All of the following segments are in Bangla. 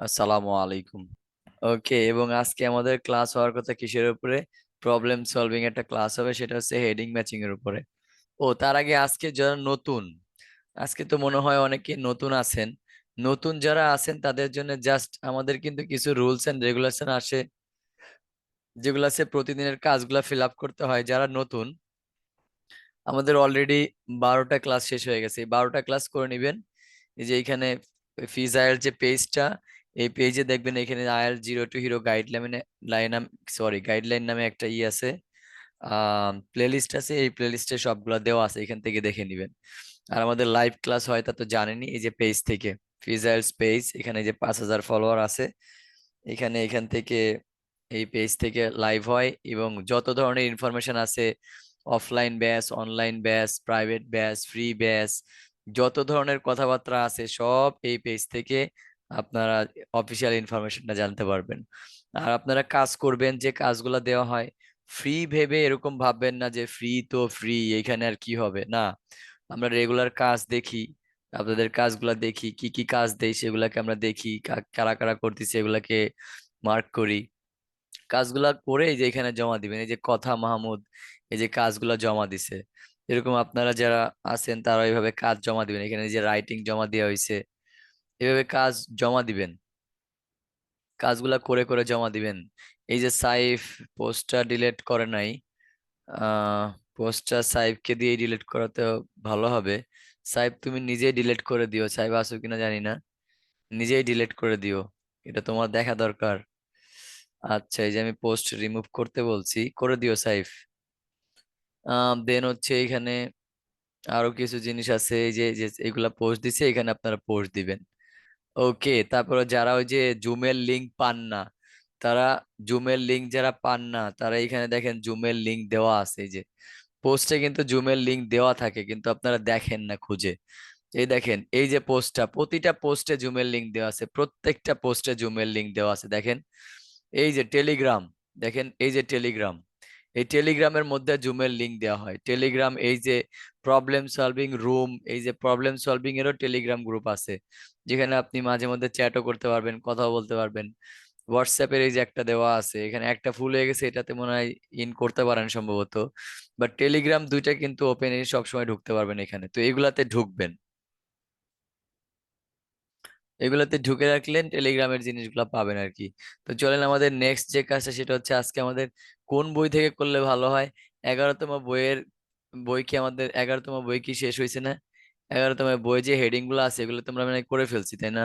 আসসালামু আলাইকুম। ওকে, এবং আজকে আমাদের ক্লাস হওয়ার কথা কিসের উপরে? প্রবলেম সলভিং একটা ক্লাস হবে, সেটা হচ্ছে হেডিং ম্যাচিং এর উপরে। ও তার আগে আজকে যারা নতুন, আজকে তো মনে হয় অনেকে নতুন আছেন। নতুন যারা আছেন তাদের জন্য জাস্ট আমাদের কিন্তু কিছু রুলস এন্ড রেগুলেশন আসে, যেগুলো আছে প্রতিদিনের কাজগুলো ফিল আপ করতে হয়। যারা নতুন, আমাদের অলরেডি 12টা ক্লাস শেষ হয়ে গেছে, এই 12টা ক্লাস করে নিবেন। এই যে এখানে ফিজ আয়ের যে পেজটা, এই পেজে দেখবেন এখানে আয়ের জিরো টু হিরো গাইডলাইন নামে একটা আছে, প্লেলিস্ট আছে। এই প্লেলিস্টে সবগুলা দেওয়া আছে, এখান থেকে দেখে নিবেন। আর আমাদের লাইভ ক্লাস হয় তা তো জানেনই, এই যে পেজ থেকে ফিজাইলস পেজ, এখানে যে 5,000 ফলোয়ার আছে, এখান থেকে এই পেজ থেকে লাইভ হয়। এবং যত ধরনের ইনফরমেশন আছে, offline batch, online batch, private batch, free batch, যত ধরনের কথাবার্তা আছে সব এই পেজ থেকে আপনারা অফিসিয়াল ইনফরমেশনটা জানতে পারবেন। আর আপনারা কাজ করবেন, যে কাজগুলো দেওয়া হয় ফ্রি ভেবে এরকম ভাববেন না যে ফ্রি তো ফ্রি, এখানে আর কি হবে না। আমরা রেগুলার কাজ দেখি, আপনাদের কাজগুলা দেখি, কি কি কাজ দেই সেগুলাকে আমরা দেখি, কারা কারা করতেছে এগুলাকে মার্ক করি। কাজগুলা করে এই যে এখানে জমা দিবেন। এই যে কথা মাহমুদ এই যে কাজগুলা জমা দিছে, এরকম আপনারা যারা আছেন তারা এইভাবে কাজ জমা দিবেন। এখানে যে রাইটিং জমা দেওয়া হয়েছে, এভাবে কাজ জমা দিবেন, কাজগুলা করে করে জমা দিবেন। এই যে সাইফ পোস্টটা ডিলিট করে নাই, পোস্টটা সাইফকে দিয়ে ডিলিট করাতে ভালো হবে। সাইফ তুমি নিজেই ডিলিট করে দিও, সাইফ আসো কিনা জানি না, নিজেই ডিলিট করে দিও, এটা তোমার দেখা দরকার। আচ্ছা, এই যে আমি পোস্ট রিমুভ করতে বলছি, করে দিও সাইফ। দেন হচ্ছে এখানে আরো কিছু জিনিস আছে, এই যে যে এগুলা পোস্ট দিছে, এখানে আপনারা পোস্ট দিবেন। ওকে, তারপরে যারা ওই যে জুমের লিংক পান না, তারা জুমের লিংক যারা পান না তারা এখানে দেখেন জুমের লিংক দেওয়া আছে। এই যে পোস্টে কিন্তু জুমের লিংক দেওয়া থাকে, কিন্তু আপনারা দেখেন না খুঁজে। এই দেখেন, এই যে পোস্টটা, প্রতিটা পোস্টে জুমের লিংক দেওয়া আছে, প্রত্যেকটা পোস্টে জুমের লিংক দেওয়া আছে। দেখেন এই যে টেলিগ্রাম, দেখেন এই যে টেলিগ্রাম, এই টেলিগ্রামের মধ্যে জুমের লিংক দেওয়া হয়। টেলিগ্রাম, এই যে প্রবলেম সলভিং রুম, এই যে প্রবলেম সলভিং এরও টেলিগ্রাম গ্রুপ আছে, যেখানে আপনি মাঝে মধ্যে চ্যাটও করতে পারবেন, কথাও বলতে পারবেন। হোয়াটসঅ্যাপের এই যে একটা দেওয়া আছে, এখানে একটা ফুল হয়ে গেছে, এটাতে মনে হয় ইন করতে পারেন সম্ভবত। বাট টেলিগ্রাম দুইটা কিন্তু ওপেন, সবসময় ঢুকতে পারবেন এখানে, তো এগুলাতে ঢুকবেন। এগুলাতে ঢুকে রাখলেন টেলিগ্রামের জিনিসগুলো পাবেন আর কি। তো চলেন আমাদের নেক্সট যে কাজটা, সেটা হচ্ছে আজকে আমাদের কোন বই থেকে করলে ভালো হয়। 11তম বইয়ের, বই কি আমাদের 11তম বই কি শেষ হয়েছে না? 11তম বই যে হেডিং গুলো আছে এগুলো তোমরা মানে করে ফেলছি, তাই না?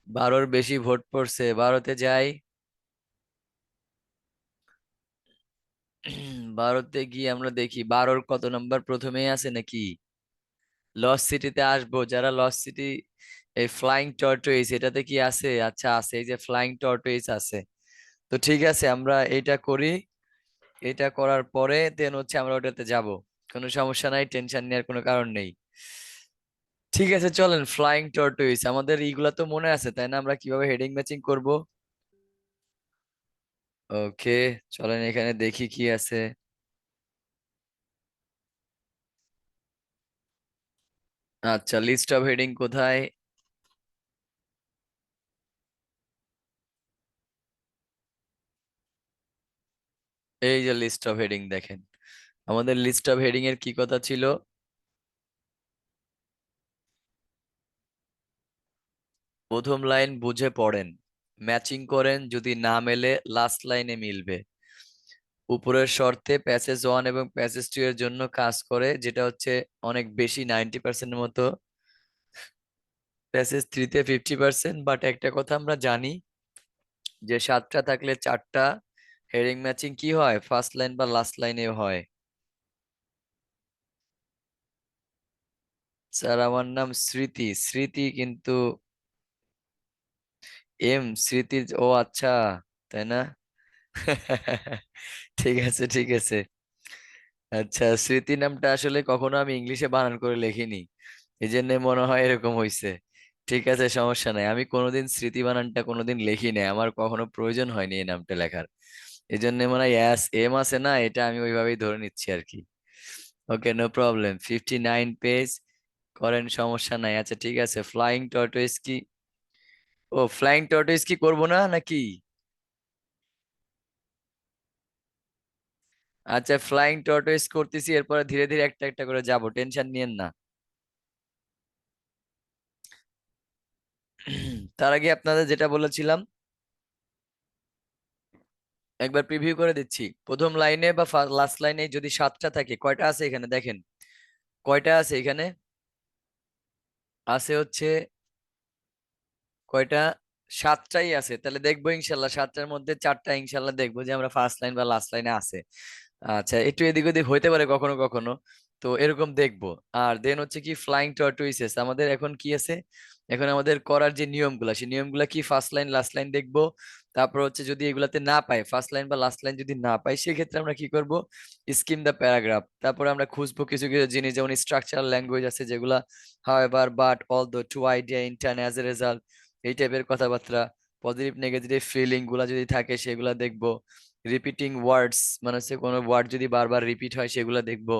12র বেশি ভোট পড়ছে, 12তে যাই। 12তে গিয়ে আমরা দেখি 12র কত নাম্বার প্রথমেই আছে নাকি। লস্ট সিটিতে আসবো, যারা লস্ট সিটি, এই ফ্লাইং টর্টোইস এটাতে কি আছে? আচ্ছা আছে, এই যে ফ্লাইং টর্টোইস আছে। তো ঠিক আছে, আমরা এইটা করি। এটা করার পরে দেন হচ্ছে আমরা ওটাতে যাব, কোনো সমস্যা নাই, টেনশন নেওয়ার কোনো কারণ নেই। ঠিক আছে, চলেন। ফ্লাইং টর্টোইস আমাদের এইগুলা তো মনে আছে, তাই না? আমরা কিভাবে হেডিং ম্যাচিং করব। ওকে, চলেন এখানে দেখি কি আছে। আচ্ছা, লিস্ট অফ হেডিং কোথায়? এই যে লিস্ট অফ হেডিং, দেখেন আমাদের লিস্ট অফ হেডিং এর কি কথা ছিল। প্রথম লাইন বুঝে পড়েন, ম্যাচিং করেন, যদি না মেলে লাস্ট লাইনে মিলবে। উপরের শর্তে প্যাসেজ 1 এবং প্যাসেজ 2 এর জন্য কাজ করে, যেটা হচ্ছে অনেক বেশি, 90% মতো। প্যাসেজ 3 তে 50%। বাট একটা কথা আমরা জানি যে 7টা থাকলে 4টা হেডিং ম্যাচিং কি হয়, ফার্স্ট লাইন বা লাস্ট লাইনে হয়। স্যার আমার নাম স্মৃতি, স্মৃতি কিন্তু স্মৃতি, ও আচ্ছা, তাই না? ঠিক আছে ঠিক আছে। আচ্ছা, স্মৃতি নামটা আসলে কখনো আমি ইংলিশে বানান করে লিখিনি, এই জন্য মনে হয় এরকম হইছে। ঠিক আছে, সমস্যা নাই, আমি কোনোদিন স্মৃতি বানানটা কোনোদিন লিখি নাই, আমার কখনো প্রয়োজন হয়নি এই নামটা লেখার। এই জন্য মনে হয় আছে না, এটা আমি ওইভাবেই ধরে নিচ্ছি আর কি। ওকে, নো প্রবলেম, 59 পেজ করেন, সমস্যা নাই। আচ্ছা ঠিক আছে, ফ্লাইং টর্টোইস কি? ও, ফ্লাইং টর্টয়েস কি করব না নাকি? আচ্ছা, ফ্লাইং টর্টয়েস করতেছি, এরপরে ধীরে ধীরে একটা একটা করে যাব, টেনশন নিয়েন না। তার আগে আপনাদের যেটা বলেছিলাম একবার প্রিভিউ করে দিচ্ছি। প্রথম লাইনে বা লাস্ট লাইনে যদি সাতটা থাকে, কয়টা আছে এখানে দেখেন, কয়টা আছে এখানে? আছে হচ্ছে কয়টা? সাতটাই আছে। তাহলে দেখবো ইনশাল্লাহ সাতটার মধ্যে চারটা ইনশাল্লাহ দেখবো যে আমরা ফার্স্ট লাইন বা লাস্ট লাইনে আছে। আচ্ছা, একটু এদিক ওদিক হইতে পারে কখনো কখনো, তো এরকম দেখবো। আর দেন হচ্ছে কি, ফ্লাইং টর্টুইসেস আমাদের এখন কি আছে, এখন আমাদের করার যে নিয়মগুলা, সেই নিয়মগুলা কি, ফার্স্ট লাইন লাস্ট লাইন দেখবো। তারপর হচ্ছে যদি এগুলাতে না পাই, ফার্স্ট লাইন বা লাস্ট লাইন যদি না পাই, সেক্ষেত্রে আমরা কি করব, স্কিম দ্য প্যারাগ্রাফ। তারপরে আমরা খুঁজবো কিছু কিছু জিনিস, যেমন স্ট্রাকচারাল ল্যাঙ্গুয়েজ আছে যেগুলা, however, but, although, to, idea, intern, as a result, এই টাইপের কথাবার্তা। পজিটিভ নেগেটিভ ফিলিং গুলা যদি থাকে সেগুলা দেখবো। রিপিটিং ওয়ার্ডস, মানে হচ্ছে কোনো ওয়ার্ড যদি বারবার রিপিট হয় সেগুলো দেখবো।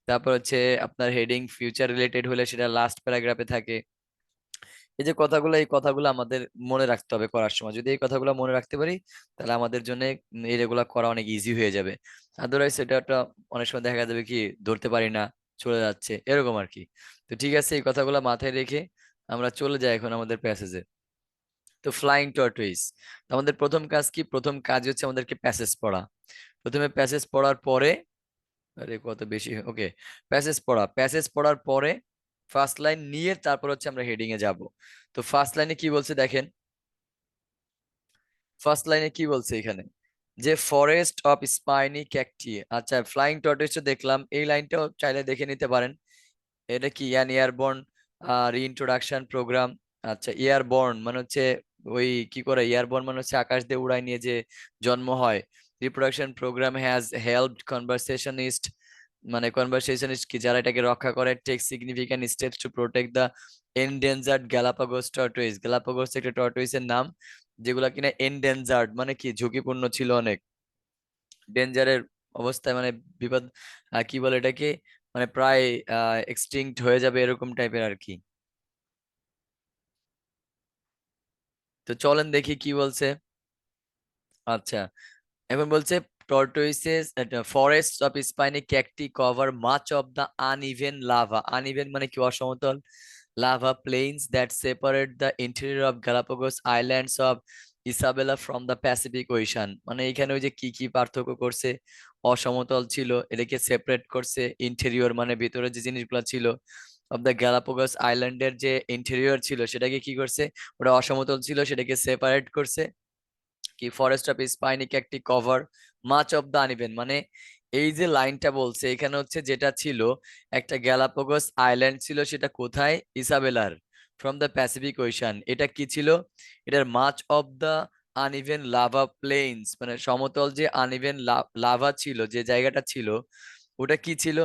তারপর হচ্ছে আপনার হেডিং ফিউচার রিলেটেড হলে সেটা লাস্ট প্যারাগ্রাফে থাকে। এই যে কথাগুলো, এই কথাগুলো আমাদের মনে রাখতে হবে করার সময়। যদি এই কথাগুলো মনে রাখতে পারি, তাহলে আমাদের জন্য এগুলা করা অনেক ইজি হয়ে যাবে। আদারওয়াইজ এটা একটা অনেক সময় দেখা যাবে কি, ধরতে পারি না, চলে যাচ্ছে এরকম আর কি। তো ঠিক আছে, এই কথাগুলো মাথায় রেখে আমরা চলে যাই এখন আমাদের প্যাসেজে। তো ফ্লাইং টর্টুইস, আমাদের প্রথম কাজ কি, প্রথম কাজ হচ্ছে আমাদেরকে প্যাসেজ পড়া। প্রথমে প্যাসেজ পড়ার পরে, আরে কত বেশি, ওকে, প্যাসেজ পড়া, প্যাসেজ পড়ার পরে ফার্স্ট লাইন নিয়ে তারপর হচ্ছে আমরা হেডিং এ যাব। তো ফার্স্ট লাইনে কি বলছে দেখেন, ফার্স্ট লাইনে কি বলছে এখানে, যে ফরেস্ট অফ স্পাইনি ক্যাকটি। আচ্ছা, ফ্লাইং টর্টয়েস দেখলাম, এই লাইনটাও চাইলে দেখে নিতে পারেন। এটা কি অ্যান এয়ারবর্ন রিইন্ট্রোডাকশন প্রোগ্রাম। আচ্ছা, এয়ারবর্ন মানে হচ্ছে ওই কি করে, এয়ারবর্ন মানে হচ্ছে আকাশ দিয়ে উড়াই নিয়ে যে জন্ম হয়। Reproduction programme has helped conversationist, মানে কনভারসেশনিস্ট কি, যারা এটাকে রক্ষা করে, take significant steps to protect the endangered Galapagos tortoise. Galapagos একটা টর্টয়েসের নাম, যেগুলা কিনা এন্ডেঞ্জার্ড মানে কি, ঝুঁকিপূর্ণ ছিল অনেক, ডেঞ্জারের অবস্থায়, মানে বিপদ, কি বলে এটাকে, মানে প্রায় এক্সটিংক্ট হয়ে যাবে এরকম টাইপের আর কি। তো চলেন দেখি কি বলছে। আচ্ছা, এখন বলছে tortoises forest of spiny cacti cover much of the uneven lava. Uneven মানে কি, অসমতল, lava plains that separate the interior of Galapagos islands of Isabela from the Pacific Ocean. মানে এখানে ওই যে কি কি পার্থক্য করছে, অসমতল ছিল এটাকে সেপারেট করছে, ইন্টেরিয়র মানে ভিতরে যে জিনিসগুলো ছিল, অফ দ্য গ্যালাপাগোস আইল্যান্ডের যে ইন্টেরিয়র ছিল সেটাকে কি করছে, ওটা অসমতল ছিল সেটাকে সেপারেট করছে। কি, ফরেস্ট অফ স্পাইনিক একটি cover much of the uneven, মানে এই যে লাইনটা বলছে এখানে হচ্ছে, যেটা ছিল একটা গ্যালাপাগোস আইল্যান্ড ছিল, সেটা কোথায়, ইসাবেলার, ফ্রম দ্য প্যাসিফিক ওশান। এটা কি ছিল, এটার much of the uneven lava plains, মানে সমতল যে আনইভেন লাভা ছিল, যে জায়গাটা ছিল, ওটা কি ছিল,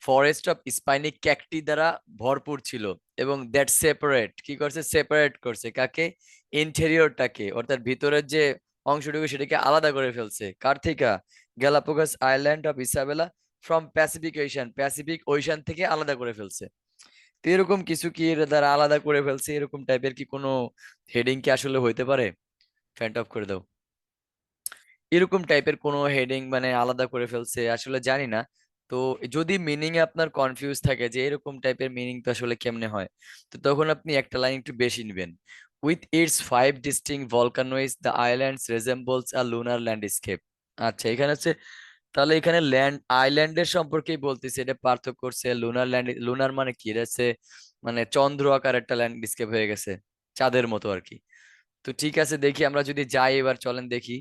ফরেস্ট অফ স্পাইনিক ক্যাকটি দ্বারা ভরপুর ছিল। এবং দ্যাট সেপারেট, কি করছে, সেপারেট করছে কাকে, ইন্টেরিয়রটাকে, অর্থাৎ ভিতরের যে অংশটুকু সেটাকে আলাদা করে ফেলছে কার থেকে, Galapagos island of Isabela from Pacific ocean, Pacific ocean থেকে আলাদা করে ফেলছে। তো এরকম কিছু কি এর দ্বারা আলাদা করে ফেলছে, এরকম টাইপের কি কোনো হেডিং কি আসলে হইতে পারে? ফ্যান্ট অফ করে দাও। এরকম টাইপের কোনো হেডিং মানে আলাদা করে ফেলছে, আসলে জানি না। তো যদি মিনিং এ আপনার কনফিউজ থাকে যে এরকম টাইপের মিনিং তো আসলে কেমনে হয়, তো তখন আপনি একটা লাইন একটু বেশি নেবেন। With its five distinct volcanoes the islands resembles a lunar landscape. আচ্ছা, এখানে হচ্ছে, তাহলে এখানে ল্যান্ড আইল্যান্ডের সম্পর্কেই বলতেছে, এটা পার্থক্য করছে লুনার ল্যান্ড, লুনার মানে কি, এটা হচ্ছে মানে চন্দ্র আকার একটা ল্যান্ডস্কেপ হয়ে গেছে, চাঁদের মতো আর কি। তো ঠিক আছে, দেখি আমরা যদি যাই এবার, চলেন দেখি।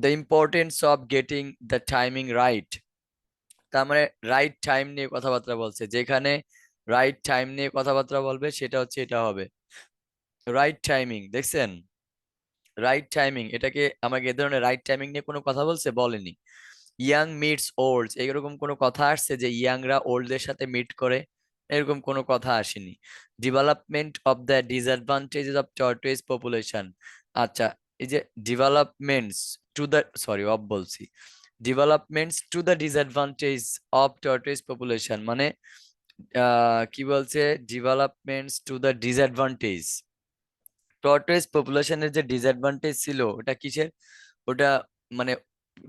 The importance of getting the timing right. তার মানে রাইট টাইম নিয়ে কথাবার্তা বলছে, যেখানে রাইট টাইম নিয়ে কথাবার্তা বলবে সেটা হচ্ছে এটা হবে রাইট টাইমিং। দেখছেন, রাইট টাইমিং, এটাকে আমাকে এ ধরনের রাইট টাইমিং নিয়ে কোনো কথা বলছে, বলেনি। ইয়াং মিটস ওল্ড, এরকম কোনো কথা আসছে যে ইয়াংরা ওল্ডদের সাথে মিট করে, এরকম কোনো কথা আসেনি। Development of the disadvantages of tortoise population. আচ্ছা, এই যে developments to the, sorry of বলছি, developments to the disadvantage of tortoise population, মানে কি বলছে, developments to the disadvantage, tortoise পপুলেশনের যে ডিসঅ্যাডভান্টেজ ছিল ওটা কিসের? ওটা মানে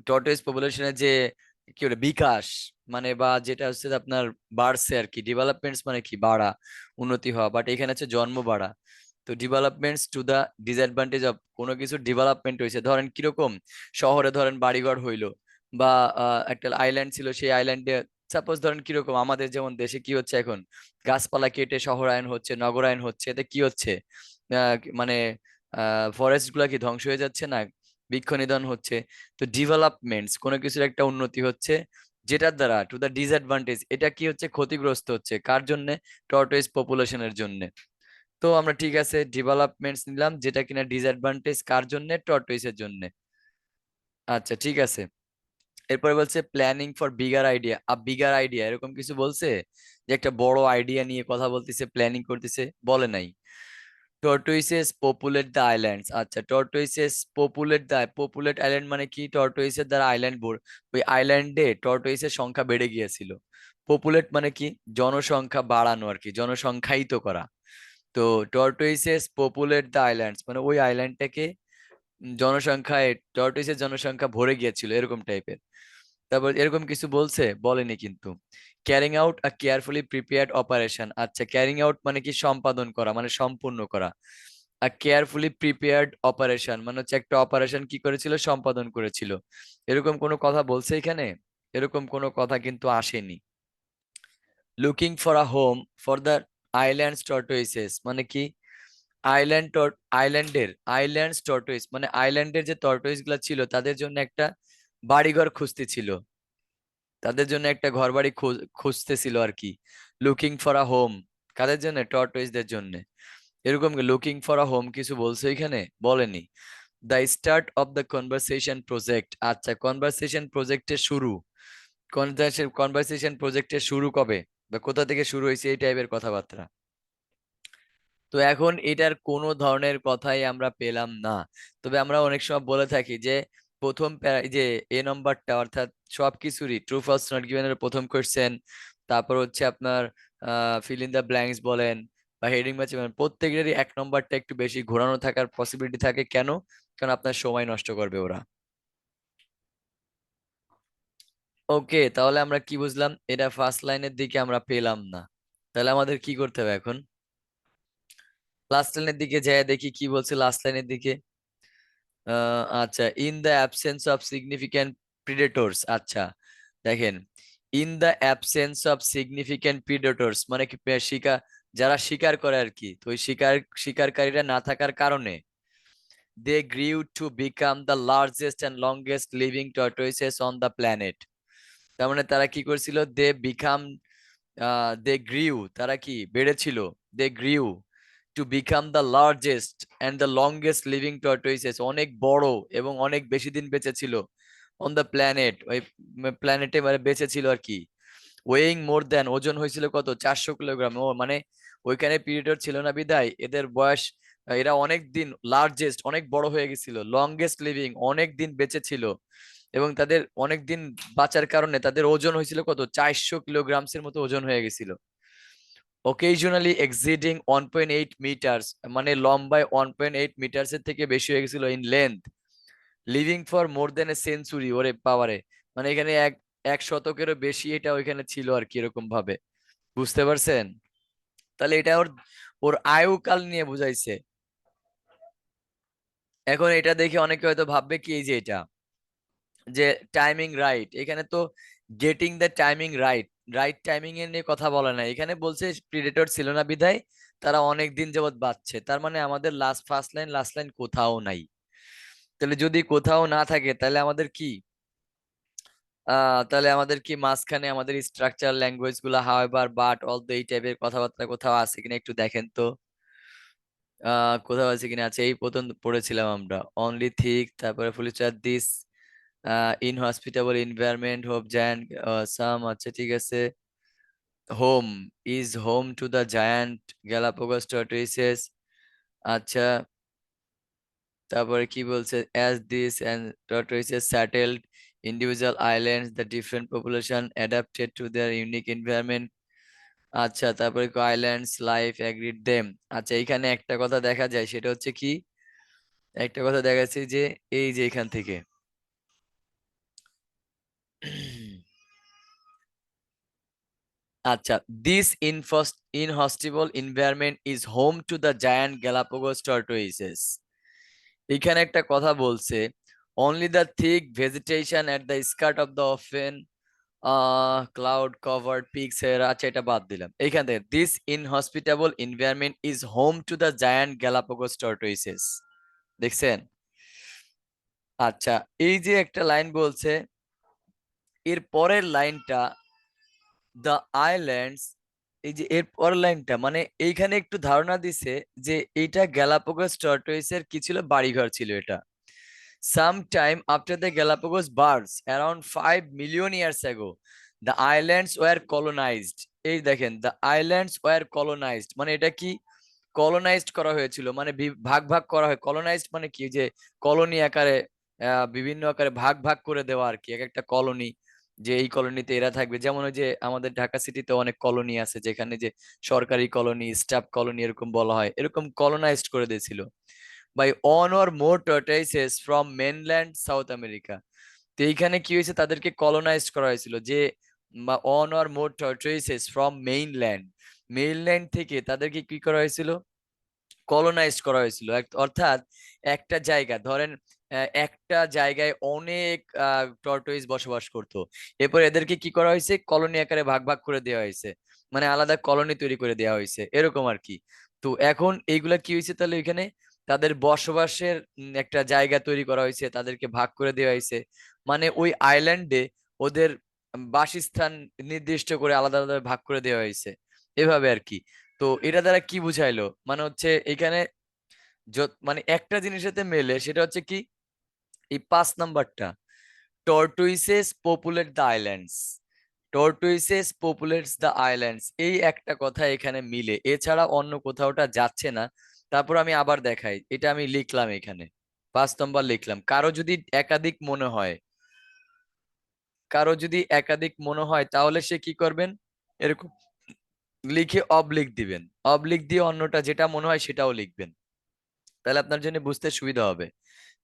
টর্টয়েস পপুলেশনের যে কি বলে বিকাশ, মানে বা যেটা হচ্ছে যে আপনার বাড়ছে আর কি, ডেভেলপমেন্টস মানে কি বাড়া, উন্নতি হওয়া, বাট এখানে হচ্ছে জন্ম বাড়া। তো developments to the disadvantage of কোনো কিছু ডেভেলপমেন্ট হয়েছে, ধরেন কিরকম, শহরে ধরেন বাড়িঘর হইলো, বা একটা আইল্যান্ড ছিল সেই আইল্যান্ডে, সাপোজ ধরেন কিরকম আমাদের যেমন দেশে কি হচ্ছে এখন, গাছপালা কেটে শহরায়ন হচ্ছে, নগরায়ন হচ্ছে, এতে কি হচ্ছে, মানে ফরেস্ট গুলা কি ধ্বংস হয়ে যাচ্ছে না, বৃক্ষ নিধন হচ্ছে। তো ডেভেলপমেন্টস কোনো কিছুর একটা উন্নতি হচ্ছে, যেটার দ্বারা টু দা ডিসঅ্যাডভান্টেজ, এটা কি হচ্ছে, ক্ষতিগ্রস্ত হচ্ছে কার জন্য, টর্টয়েস পপুলেশনের জন্য। তো আমরা ঠিক আছে ডেভেলপমেন্টস নিলাম, যেটা কিনা ডিসঅ্যাডভান্টেজ কার জন্য, টর্টয়েসের জন্য। আচ্ছা ঠিক আছে। এরপরে বলছে planning for bigger idea, bigger idea এরকম কিছু বলছে, যে একটা বড় আইডিয়া নিয়ে কথা বলতেছে, প্ল্যানিং করতেছে, বলে নাই। টর্টোইসেস পপুলেট দ্য আইল্যান্ডস, আচ্ছা টর্টোইসেস পপুলেট দ্য, পপুলেট আইল্যান্ড মানে কি, টর্টোইসের দ্বারা আইল্যান্ড বোর, ওই আইল্যান্ডে টর্টোইসের সংখ্যা বেড়ে গিয়েছিল। পপুলেট মানে কি, জনসংখ্যা বাড়ানো আর কি, জনসংখ্যায়িত করা। তো টর্টোইসেস পপুলেট দ্য আইল্যান্ডস মানে ওই আইল্যান্ডটাকে জনসংখ্যায়, টর্টোইসের জনসংখ্যা ভরে গিয়েছিল এরকম টাইপের। তারপর এরকম কিছু বলছে, বলেনি কিন্তু। ক্যারিং আউট আ কেয়ারফুলি প্রিপেয়ার্ড অপারেশন, আচ্ছা ক্যারিং আউট মানে কি, সম্পাদন করা মানে সম্পূর্ণ করা। আর কেয়ারফুলি প্রিপেয়ার্ড অপারেশন মানে হচ্ছে একটা অপারেশন কি করেছিল, সম্পাদন করেছিল। এরকম কোনো কথা বলছে এখানে? এরকম কোনো কথা কিন্তু আসেনি। Looking for a home for the islands tortoises মানে কি, আইল্যান্ড আইল্যান্ডের আইল্যান্ডস টর্টোইস মানে আইল্যান্ডের যে টর্টোইস গুলা ছিল তাদের জন্য একটা বাড়িঘর খুঁজতে ছিল, তাদের জন্য একটা ঘর বাড়ি খুঁজতেছিল আর কি। লুকিং ফর আ হোম কাদের জন্য, টর্টোইসদের জন্য। এরকম লুকিং ফর আ হোম কিছু বলছে এখানে, বলেনি। The start of the conversation project, আচ্ছা কনভারসেশন প্রজেক্টের শুরু, কনভারসেশন প্রজেক্টের শুরু কবে বা কোথা থেকে শুরু হয়েছে, এই টাইপের কথাবার্তা। তো এখন এটার কোনো ধরনের কথাই আমরা পেলাম না। তবে আমরা অনেক সময় বলে থাকি যে প্রথম এই যে এ নম্বরটা অর্থাৎ সবকিছুরই ট্রু ফলস নট গিভেন এর প্রথম কোশ্চেন, তারপর হচ্ছে আপনার ফিল ইন দ্য ব্ল্যাঙ্কস বলেন বা হেডিং ম্যাচ বলেন, প্রত্যেকেরই এক নম্বরটা একটু বেশি ঘোরানো থাকার পসিবিলিটি থাকে, কেন? কারণ আপনার সময় নষ্ট করবে ওরা। ওকে, তাহলে আমরা কি বুঝলাম, এটা ফার্স্ট লাইনের দিকে আমরা পেলাম না, তাহলে আমাদের কি করতে হবে এখন, লাস্ট লাইনের দিকে যাই দেখি কি বলছে লাস্ট লাইনের দিকে। আচ্ছা, in the absence of significant predators, আচ্ছা দেখেন, in the absence of significant predators মানে কি, শিকার, যারা শিকার করে আর কি, তো ওই শিকারকারীরা না থাকার কারণে they grew to become the largest and longest living tortoises on the planet. তার মানে তারা কি করছিল, দে বিকাম, দে গ্রিউ তারা কি বেড়েছিল, they grew to become the largest and the longest living tortoises, অনেক বড় এবং অনেক বেশি দিন বেঁচে ছিল অন দ্য প্ল্যানেট, ওই প্ল্যানেটে মানে বেঁচে ছিল আর কি। ওয়েইং মোর দ্যান, ওজন হয়েছিল কত, 400 কিলোগ্রাম। ও মানে ওইখানে পিরিয়ড ছিল না বিদায় এদের বয়স, এরা অনেক দিন, লার্জেস্ট অনেক বড় হয়ে গেছিল, লংগেস্ট লিভিং অনেক দিন বেঁচে ছিল, এবং তাদের অনেক দিন বাঁচার কারণে তাদের ওজন হয়েছিল কত, 400 কিলোগ্রামসের মতো ওজন হয়ে গেছিল। অকেশনালি এক্সিডিং 1.8 মিটার্স মানে লম্বায় 1.8 মিটার্স এর থেকে বেশি হয়ে গেছিল in length, living for more than a century, ওরে পাওয়ারে, মানে এখানে এক শতকেরও বেশি এটা ওইখানে ছিল আর কি, এরকম ভাবে, বুঝতে পারছেন? তাহলে এটা ওর ওর আয়ুকাল নিয়ে বুঝাইছে। এখন এটা দেখে অনেকে হয়তো ভাববে কি, এই যে এটা যে টাইমিং রাইট, এখানে তো getting the timing right, right timing এর নিয়ে কথা বলে না, এখানে বলছে প্রিডেটর ছিল না বিধায় তারা অনেক দিন যাবত বাঁচছে, তার মানে আমাদের ফার্স্ট লাইন লাস্ট লাইন কোথাও নাই। তাহলে যদি কোথাও না থাকে তাহলে আমাদের কি, তাহলে আমাদের কি মাঝখানে আমাদের স্ট্রাকচার ল্যাঙ্গুয়েজ গুলা হাওয়েভার বাট অল এই টাইপের কথাবার্তা কোথাও আছে কিনা একটু দেখেন তো। কোথাও আছে কিনা, আছে এই প্রথম পড়েছিলাম আমরা, অনলি থিক, তারপরে ফুলিচার this inhospitable environment hope giant some, আচ্ছা ঠিক আছে, home is home to the giant Galapagos tortoises, আচ্ছা তারপরে কি বলছে, as this and tortoises settled individual islands the different population adapted to their unique environment আচ্ছা, তারপরে আইল্যান্ডস লাইফ এগ্রিড দেম। আচ্ছা, এখানে একটা কথা দেখা যায়, সেটা হচ্ছে কি, একটা কথা দেখা যাচ্ছে যে এই যে এখান থেকে আচ্ছা, this inhospitable environment is home to the giant Galapagos tortoises. এখানে একটা কথা বলছে, only the thick vegetation at the skirt of the open cloud covered peaks এর, আচ্ছা এটা বাদ দিলাম এইখান থেকে, this inhospitable environment is home to the giant Galapagos tortoises। দেখছেন? আচ্ছা, এই যে একটা লাইন বলছে, এর পরের লাইনটা দ্য আইল্যান্ডস, এই যে এর পরের লাইনটা মানে এইখানে একটু ধারণা দিছে যে এইটা গ্যালাপাগোস টর্টয়েসের কি ছিল, বাড়িঘর ছিল এটা। Sometime after the Galapagos birds, around 5 million years ago, the islands were colonized. এই দেখেন, the islands were colonized মানে এটা কি, কলোনাইজড করা হয়েছিল, মানে ভাগ ভাগ করা হয়। কলোনাইজড মানে কি, যে কলোনি আকারে, বিভিন্ন আকারে ভাগ ভাগ করে দেওয়া আর কি, এক একটা কলোনি, যে এই কলোনিতে এরা থাকবে। যেমন ওই যে আমাদের ঢাকা সিটিতে অনেক কলোনি আছে, যেখানে যে সরকারি কলোনি, স্টাফ কলোনি এরকম বলা হয়, এরকম কলোনাইজড করে দিয়েছিল by one or more tortoises from mainland South America. তো এইখানে কি হয়েছে, তাদেরকে কলোনাইজড করা হয়েছিল, যে one or more tortoises from mainland, mainland থেকে তাদেরকে কি করা হয়েছিল, কলোনাইজড করা হয়েছিল। অর্থাৎ একটা জায়গা ধরেন, একটা জায়গায় অনেক টর্টয়েস বসবাস করতো, এরপর এদেরকে কি করা হয়েছে, কলোনি আকারে ভাগ ভাগ করে দেওয়া হয়েছে, মানে আলাদা কলোনি তৈরি করে দেওয়া হয়েছে এরকম আর কি। তো এখন এইগুলা কি হয়েছে তাহলে, এখানে তাদের বসবাসের একটা জায়গা তৈরি করা হয়েছে, তাদেরকে ভাগ করে দেওয়া হয়েছে, মানে ওই আইল্যান্ডে ওদের বাসস্থান নির্দিষ্ট করে আলাদা আলাদা ভাগ করে দেওয়া হয়েছে, এভাবে আর কি। তো এটা দ্বারা কি বুঝাইলো, মানে হচ্ছে এখানে মানে একটা জিনিসের সাথে মেলে, সেটা হচ্ছে কি, এই 5 নাম্বারটা, tortoises populate the islands, tortoises populates the islands, এই একটা কথা এখানে মিলে, এছাড়া অন্য কোথাওটা যাচ্ছে না। তারপর আমি আবার দেখাই, এটা আমি লিখলাম এখানে, 5 নম্বর লিখলাম। কারো যদি একাধিক মনে হয় তাহলে সে কি করবেন, এরকম লিখে অবলিক দিবেন, অবলিক দিয়ে অন্যটা যেটা মনে হয় সেটাও লিখবেন, তাহলে আপনার জন্য বুঝতে সুবিধা হবে।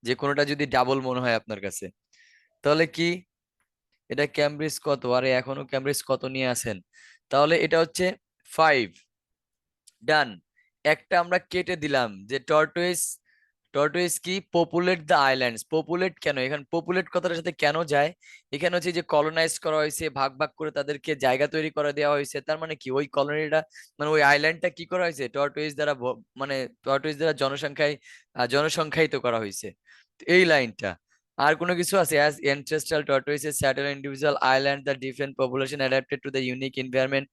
যে কোনোটা যদি ডাবল মনে হয় আপনার কাছে, তাহলে কি, এটা ক্যামব্রিজ কত, আরে এখনো ক্যামব্রিজ কত নিয়ে আছেন, তাহলে এটা হচ্ছে 5। ডান। একটা আমরা কেটে দিলাম, যে টর্টোইস, টর্টোইস কি পপুলেট দ্য আইল্যান্ডস, পপুলেট কেন, এখানে পপুলেট কথাটার সাথে কেন যায়, এখানে হচ্ছে যে কলোনাইজ করা হয়েছে, ভাগ ভাগ করে তাদেরকে জায়গা তৈরি করে দেওয়া হয়েছে, তার মানে কি ওই কলোনিটা, মানে ওই আইল্যান্ডটা কি করা হয়েছে, টর্টোইস দ্বারা মানে টর্টোইস দ্বারা জনসংখ্যায়িত করা হয়েছে। তো এই লাইনটা, আর কোনো কিছু আছে, as ancestral tortoises settle in individual island the different population adapted to the unique environment।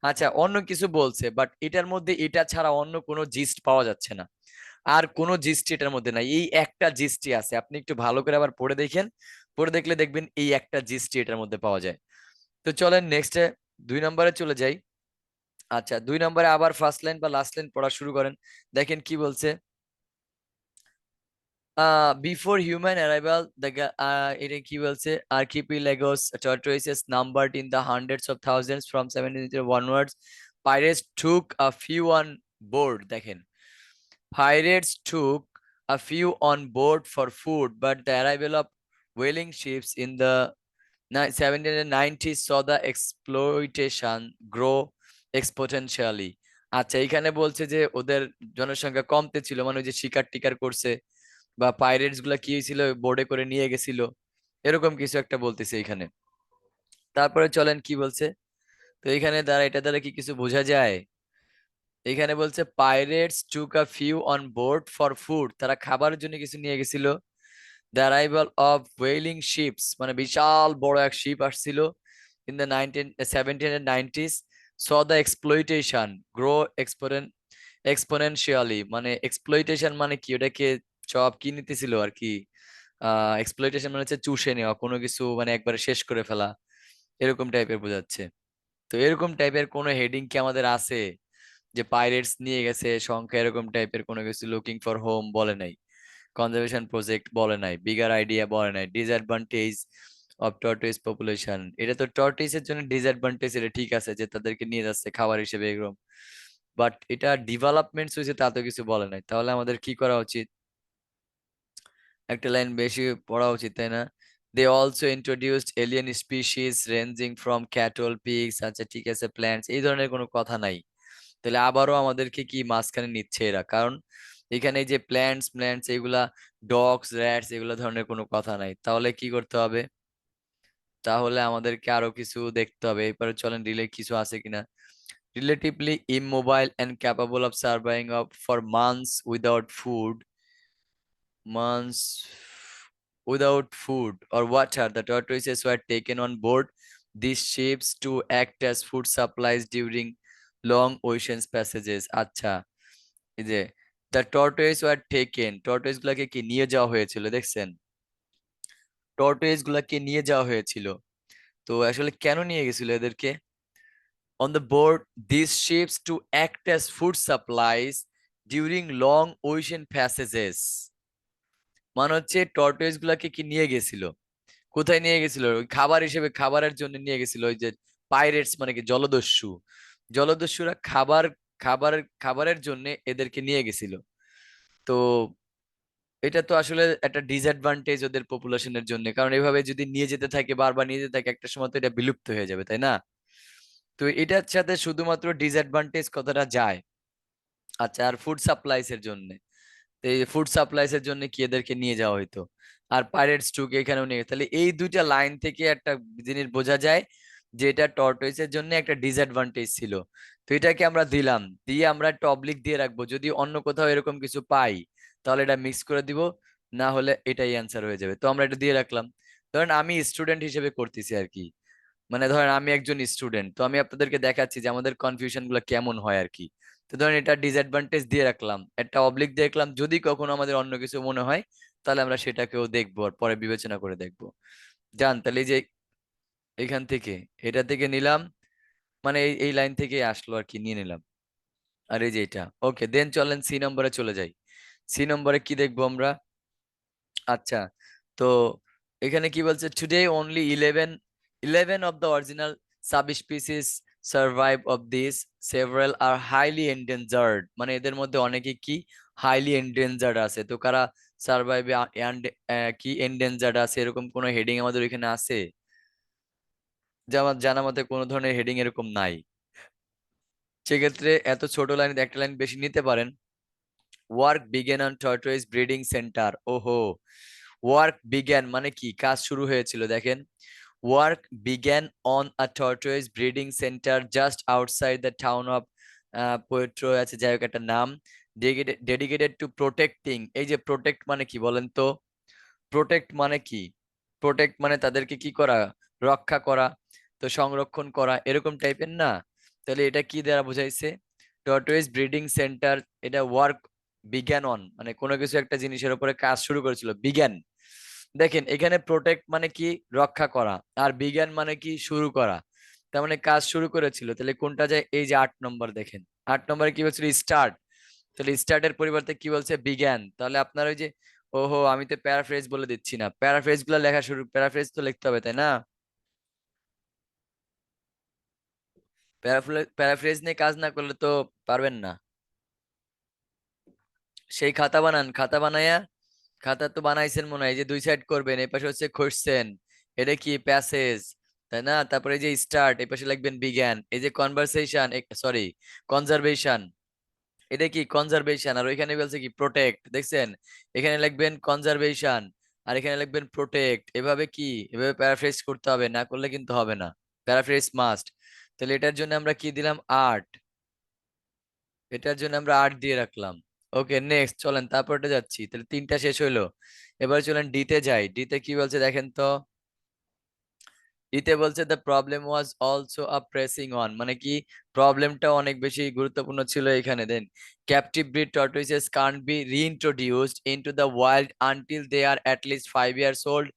আচ্ছা, অন্য কিছু বলছে, বাট এটার মধ্যে এটা ছাড়া অন্য কোনো জিস্ট পাওয়া যাচ্ছে না, আর কোনো জিস্ট এটার মধ্যে নাই, এই একটা জিস্টই আছে। আপনি একটু ভালো করে আবার পড়ে দেখেন, পড়ে দেখলে দেখবেন এই একটা জিস্টই এটার মধ্যে পাওয়া যায়। তো চলেন নেক্সটে 2 নম্বরে চলে যাই। আচ্ছা, 2 নম্বরে আবার ফার্স্ট লাইন বা লাস্ট লাইন পড়া শুরু করেন। দেখেন কি বলছে, before human arrival এটা কি বলছে, archipelagos tortoises numbered in the hundreds of thousands from 17 onwards, pirates took a few on board। দেখেন, pirates took a few on board for food, but the arrival of whaling ships in the 1790s saw the exploitation grow exponentially। আচ্ছা, এখানে বলছে যে ওদের জনসংখ্যা কমতে ছিল, মানে ওই যে শিকার টিকার করছে, বা পাইরেটস গুলা কি হয়েছিল, বোর্ডে করে নিয়ে গেছিল, এরকম কিছু একটা বলতেছে এখানে। তারপরে চলেন কি বলছে, তো এখানে দ্বারা এটা দ্বারা কি কিছু বোঝা যায়, এখানে বলছে pirates took a few on board for food, তারা খাবারের জন্য কিছু নিয়ে গেছিল। The arrival of wailing ships, মানে বিশাল বড় এক শিপ আসছিল, in the 1790s saw the exploitation grow exponentially, মানে এক্সপ্লইটেশন মানে কি, ওটাকে সব কি নিতেছিল আর কি, এক্সপ্লইটেশন মানে হচ্ছে চুষে নেওয়া কোনো কিছু, মানে একবারে শেষ করে ফেলা, এরকম টাইপের বোঝাচ্ছে। তো এরকম টাইপের কোনো হেডিং কি আমাদের আছে, যে পাইরেটস নিয়ে গেছে সংখ্যা, এরকম টাইপের কোনো কিছু, লুকিং ফর হোম বলে নাই, কনজারভেশন প্রজেক্ট বলে নাই, বিগার আইডিয়া বলে নাই, ডিসঅ্যাডভান্টেজ অফ টর্টয়েস পপুলেশন। এটা তো টর্টয়েসের জন্য ডিসঅ্যাডভান্টেজ, এটা ঠিক আছে যে তাদেরকে নিয়ে যাচ্ছে খাবার হিসেবে এরকম, বাট এটা ডেভেলপমেন্টস হয়েছে তা তো কিছু বলে নাই। তাহলে আমাদের কি করা উচিত? একটা লাইন বেশি পড়া উচিত, তাই না? They also introduced alien species ranging from cattle, pigs, আচ্ছা ঠিক আছে, প্ল্যান্টস, এই ধরনের কোনো কথা নাই। তাহলে আবারও আমাদেরকে কি মাঝখানে নিচ্ছে এরা, কারণ এখানে এই যে প্ল্যান্টস প্ল্যান্টস এগুলা, ডগস, র্যাটস, এগুলা ধরনের কোনো কথা নাই। তাহলে কি করতে হবে? তাহলে আমাদেরকে আরো কিছু দেখতে হবে। এরপরে চলেন রিলে কিছু আছে কিনা। Relatively immobile and capable of surviving up for months without food, months without food or water, the tortoises were taken on board these ships to act as food supplies during long ocean passages. আচ্ছা, এই যে the tortoise were taken, tortoise গুলাকে কি নিয়ে যাওয়া হয়েছিল, দেখছেন? টর্টয়েস গুলাকে নিয়ে যাওয়া হয়েছিল। তো আসলে কেন নিয়ে গেছিল এদেরকে? on the board these ships to act as food supplies during long ocean passages। মানে হচ্ছে টর্টয়েস গুলাকে কি নিয়ে গেছিল, কোথায় নিয়ে গেছিল? ওই খাবার হিসেবে, খাবারের জন্য নিয়ে গেছিল। ওই যে পাইরেটস মানে কি, জলদস্যু, জলদস্যুরা খাবার, খাবারের জন্য এদেরকে নিয়ে গেছিল। তো এটা তো আসলে একটা ডিসঅ্যাডভান্টেজ ওদের পপুলেশনের জন্য, কারণ এভাবে যদি নিয়ে যেতে থাকে, বারবার নিয়ে যেতে থাকে, একটা সময় তো এটা বিলুপ্ত হয়ে যাবে, তাই না? তো এটার সাথে শুধুমাত্র ডিসঅ্যাডভান্টেজ কথাটা যায়। আচ্ছা, আর ফুড সাপ্লাইস এর জন্য, তো এই ফুড সাপ্লাইস এর জন্য কি এদেরকে নিয়ে যাওয়া হইতো, আর পাইরেটস টু কে এখানেও নিয়ে, তাহলে এই দুইটা লাইন থেকে একটা জিনিস বোঝা যায় যে এটা টর্টয়েস এর জন্য একটা ডিসঅ্যাডভান্টেজ ছিল। তো এটাকে আমরা দিলাম, দিয়ে আমরা একটা অবলিক দিয়ে রাখবো, যদি অন্য কোথাও এরকম কিছু পাই তাহলে এটা মিক্স করে দিব, না হলে এটাই অ্যান্সার হয়ে যাবে। তো আমরা এটা দিয়ে রাখলাম। ধরেন আমি স্টুডেন্ট হিসেবে করতেছি আর কি, মানে ধরেন আমি একজন স্টুডেন্ট, তো আমি আপনাদেরকে দেখাচ্ছি যে আমাদের কনফিউশন গুলো কেমন হয় আর কি। তো ধরেন এটা ডিসঅ্যাডভান্টেজ দিয়ে রাখলাম, একটা অবলিক দিয়ে রাখলাম, যদি কখনো আমাদের অন্য কিছু মনে হয় তাহলে আমরা সেটাকেও দেখবো আর পরে বিবেচনা করে দেখবো। জান, তাহলে এই যে এখান থেকে, এটা থেকে নিলাম, মানে এই লাইন থেকে আসলো আর কি, নিয়ে নিলাম। আর এই যে এটা, ওকে, দেন চলেন সি নম্বরে চলে যাই। সি নম্বরে কি দেখবো আমরা? আচ্ছা, তো এখানে কি বলছে, today only eleven of the original subspecies survive of this, several are highly endangered, মানে এদের মধ্যে অনেকে কি হাইলি এন্ডেঞ্জার্ড আছে। তো কারা সার্ভাইভ কি এন্ডেঞ্জার্ড আছে, এরকম কোনো হেডিং আমাদের এখানে আছে? যে আমার জানা মতে কোনো ধরনের হেডিং এরকম নাই। সেক্ষেত্রে এত ছোট লাইন একটা লাইন বেশি নিতে পারেন। Work began on tortoise breeding centre, ওহো, ওয়ার্ক বিজ্ঞান মানে কি, কাজ শুরু হয়েছিল, দেখেন। Work began on a tortoise breeding centre just outside the town of পোয়েট্রো, আছে যাই হোক একটা নাম, ডেডিকেটেড টু প্রোটেক্টিং। এই যে প্রোটেক্ট মানে কি বলেন তো? প্রোটেক্ট মানে কি? প্রোটেক্ট মানে তাদেরকে কি করা, রক্ষা করা, তো সংরক্ষণ করা, এরকম টাইপের না? তাহলে এটা কি দ্বারা বোঝাইছে? টর্টয়েস ব্রিডিং সেন্টার, এটা ওয়ার্ক বিজ্ঞান অন মানে কোনো কিছু একটা জিনিসের উপরে কাজ শুরু করেছিল, বিজ্ঞান। দেখেন এখানে প্রোটেক্ট মানে কি, রক্ষা করা, আর বিজ্ঞান মানে কি, শুরু করা। তার মানে কাজ শুরু করেছিল, তাহলে কোনটা যায়? এই যে 8 নম্বর, দেখেন 8 নম্বরে কি বলছিল, স্টার্ট। তাহলে স্টার্টের পরিবর্তে কি বলছে, বিজ্ঞান। তাহলে আপনার ওই যে, ওহো, আমি তো প্যারাফ্রেজ বলে দিচ্ছি না, প্যারাফ্রেজ গুলো লেখা শুরু, প্যারাফ্রেজ তো লিখতে হবে, তাই না? প্যারাফ্রেজ নিয়ে কাজ না করলে তো পারবেন না। সেই খাতা বানান, খাতা বানায়া, খাতা তো বানাইছেন মনে হয়, এই যে দুই সাইড করবেন, এই পাশে হচ্ছে কোশ্চেন, এটা কি প্যাসেজ, তাই না? তারপরে এই যে স্টার্ট, এই পাশে লিখবেন বিজ্ঞান, এই যে কনভারসেশন, সরি, কনজারভেশন, এটা কি কনজারভেশন, আর ওইখানে বলছে কি প্রোটেক্ট, দেখছেন? এখানে লিখবেন কনজারভেশন, আর এখানে লিখবেন প্রোটেক্ট, এভাবে কি, এভাবে প্যারাফ্রেজ করতে হবে, না করলে কিন্তু হবে না, প্যারাফ্রেজ মাস্ট। তাহলে এটার জন্য আমরা কি দিলাম, 8, এটার জন্য আমরা 8 দিয়ে রাখলাম। ওকে, নেক্সট চলেন, তারপরটা যাচ্ছি, তাহলে 3টা শেষ হইলো। এবার চলেন ডিতে যাই, ডিতে কি বলছে দেখেন তো। ইতে বলছে the problem was also a pressing on, মানে কি, প্রবলেমটা অনেক বেশি গুরুত্বপূর্ণ ছিল এখানে। Then captive bred tortoises can't be reintroduced into the wild until they are at least 5 years old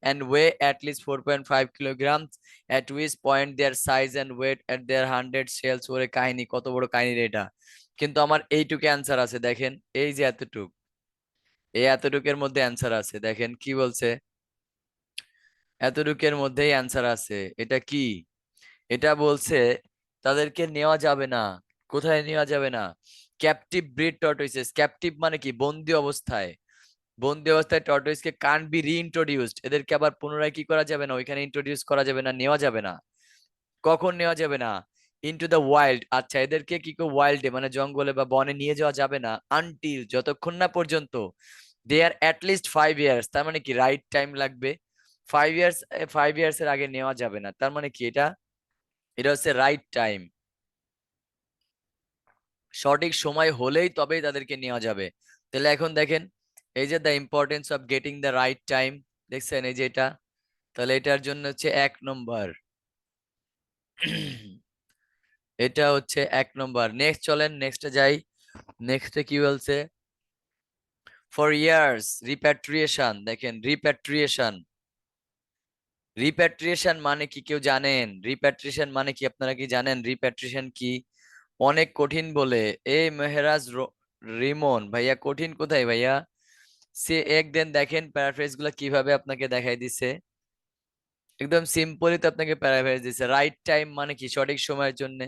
and weigh at least 4.5 kilograms, at which point their size and weight at their 100 shells। ওরে কাহিনী, কত বড় কাহিনী রে এটা! কিন্তু আমার এইটুকু অ্যান্সার আছে, দেখেন এই যে এতটুক, এই এতটুকের মধ্যে অ্যান্সার আছে, দেখেন কি বলছে। এতটুকের মধ্যেই অ্যান্সার আছে। এটা কি? এটা বলছে তাদেরকে নেওয়া যাবে না। কোথায় নেওয়া যাবে না? Captive bred টর্টয়েসেস। ক্যাপটিভ মানে কি? বন্দি অবস্থায়। বন্দি অবস্থায় টর্টয়েসকে কান্ট বি রিইন্ট্রোডিউসড। এদেরকে আবার পুনরায় কি করা যাবে না? ওইখানে ইন্ট্রোডিউস করা যাবে না, নেওয়া যাবে না। কখন নেওয়া যাবে না? Into the wild. আচ্ছা, এদেরকে কি করে ওয়াইল্ডে মানে জঙ্গলে বা বনে নিয়ে যাওয়া যাবে না আনটিল, যতক্ষণ না পর্যন্ত দে আর অ্যাটলিস্ট 5 ইয়ার্স। তার মানে কি? রাইট টাইম লাগবে 5 ইয়ার্স। 5 ইয়ার্স এর আগে নেওয়া যাবে না। তার মানে কি? এটা এটা হচ্ছে রাইট টাইম। সঠিক সময় হলেই তবেই তাদেরকে নেওয়া যাবে। তাহলে এখন দেখেন, এই যে the importance of getting the right time, দেখছেন এই যে এটা। তাহলে এটার জন্য হচ্ছে 1 নম্বর। এটা হচ্ছে 1 নম্বর। নেক্সট চলেন, নেক্সটে যাই। নেক্সটে কি বলছে? For years repatriation. দেখেন রিপ্যাট্রিয়েশন, রিপ্যাট্রিয়েশন মানে কি কেউ জানেন? রিপ্যাট্রিয়েশন মানে কি? আপনারা কি জানেন রিপ্যাট্রিয়েশন কি? অনেক কঠিন বলে। এই মেহরাজ রিমন ভাইয়া, কঠিন কোথায় ভাইয়া? সে একদিন দেখেন প্যারাফ্রেজ গুলা কিভাবে আপনাকে দেখাই দিছে। একদম সিম্পলি তো আপনাকে প্যারাফ্রেজ দিছে। রাইট টাইম মানে কি? সঠিক সময়ের জন্য।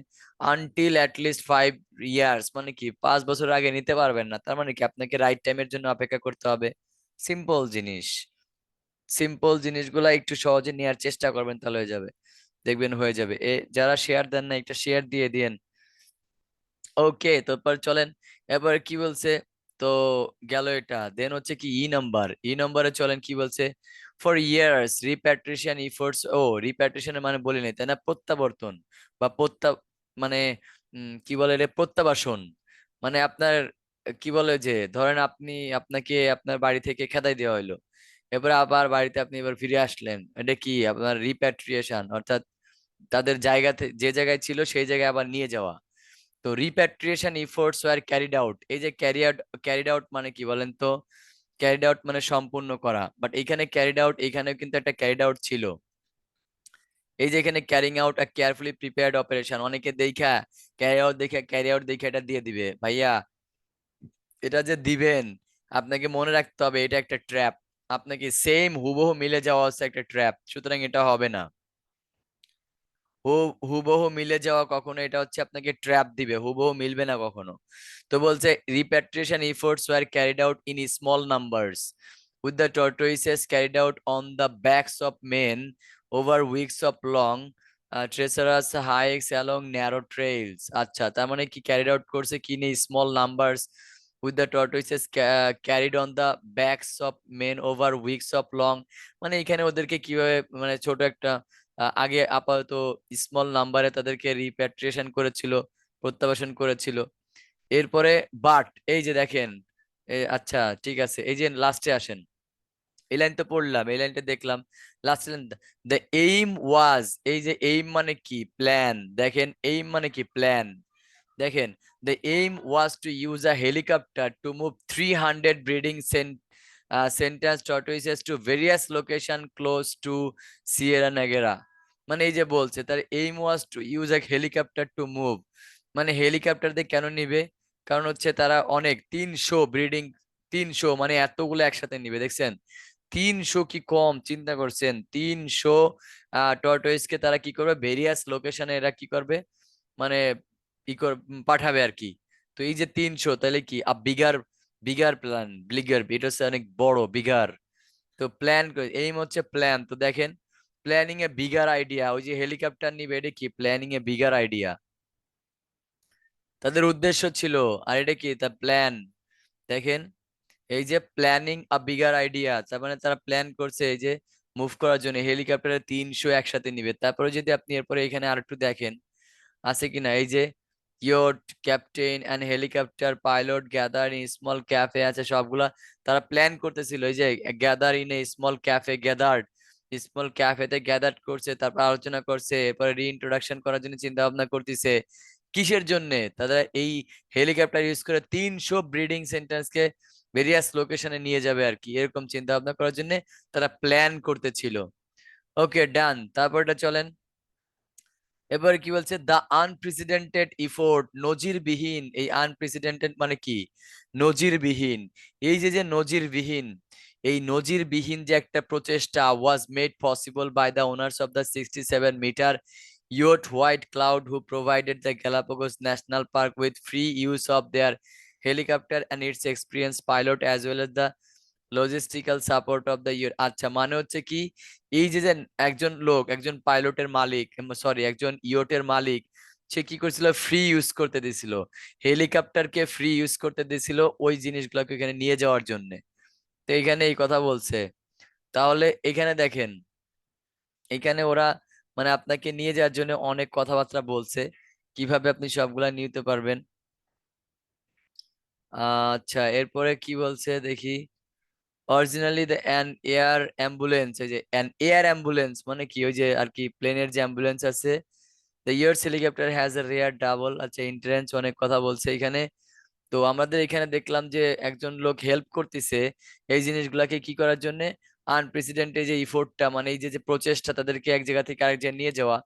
আনটিল অ্যাটলিস্ট 5 ইয়ার্স মানে কি? 5 বছর আগে নিতে পারবেন না। তার মানে কি? আপনাকে রাইট টাইমের জন্য অপেক্ষা করতে হবে। সিম্পল জিনিস। সিম্পল জিনিসগুলা একটু সহজে নেওয়ার চেষ্টা করবেন, তাহলে হয়ে যাবে। দেখবেন হয়ে যাবে। যারা শেয়ার দেন না, একটা শেয়ার দিয়ে দিয়েন। ওকে, তারপর চলেন। এবার কি বলছে? তো গেল এটা। দেন হচ্ছে কি ই নম্বরে চলেন, কি বলছে? For years repatriation efforts. ও, রিপ্যাট্রিশনের মানে বলি নাই তাই না? প্রত্যাবর্তন বা মানে কি বলে রে? প্রত্যাবাসন। মানে আপনার কি বলে যে, ধরেন আপনাকে আপনার বাড়ি থেকে খেদাই দেওয়া হলো। এবারে আবার বাড়িতে আপনি এবার ফিরে আসলেন। এটা কি? আপনার রিপ্যাট্রিয়েশন, অর্থাৎ তাদের জায়গা যে জায়গায় ছিল সেই জায়গায় আবার নিয়ে যাওয়া। তো repatriation efforts were carried out. এই যে ক্যারিড আউট মানে কি বলেন তো? ক্যারিড আউট মানে সম্পূর্ণ করা, বাট এখানে ক্যারিড আউট, এখানেও কিন্তু একটা ক্যারিড আউট ছিল। এই যে এখানে ক্যারিং আউট আ কেয়ারফুলি প্রিপেয়ার্ড অপারেশন। অনেকে দেখা ক্যারি আউট দেখে এটা দিয়ে দিবে ভাইয়া। এটা যে দিবেন, আপনাকে মনে রাখতে হবে এটা একটা ট্র্যাপ। আপনাকে সেম হুবহু মিলে যাওয়া হচ্ছে একটা ট্র্যাপ, সুতরাং এটা হবে না। হুবহু মিলে যাওয়া কখনো, এটা হচ্ছে আপনাকে ট্র্যাপ দিবে, হুবহু মিলবে না কখনো। তো বলছে repatriation efforts were carried out in small numbers with the tortoises carried out on the backs of men over weeks of long treacherous hikes along narrow trails. আচ্ছা, তার মানে কি ক্যারিড আউট করছে কি নিয়ে? Small numbers with the tortoises carried on the backs of men over weeks of long. মানে এখানে ওদেরকে কিভাবে, মানে ছোট একটা আগে আপাতত স্মল নাম্বারে তাদেরকে রিপ্যাট্রিয়েশন করেছিল, প্রত্যাবাসন করেছিল। এরপরে বাট এই যে দেখেন, আচ্ছা ঠিক আছে, এই যে লাস্টে আসেন। এই লাইন তো পড়লাম, এই লাইনটা দেখলাম। লাস্ট লাইন, দ্য এইম ওয়াজ। এই যে এইম মানে কি? প্ল্যান। দেখেন এইম মানে কি? প্ল্যান। দেখেন, the aim was to use a helicopter to move 300 breeding sentence tortoises to various location close to Sierra Nevada। মানে এই যে বলছে তার aim was to use a helicopter to move, মানে হেলিকপ্টার দিয়ে কেন নিবে? কারণ হচ্ছে তারা অনেক 300 ব্রিডিং, 300 মানে এতগুলো একসাথে নিবে। দেখছেন 300 কি কম? চিন্তা করছেন 300 টর্টয়েস কে তারা কি করবে? ভেরিয়াস লোকেশনে এরা কি করবে? মানে পাঠাবে আর কি। তো এই যে 300, তাহলে কি বিগার, বিগার প্ল্যান, বিগার, এটা হচ্ছে অনেক বড়, বিগার। তো প্ল্যান, এইম হচ্ছে প্ল্যান। তো দেখেন প্ল্যানিং এ বিগার আইডিয়া, ওই যে হেলিকপ্টার নিবে, এটা কি? প্ল্যানিং এ বিগার আইডিয়া, তাদের উদ্দেশ্য ছিল। আর এটা কি? তা প্ল্যান। দেখেন এই যে প্ল্যানিং আ বিগার আইডিয়া, তার মানে তারা প্ল্যান করছে এই যে মুভ করার জন্য হেলিকপ্টারে 300 একসাথে নিবে। তারপরে যদি আপনি এরপরে এখানে আর একটু দেখেন আছে কিনা, এই যে yacht captain and helicopter pilot gather in small cafe আছে সবগুলা। তারা প্ল্যান করতেছিল এই যে gather in a small cafe, gathered small ক্যাফেতে গ্যাদার করছে, তারপর আলোচনা করছে, এরপরে রিইন্ট্রোডাকশন করার জন্য চিন্তা ভাবনা করতেছে। কিসের জন্য? তারা এই হেলিকপ্টার ইউজ করে 300 ব্রিডিং সেন্টারকে ভেরিয়াস লোকেশনে নিয়ে যাবে আর কি, এরকম চিন্তা ভাবনা করার জন্য তারা প্ল্যান করতেছিল। ওকে ডান, তারপরটা চলেন। এবার কি বলছে? দা আনপ্রেসিডেন্টেড ইফোর্ট, নজিরবিহীন। এই আনপ্রেসিডেন্টেড মানে কি? নজিরবিহীন। এই যে যে নজিরবিহীন, এই নজিরবিহীন যে একটা প্রচেষ্টা was made possible by the owners of the 67-meter yacht White Cloud, who provided the Galapagos National Park with free use of their helicopter and its experienced pilot as well as the logistical support of the year. আচ্ছা, মানে হচ্ছে কি, এই যে যে একজন লোক, একজন পাইলটের মালিক, সরি একজন ইয়টের মালিক, সে কি করছিল, ফ্রি ইউজ করতে দিছিল, হেলিকপ্টারকে ফ্রি ইউজ করতে দিছিল ওই জিনিসগুলোকে এখানে নিয়ে যাওয়ার জন্য। তো এখানে এই কথা বলছে। তাহলে এখানে দেখেন, এখানে ওরা মানে আপনাকে নিয়ে যাওয়ার জন্য অনেক কথাবার্তা বলছে, কিভাবে আপনি সবগুলা নিতে পারবেন। আচ্ছা, এরপরে কি বলছে দেখি। Originally the an air ambulance, এই যে অ্যান এয়ার অ্যাম্বুলেন্স মানে কি, ওই যে আর কি প্লেনের যে অ্যাম্বুলেন্স আছে। The years helicopter has a rare double. আচ্ছা, এন্ট্রান্স অনেক কথা বলছে এখানে। তো আমাদের এখানে দেখলাম যে একজন লোক হেল্প করতেছে এই জিনিসগুলাকে কি করার জন্য, আনপ্রেসিডেন্টেড যে ইফোর্টটা, মানে এই যে যে প্রচেষ্টা তাদেরকে এক জায়গা থেকে আরেক জায়গায় নিয়ে যাওয়া,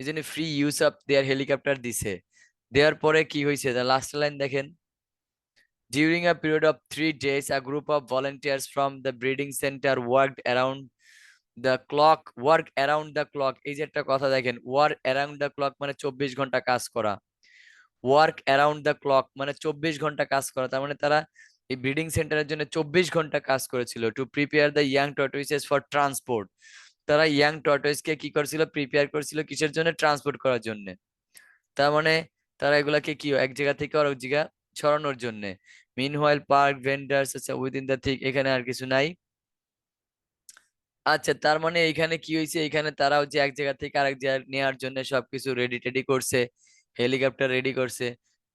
এই জন্য free use of their helicopter দিছে। দেওয়ার পরে কি হয়েছে, লাস্ট লাইন দেখেন। During a period of 3 days, a group of volunteers from the breeding center worked around the clock. Work around the clock, এই যে একটা কথা দেখেন, work around the clock মানে 24 ঘন্টা কাজ করা। ওয়ার্ক অ্যারাউন্ড দ্য ক্লক মানে 24 ঘন্টা কাজ করা, তার মানে তারা এই ব্রিডিং সেন্টারের জন্য 24 ঘন্টা কাজ করেছিল। To prepare the young tortoises for transport, তারা ইয়াং টর্টয়েস কে কি করছিল, প্রিপেয়ার করছিল কিসের জন্য, ট্রান্সপোর্ট করার জন্য। তার মানে তারা এগুলাকে কি এক জায়গা থেকে আরেক জায়গা ছড়ানোর জন্য। মিনওয়াইল পার্ক ভেন্ডার্স, আচ্ছা উইদিন দ্য থিক, এখানে আর কিছু নাই। আচ্ছা, তার মানে এইখানে কি হয়েছে, এখানে তারা হচ্ছে এক জায়গা থেকে আরেক জায়গায় নেওয়ার জন্য সবকিছু রেডি টেডি করছে, হেলিকপ্টার রেডি করছে।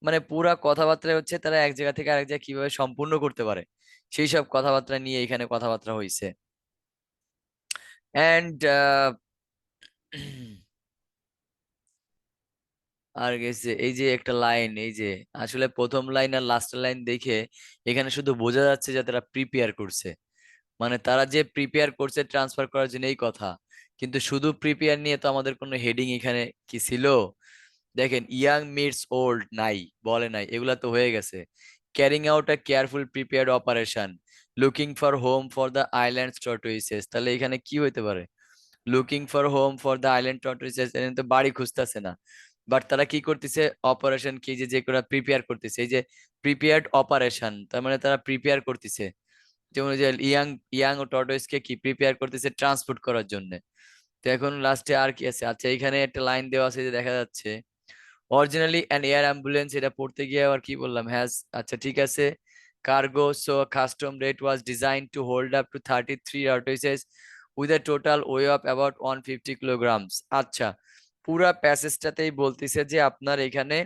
মানে পুরা কথাবার্তা হচ্ছে তারা এক জায়গা থেকে আরেক জায়গায় কিভাবে সম্পূর্ণ করতে পারে, সেই সব কথাবার্তা নিয়ে এখানে কথাবার্তা হয়েছে। অ্যান্ড আর গেছে এই যে একটা লাইন, এই যে আসলে প্রথম লাইন আর লাস্ট লাইন দেখে এখানে শুধু বোঝা যাচ্ছে যে তারা প্রিপেয়ার করছে, মানে তারা যে প্রিপেয়ার করছে ট্রান্সফার করার জন্য এই কথা। কিন্তু শুধু প্রিপেয়ার নিয়ে তো আমাদের কোনো হেডিং এখানে কি ছিল, দেখেন ইয়াং মিটস ওল্ড নাই, বলে নাই, এগুলা তো হয়ে গেছে। Carrying out a careful prepared operation, looking for home for the island tortoises, তাহলে এখানে কি হইতে পারে, looking for home for the island tortoises, এখানে তো বাড়ি খুঁজতেছে না, বাট তারা কি করতেছে, অপারেশন কি যে যেগুলা প্রিপেয়ার করতেছে, এই যে প্রিপেয়ার্ড অপারেশন, তার মানে তারা প্রিপেয়ার করতেছে, যেমন ওই যে ইয়াং ইয়াং ও টর্টয়েস কে কি প্রিপেয়ার করতেছে ট্রান্সপোর্ট করার জন্য। তো এখন লাস্টে আর কি আছে, আচ্ছা এখানে একটা লাইন দেওয়া আছে যে দেখা যাচ্ছে, অরিজিনালি অ্যান এয়ার অ্যাম্বুলেন্স, এটা পড়তে গিয়ে আবার কি বললাম, হ্যাজ, আচ্ছা ঠিক আছে, cargo so custom rate was design to hold up to 33 tortoises with a total way of about 150 kilograms। আচ্ছা, পুরা প্যাসেজটাতেই বলতেছে যে আপনার এখানে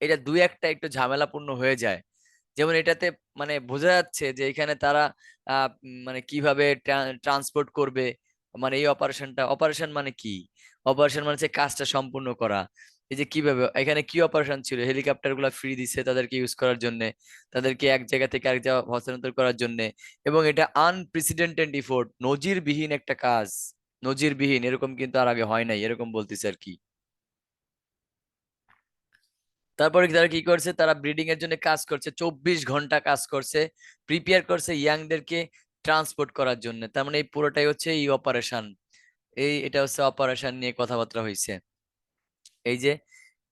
এটা দুই একটা একটু ঝামেলাপূর্ণ হয়ে যায়। যেমন এটাতে মানে বোঝা যাচ্ছে যে এখানে তারা মানে কিভাবে ট্রান্সপোর্ট করবে, মানে এই অপারেশনটা, অপারেশন মানে কি, অপারেশন মানে হচ্ছে কাজটা সম্পূর্ণ করা। এই যে কিভাবে এখানে কি অপারেশন ছিল, হেলিকপ্টার গুলা ফ্রি দিচ্ছে তাদেরকে ইউজ করার জন্য, তাদেরকে এক জায়গা থেকে আরেক জায়গা হস্তান্তর করার জন্য। এবং এটা আনপ্রেসিডেন্টেড ইফোর্ট, নজিরবিহীন একটা কাজ, নজিরবিহীন, এরকম কিন্তু আর আগে হয় নাই, এরকম বলতেছে আর কি। তারপরে তারা কি করছে, তারা ব্রিডিং এর জন্য কাজ করছে, 24 ঘন্টা কাজ করছে, প্রিপেয়ার করছে ইয়াংদেরকে ট্রান্সপোর্ট করার জন্য। তার মানে এই পুরোটাই হচ্ছে এই অপারেশন, এটা হচ্ছে অপারেশন নিয়ে কথাবার্তা হয়েছে। এই যে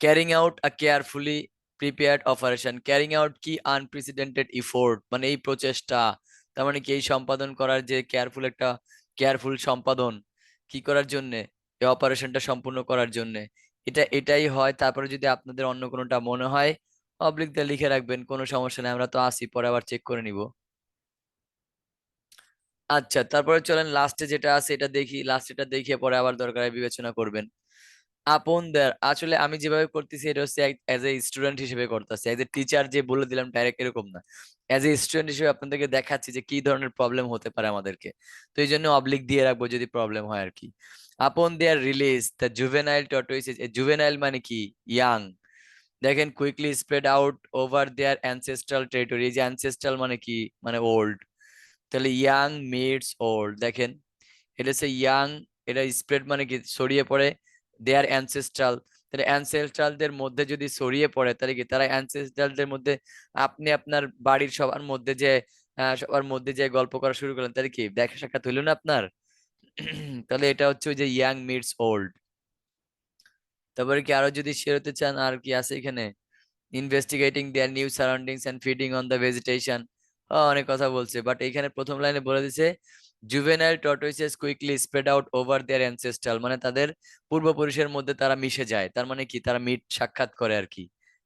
ক্যারিং আউট আ carefully prepared operation, carrying out কি আনপ্রেসিডেন্টেড ইফোর্ট, মানে এই প্রচেষ্টা, তার মানে কি এই সম্পাদন করার যে কেয়ারফুল একটা, কেয়ারফুল সম্পাদন কি করার জন্য, এই অপারেশনটা সম্পূর্ণ করার জন্য। এটাই হয়। তারপরে যদি আপনাদের অন্য কোনোটা মনে হয় অবলিক দিয়ে লিখে রাখবেন, কোনো সমস্যা নেই, আমরা তো আসি, পরে আবার চেক করে নিব। আচ্ছা, তারপরে চলেন লাস্টে যেটা আছে এটা দেখি, লাস্টেটা দেখে পরে আবার দরকার হয় বিবেচনা করবেন। আপন দেয়ার, আসলে আমি যেভাবে করতেছি এটা হচ্ছে এজ এ স্টুডেন্ট হিসেবে করতেছি, এজ এ টিচার যে বলে দিলাম ডাইরেক্ট এরকম না, এজ এ স্টুডেন্ট হিসেবে আপনাদেরকে দেখাচ্ছি যে কি ধরনের প্রবলেম হতে পারে আমাদেরকে। তো এই জন্য অবলিক দিয়ে রাখবো যদি প্রবলেম হয় আর কি। Upon their release the juvenile tortoises, juvenile মানে কি, ইয়াং, দেখেন quickly spread out over their ancestral territory, এই যে অ্যানসেস্ট্রাল মানে কি, মানে ওল্ড, তাহলে ইয়াং মিটস ওল্ড, দেখেন এটা হচ্ছে ইয়াং, এটা স্প্রেড মানে কি ছড়িয়ে পড়ে, দেয়ার অ্যানসেস্ট্রাল, তাহলে অ্যানসেস্ট্রালদের মধ্যে যদি ছড়িয়ে পড়ে তাহলে কি, তারা অ্যানসেস্ট্রালদের মধ্যে, আপনি আপনার বাড়ির সবার মধ্যে যে সবার মধ্যে যে গল্প করা শুরু করলেন, তাহলে কি দেখা সাক্ষাৎ হইলো না আপনার? তাহলে এটা হচ্ছে ওই যে ইয়াং মিটস ওল্ড। তারপরে কি আরো যদি শেয়ার হতে চান, আর কি আছে এখানে? Investigating their new surroundings and feeding on the vegetation. অনেক কথা বলছে, বাট এখানে প্রথম লাইনে বলে দিছে juvenile tortoises quickly spread out over their ancestral, মানে তাদের পূর্বপুরুষের মধ্যে তারা মিশে যায়, তার মানে কি তারা মিট সাক্ষাৎ করে আর কি,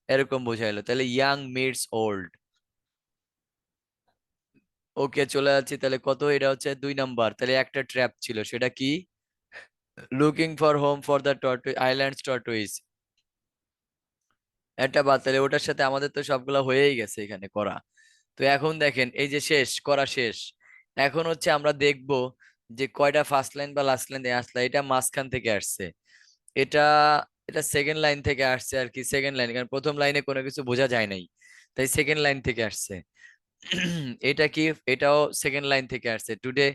এরকম বোঝাইলো। তাহলে ইয়াং মিটস ওল্ড। ওকে, চলে যাচ্ছি তাহলে। কত? এটা হচ্ছে 2 নাম্বার। তাহলে একটা ট্র্যাপ ছিল, সেটা কি? Looking for home for the tortoise islands tortoise. একটা বাদ, তাহলে ওটার সাথে আমাদের তো সবগুলা হয়েই গেছে এখানে করা। তো এখন দেখেন, এই যে শেষ করা শেষ। এখন হচ্ছে আমরা দেখব যে কয়টা ফার্স্ট লাইন বা লাস্ট লাইন আসলে। এটা মাঝখান থেকে আসছে, এটা এটা সেকেন্ড লাইন থেকে আসছে আর কি। সেকেন্ড লাইন, কারণ প্রথম লাইনে কোনো কিছু বোঝা যায় নাই, তাই সেকেন্ড লাইন থেকে আসছে। এটা কি? এটাও সেকেন্ড লাইন থেকে আসছে। টুডে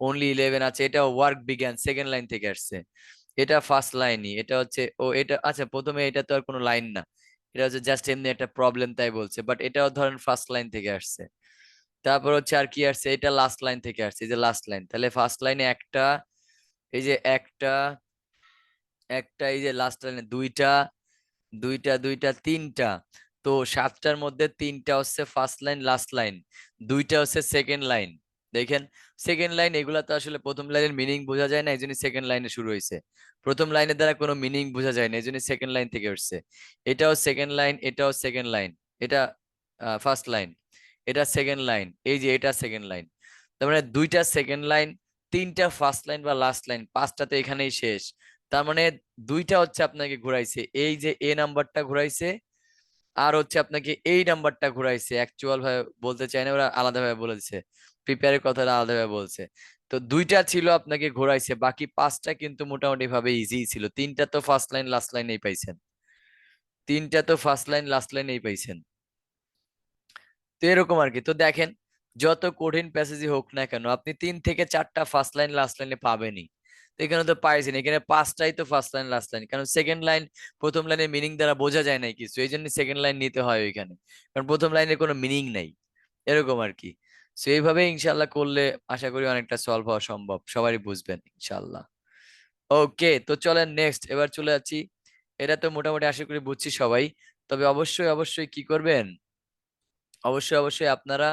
অনলি 11 আছে, এটাও ওয়ার্ক বিজ্ঞান সেকেন্ড লাইন থেকে আসছে। এটা ফার্স্ট লাইনই, এটা হচ্ছে ও এটা আচ্ছা প্রথমে এটা তো আর কোনো লাইন না, এটা হচ্ছে জাস্ট এমনি একটা প্রবলেম তাই বলছে, বাট এটাও ধরেন ফার্স্ট লাইন থেকে আসছে। তারপর হচ্ছে আর কি আসছে, এটা লাস্ট লাইন থেকে আসছে, এই যে লাস্ট লাইন। তাহলে ফার্স্ট লাইনে একটা, এই যে একটা, একটা, এই যে লাস্ট লাইনে দুইটা, দুইটা, দুইটা, তিনটা। তো সাতটার মধ্যে তিনটা হচ্ছে ফার্স্ট লাইন লাস্ট লাইন, দুইটা হচ্ছে সেকেন্ড লাইন। দেখেন, সেকেন্ড লাইন এগুলা তো আসলে প্রথম লাইনের মিনিং বোঝা যায় না, এই জন্য সেকেন্ড লাইনে শুরু হয়েছে। প্রথম লাইনের দ্বারা কোনো মিনিং বোঝা যায় না, এই জন্য সেকেন্ড লাইন থেকে উঠছে। এটাও সেকেন্ড লাইন, এটাও সেকেন্ড লাইন, এটা ফার্স্ট লাইন, এটা সেকেন্ড লাইন, এই যে এটা সেকেন্ড লাইন। তার মানে দুইটা সেকেন্ড লাইন, তিনটা ফার্স্ট লাইন বা লাস্ট লাইন, পাঁচটা তো এখানেই শেষ। তার মানে দুইটা হচ্ছে আপনাকে ঘুরাইছে, এই যে এ নাম্বারটা ঘুরাইছে, আর হচ্ছে আপনাকে এই নাম্বারটা ঘুরাইছে। অ্যাকচুয়াল ভাবে বলতে চাই না, ওরা আলাদা ভাবে বলেছে, প্রিপেয়ারের কথাটা আলাদা ভাবে বলছে। তো দুইটা ছিল আপনাকে ঘোরাইছে, বাকি পাঁচটা কিন্তু মোটামুটি ভাবে ইজি ছিল। তিনটা তো ফার্স্ট লাইন লাস্ট লাইনেই পাইছেন, তিনটা তো ফার্স্ট লাইন লাস্ট লাইনেই পাইছেন। তো এরকম আর কি। তো দেখেন, যত কঠিন প্যাসেজই হোক না কেন, আপনি 3 থেকে 4টা ফার্স্ট লাইন লাস্ট লাইনে পাবেনই। তো এখানে তো পাইছেন, এখানে পাঁচটাই তো ফার্স্ট লাইন লাস্ট লাইন, কারণ সেকেন্ড লাইন প্রথম লাইনের মিনিং দ্বারা বোঝা যায় নাই কিছু, এই জন্য সেকেন্ড লাইন নিতে হয় ওইখানে, কারণ প্রথম লাইনের কোনো মিনিং নাই, এরকম আর কি। তো এইভাবে ইনশাল্লাহ করলে আশা করি অনেকটা সলভ হওয়া সম্ভব, সবারই বুঝবেন ইনশাল্লাহ। ওকে, তো চলেন নেক্সট, এবার চলে যাচ্ছি। এটা তো মোটামুটি আশা করি বুঝছি সবাই। তবে অবশ্যই অবশ্যই কি করবেন, অবশ্যই অবশ্যই আপনারা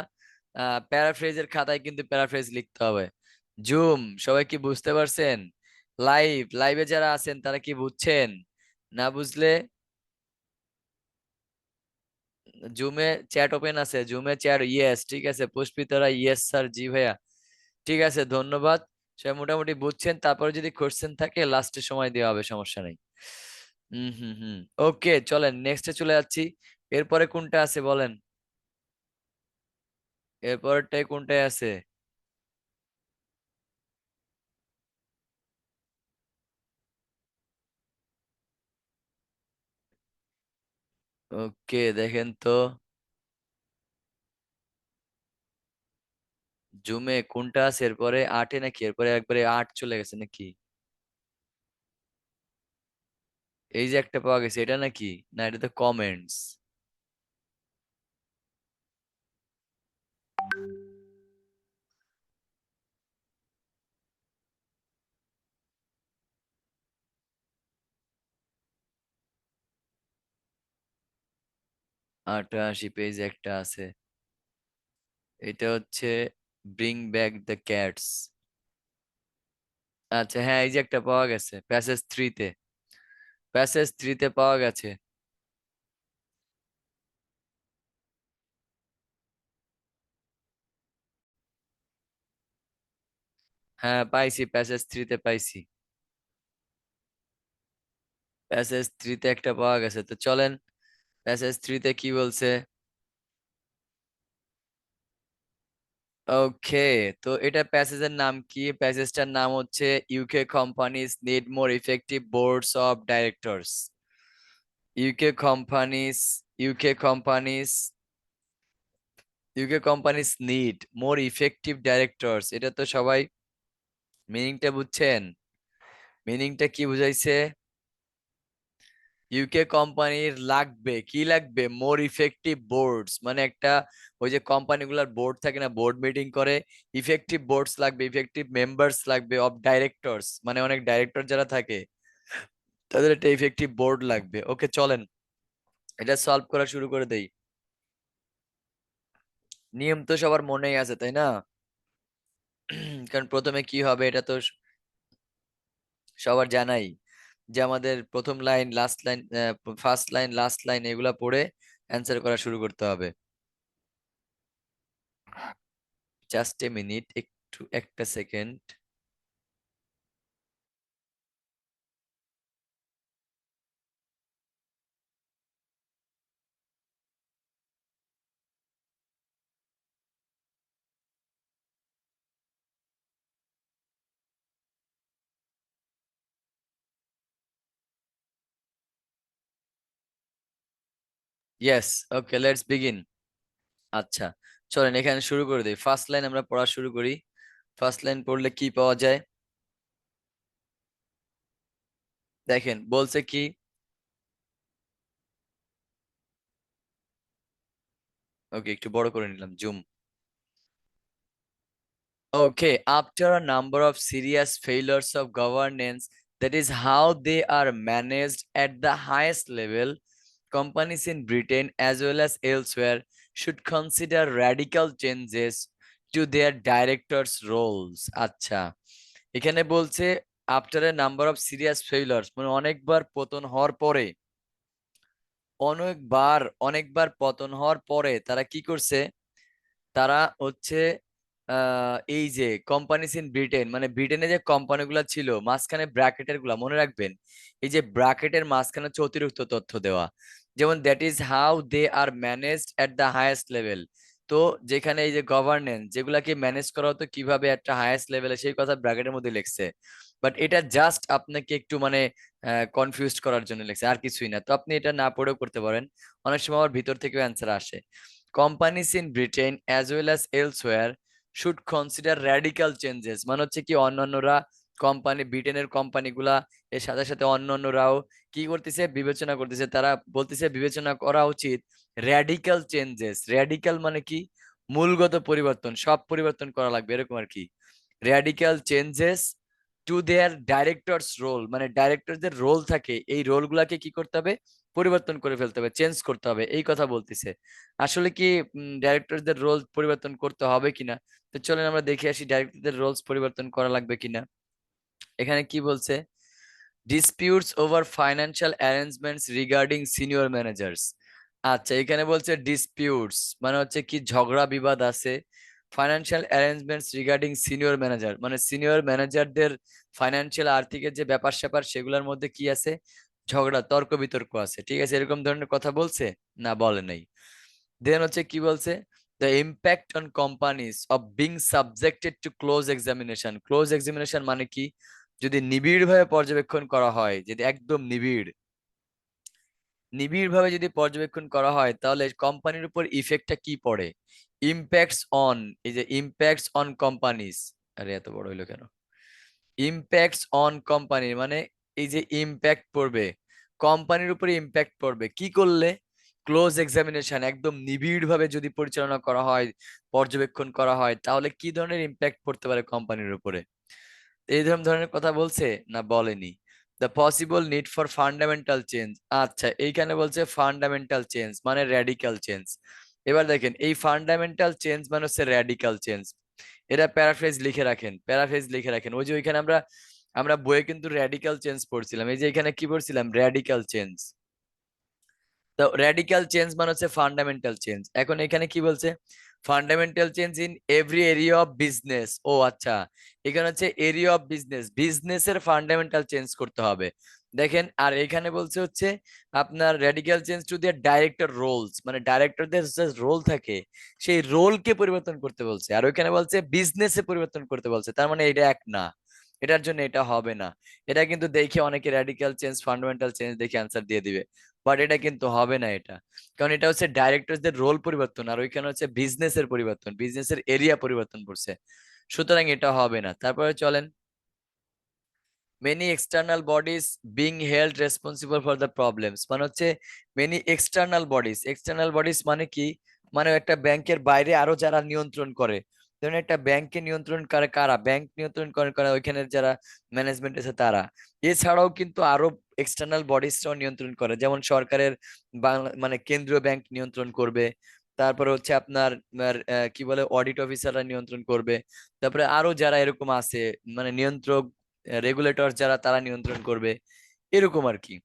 প্যারাফ্রেজের খাতায় কিন্তু প্যারাফ্রেজ লিখতে হবে। জুম, সবাই কি বুঝতে পারছেন? লাইভ, লাইভে যারা আছেন তারা কি বুঝছেন? না বুঝলে জুমে চ্যাট ওপেন আছে, জুমে চ্যাট, ইয়েস ঠিক আছে। পুষ্পিতরা ইয়েস স্যার, জি ভাইয়া, ঠিক আছে ধন্যবাদ। সবাই মোটামুটি বুঝছেন, তারপরে যদি কোশ্চেন থাকে লাস্টে সময় দেওয়া হবে, সমস্যা নেই। হুম হুম হুম। ওকে, চলেন নেক্সটে চলে যাচ্ছি। এরপরে কোনটা আছে বলেন? এরপরটাই কোনটায় আছে? ওকে, দেখেন তো জুমে কোনটা আছে এরপরে, আটে নাকি এরপরে একবারে আট চলে গেছে নাকি? এই যে একটা পাওয়া গেছে, এটা নাকি? না, এটা তো কমেন্টস। '88 পেজ একটা আছে, এটা হচ্ছে ব্রিং ব্যাক দ্য ক্যাটস। আচ্ছা হ্যাঁ, এই যে একটা পাওয়া গেছে প্যাসেজ 3-তে, প্যাসেজ 3-তে পাওয়া গেছে। হ্যাঁ পাইছি, প্যাসেজ 3-তে পাইছি, প্যাসেজ 3-তে একটা পাওয়া গেছে। তো চলেন প্যাসেজ 3-তে কি বলছে। ওকে, তো এটা প্যাসেজের নাম কি? প্যাসেজটার নাম হচ্ছে UK companies need more effective boards of directors. UK companies, UK companies, UK companies need more effective directors, এটা তো সবাই মিনিংটা বুঝছেন? মিনিংটা কি বুঝাইছে? ইউকে কোম্পানির লাগবে কি লাগবে, মোর ইফেক্টিভ বোর্ডস, মানে একটা ওই যে কোম্পানিগুলোর বোর্ড থাকে না, বোর্ড মিটিং করে, ইফেক্টিভ বোর্ডস লাগবে, ইফেক্টিভ মেম্বার্স লাগবে অফ ডাইরেক্টরস, মানে অনেক ডাইরেক্টর যারা থাকে তাদের একটা ইফেক্টিভ বোর্ড লাগবে। ওকে চলেন এটা সলভ করা শুরু করে দেই। নিয়ম তো সবার মনেই আছে তাই না? কারণ প্রথমে কি হবে এটা তো সবার জানাই, যে আমাদের প্রথম line last line, first line last line এগুলা পড়ে অ্যান্সার করা শুরু করতে হবে। জাস্ট এ মিনিট, একটু একটা second. Yes, okay let's begin. আচ্ছা চলেন এখানে শুরু করে দিই, ফার্স্ট লাইন আমরা পড়া শুরু করি। ফার্স্ট লাইন পড়লে কি পাওয়া যায়? দেখেন বলছে কি, ওকে একটু বড় করে নিলাম zoom. Okay, after a number of serious failures of governance, that is how they are managed at the highest level, companies in Britain as well as elsewhere should consider radical changes to their directors' roles. আচ্ছা, এখানে বলছে after a number of serious failures, মানে অনেকবার পতন হওয়ার পরে, অনেকবার অনেকবার পতন হওয়ার পরে তারা কি করছে, তারা হচ্ছে এই যে কোম্পানিজ ইন ব্রিটেন, মানে ব্রিটেনে যে কোম্পানিগুলো ছিল মাঝখানে ব্র্যাকেটের গুলা মনে রাখবেন, এই যে ব্র্যাকেটের মাঝখানে হচ্ছে অতিরিক্ত তথ্য দেওয়া, যেমন that is how they are managed at the highest level. তো যেখানে এই যে গভর্নেন্স যেগুলাকে ম্যানেজ করা হতো কিভাবে একটা হাইয়েস্ট লেভেলে, সেই কথা ব্র্যাকেটের মধ্যে লিখছে। বাট এটা জাস্ট আপনাকে একটু মানে কনফিউজ করার জন্য লিখছে, আর কিছুই না। তো আপনি এটা না পড়েও করতে পারেন, অনেক সময় আমার ভিতর থেকেও অ্যান্সার আসে। Companies in Britain as well as elsewhere should consider radical changes, মানে হচ্ছে কি অন্যান্যরা, কোম্পানি ব্রিটেনের কোম্পানিগুলা এর সাথে সাথে অন্যান্যরাও কি করতেছে, বিবেচনা করতেছে, তারা বলতেছে বিবেচনা করা উচিত র্যাডিক্যাল চেঞ্জেস। র্যাডিক্যাল মানে কি, মূলগত পরিবর্তন, সব পরিবর্তন করা লাগবে এরকম আর কি। Radical changes to their directors role, মানে ডাইরেক্টরদের রোল থাকে, এই রোলগুলাকে কি করতে হবে, পরিবর্তন করে ফেলতে হবে, চেঞ্জ করতে হবে, এই কথা বলতেছে। আসলে কি ডাইরেক্টরদের রোল পরিবর্তন করতে হবে কিনা, তো চলেন আমরা দেখে আসি ডাইরেক্টরদের রোলস পরিবর্তন করা লাগবে কিনা। এখানে কি বলছে, disputes over financial arrangements regarding senior managers. আচ্ছা এখানে বলছে ডিসপিউটস মানে হচ্ছে কি ঝগড়া বিবাদ আছে, financial arrangements regarding senior manager, মানে সিনিয়র ম্যানেজারদের ফাইন্যান্সিয়াল আর্থিকের যে ব্যাপার স্যাপার সেগুলোর মধ্যে কি আছে, ঝগড়া তর্ক বিতর্ক আছে, ঠিক আছে এরকম ধরনের কথা বলছে, না বলে নাই। দেন হচ্ছে কি বলছে, the impact on companies of being subjected to close examination. Close examination মানে কি, যদি নিবিড় ভাবে পর্যবেক্ষণ করা হয়, যদি একদম নিবিড় নিবিড় ভাবে যদি পর্যবেক্ষণ করা হয় তাহলে কোম্পানির উপর ইফেক্টটা কি পড়ে, ইম্প্যাক্টস অন, এই যে ইম্প্যাক্টস অন কোম্পানিজ, আরে এত বড় হইলো কেন, ইম্প্যাক্টস অন কোম্পানির মানে এই যে ইম্প্যাক্ট পড়বে কোম্পানির উপরে, ইম্প্যাক্ট পড়বে কি করলে, ক্লোজ এক্সামিনেশন একদম নিবিড় ভাবে যদি পরিচালনা করা হয়, পর্যবেক্ষণ করা হয়, তাহলে কি ধরনের ইম্প্যাক্ট পড়তে পারে কোম্পানির উপরে, এই ধরনের কথা বলছে, না বলেনি। The possible need for fundamental change. আচ্ছা এইখানে বলছে ফান্ডামেন্টাল চেঞ্জ মানে র্যাডিক্যাল চেঞ্জ। এবার দেখেন এই ফান্ডামেন্টাল চেঞ্জ মানে হচ্ছে র্যাডিক্যাল চেঞ্জ, এটা প্যারাফ্রেজ লিখে রাখেন, প্যারাফ্রেজ লিখে রাখেন। ওই যে ওইখানে আমরা আমরা বইয়ে কিন্তু র্যাডিক্যাল চেঞ্জ পড়ছিলাম, এই যে এখানে কি পড়ছিলাম, র্যাডিক্যাল চেঞ্জ। তো র্যাডিক্যাল চেঞ্জ মানে হচ্ছে ফান্ডামেন্টাল চেঞ্জ। এখন এখানে কি বলছে, fundamental change in every area of business. ও আচ্ছা, এখানে হচ্ছে এরিয়া অফ বিজনেস, বিজনেসের ফান্ডামেন্টাল চেঞ্জ করতে হবে। দেখেন আর এখানে বলছে হচ্ছে আপনার radical change to their director roles, মানে ডাইরেক্টরদের যে রোল থাকে সেই রোলকে পরিবর্তন করতে বলছে, আর ওইখানে বলছে বিজনেসে পরিবর্তন করতে বলছে, তার মানে এটা এক না, এটার জন্য এটা হবে না। এটা কিন্তু দেখে অনেকে র্যাডিক্যাল চেঞ্জ ফান্ডামেন্টাল চেঞ্জ দেখে অ্যান্সার দিয়ে দিবে, বাট এটা কিন্তু হবে না এটা, কারণ এটা হচ্ছে ডাইরেক্টরদের রোল পরিবর্তন, আর ওইখানে হচ্ছে বিজনেসের পরিবর্তন, বিজনেসের এরিয়া পরিবর্তন করছে, সুতরাং এটা হবে না। তারপরে চলেন, many external bodies being held responsible for the problems, মানে হচ্ছে মেনি এক্সটার্নাল বডিজ মানে কি, মানে একটা ব্যাংকের বাইরে আরো যারা নিয়ন্ত্রণ করে, ধরুন একটা ব্যাংককে নিয়ন্ত্রণ করে কারা, ব্যাংক নিয়ন্ত্রণ করে কারা, ওইখানের যারা ম্যানেজমেন্ট আছে তারা। এছাড়াও কিন্তু আরো এক্সটার্নাল বডিজরাও নিয়ন্ত্রণ করে, যেমন সরকারের বাংলা মানে কেন্দ্রীয় ব্যাংক নিয়ন্ত্রণ করবে, তারপরে হচ্ছে আপনার কি বলে অডিট অফিসাররা নিয়ন্ত্রণ করবে, তারপরে আরো যারা এরকম আছে মানে নিয়ন্ত্রক রেগুলেটর যারা তারা নিয়ন্ত্রণ করবে, এরকম আর কি।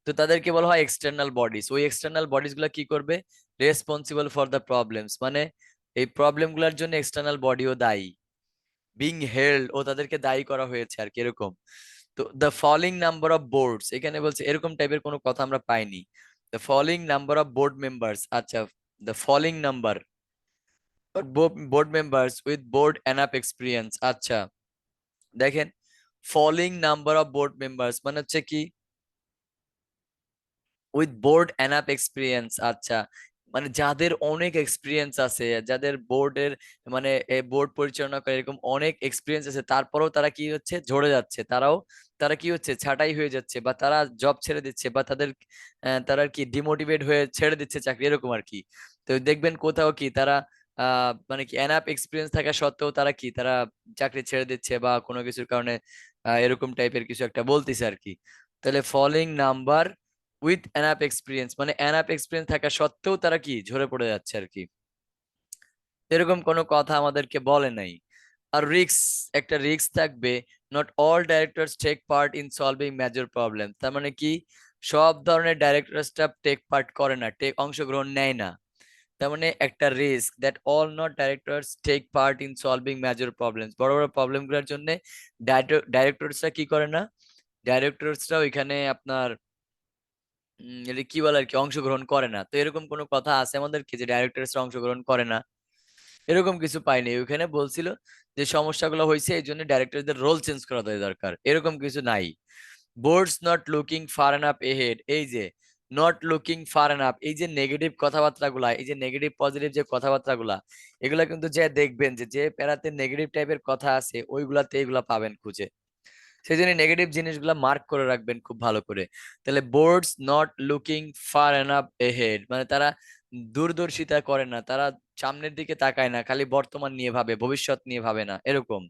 তো তাদেরকে বলা হয় এক্সটার্নাল বডিজ। ওই এক্সটার্নাল বডিজ গুলা কি করবে, রেসপন্সিবল ফর দ্য প্রবলেমস, মানে এই প্রবলেম গুলার জন্য এক্সটার্নাল বডিও দায়ী, বিং হেল্ড ও তাদেরকে দায়ী করা হয়েছে আর কি এরকম। তো the following number of boards, এখানে বলছে এরকম টাইপের কোনো কথা আমরা পাইনি। The following number of board members, আচ্ছা the following number board members with board enough experience, আচ্ছা দেখেন following number of board members মানে হচ্ছে কি উইথ বোর্ড এনাফ এক্সপিরিয়েন্স, আচ্ছা মানে যাদের অনেক এক্সপিরিয়েন্স আছে, যাদের বোর্ডের মানে বোর্ড পরিচালনা করে এরকম অনেক এক্সপিরিয়েন্স আছে, তারপরেও তারা কি হচ্ছে ঝরে যাচ্ছে, তারা কি হচ্ছে ছাঁটাই হয়ে যাচ্ছে, বা তারা জব ছেড়ে দিচ্ছে, বা তারা কি ডিমোটিভেট হয়ে ছেড়ে দিচ্ছে চাকরি, এরকম আর কি। তো দেখবেন কোথাও কি তারা মানে কি এনাফ এক্সপিরিয়েন্স থাকা সত্ত্বেও তারা চাকরি ছেড়ে দিচ্ছে বা কোনো কিছুর কারণে এরকম টাইপের কিছু একটা বলতেছে আর কি। তাহলে following number with enough experience মানে এনাফ এক্সপিরিয়েন্স থাকা সত্ত্বেও তারা কি ঝরে পড়ে যাচ্ছে আর কি, এরকম কোনো কথা আমাদেরকে বলে নাই। আর একটা রিস্ক থাকবে, not all directors take part in solving major problem, তার মানে কি সব ধরনের ডাইরেক্টরসটা টেক পার্ট করে না, অংশগ্রহণ নেয় না। তার মানে একটা risk that all not directors take part in solving major problems, বড় বড় প্রবলেম গুলোর জন্য ডাইরেক্টরসরা কি করে না, ডাইরেক্টরসরা ওইখানে আপনার এটা কি বলে আর কি অংশগ্রহণ করে না। তো এরকম কোনো কথা আছে আমাদের কি যে ডাইরেক্টরসরা অংশগ্রহণ করে না, এরকম কিছু পাইনি। ওখানে বলছিল যে সমস্যাগুলো হয়েছে এই জন্য ডাইরেক্টরদের রোল চেঞ্জ করা দরকার, এরকম কিছু নাই। Boards not looking far enough ahead, এই যে নট লুকিং ফার এনাফ, এই যে নেগেটিভ কথাবার্তা গুলা, এই যে নেগেটিভ পজিটিভ যে কথাবার্তা গুলা, এগুলা কিন্তু যে দেখবেন যে যে প্যারাতে নেগেটিভ টাইপের কথা আছে ওইগুলাতে এগুলা পাবেন খুঁজে, সেই জন্য নেগেটিভ জিনিসগুলো মার্ক করে রাখবেন খুব ভালো করে। তাহলে boards not looking far enough ahead মানে তারা দূরদর্শিতা করে না, তারা সামনের দিকে তাকায় না, খালি বর্তমান নিয়ে ভাবে, ভবিষ্যৎ নিয়ে ভাবে না এরকম।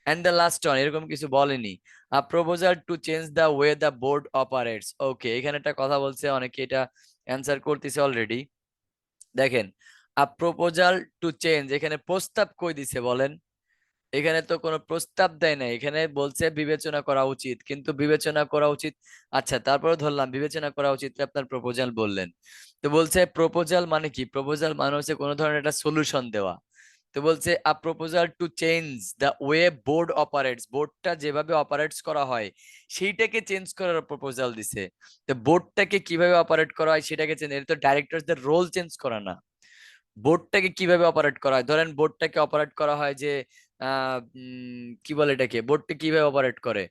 এন্ড দ্য লাস্ট ওয়ান এরকম কিছু বলেনি, a proposal to change the way the board operates. Okay, এখানে একটা কথা বলছে, অনেকে এটা অ্যান্সার করতেছে অলরেডি। দেখেন আ প্রপোজাল টু চেঞ্জ, এখানে প্রস্তাব কই দিছে বলেন, এখানে তো কোনো প্রস্তাব দেয় না, এখানে বলছে বিবেচনা করা উচিত, কিন্তু বিবেচনা করা উচিত, আচ্ছা তারপরে ধরলাম বিবেচনা করা উচিত আপনার প্রপোজাল বললেন। তো বলছে প্রপোজাল মানে কি, প্রপোজাল মানে হচ্ছে কোনো ধরনের একটা সলিউশন দেওয়া। তো বলছে a proposal to change the way board operates, বোর্ডটা যেভাবে অপারেটস করা হয় সেইটাকে চেঞ্জ করার প্রপোজাল দিছে। তো বোর্ডটাকে কিভাবে অপারেট করা হয় সেটাকে চেঞ্জ, এটা তো ডাইরেক্টরদের রোল চেঞ্জ করা না। বোর্ডটাকে কিভাবে অপারেট করা হয়, ধরেন বোর্ডটাকে অপারেট করা হয় যে কি বলে এটাকে, বোর্ডটা কিভাবে অপারেট করে,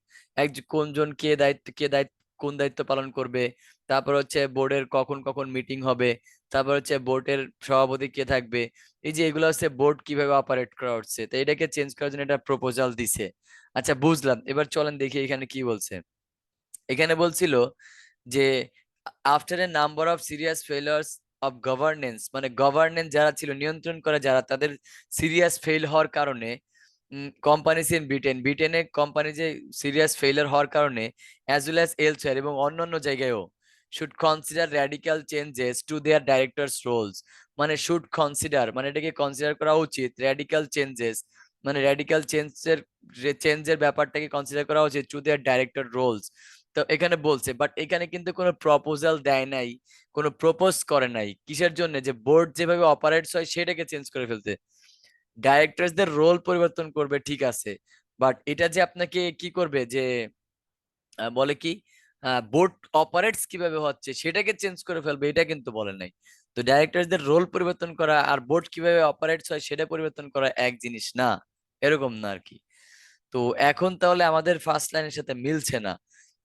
কোনজন কোন দায়িত্ব পালন করবে, তারপর হচ্ছে বোর্ডের কখন কখন মিটিং হবে, তারপর হচ্ছে বোর্ডের সভাপতি কে থাকবে, এই যে এগুলো হচ্ছে বোর্ড কিভাবে অপারেট করা হচ্ছে, তো এটাকে চেঞ্জ করার জন্য একটা প্রপোজাল দিছে। আচ্ছা বুঝলাম, এবার চলেন দেখি এখানে কি বলছে। এখানে বলছিল যে after a number of serious failures of governance, মানে গভর্নেন্স যারা ছিল নিয়ন্ত্রণ করে যারা, তাদের সিরিয়াস ফেল হওয়ার কারণে কোম্পানিজ ইন ব্রিটেনে কোম্পানি যে সিরিয়াস ফেলিয়ার হওয়ার কারণে অ্যাজ ওয়েল অ্যাজ এলসওয়্যার এবং অন্যান্য জায়গায়ও should consider radical changes to their directors roles, মানে শুড কনসিডার মানে এটাকে কনসিডার করা উচিত, র্যাডিক্যাল চেঞ্জেস মানে র্যাডিক্যাল চেঞ্জের ব্যাপারটাকে কনসিডার করা উচিত টু দেয়ার ডাইরেক্টর রোলস। তো এখানে বলছে, বাট এখানে কিন্তু কোনো প্রপোজাল দেয় নাই, কোনো প্রপোজ করে নাই, কিসের জন্য, যে বোর্ড যেভাবে অপারেটস হয় সেটাকে চেঞ্জ করে ফেলতে। ডাইরেক্টরসদের রোল পরিবর্তন করবে ঠিক আছে, বাট এটা যে আপনাকে কি করবে যে বলে কি বোর্ড অপারেটস কিভাবে হচ্ছে সেটাকে চেঞ্জ করে ফেলবে, এটা কিন্তু বলে নাই। তো ডাইরেক্টরসদের রোল পরিবর্তন করা আর বোর্ড কিভাবে অপারেটস হয় সেটা পরিবর্তন করা এক জিনিস না, এরকম না আর কি। তো এখন তাহলে আমাদের ফার্স্ট লাইনের সাথে মিলছে না।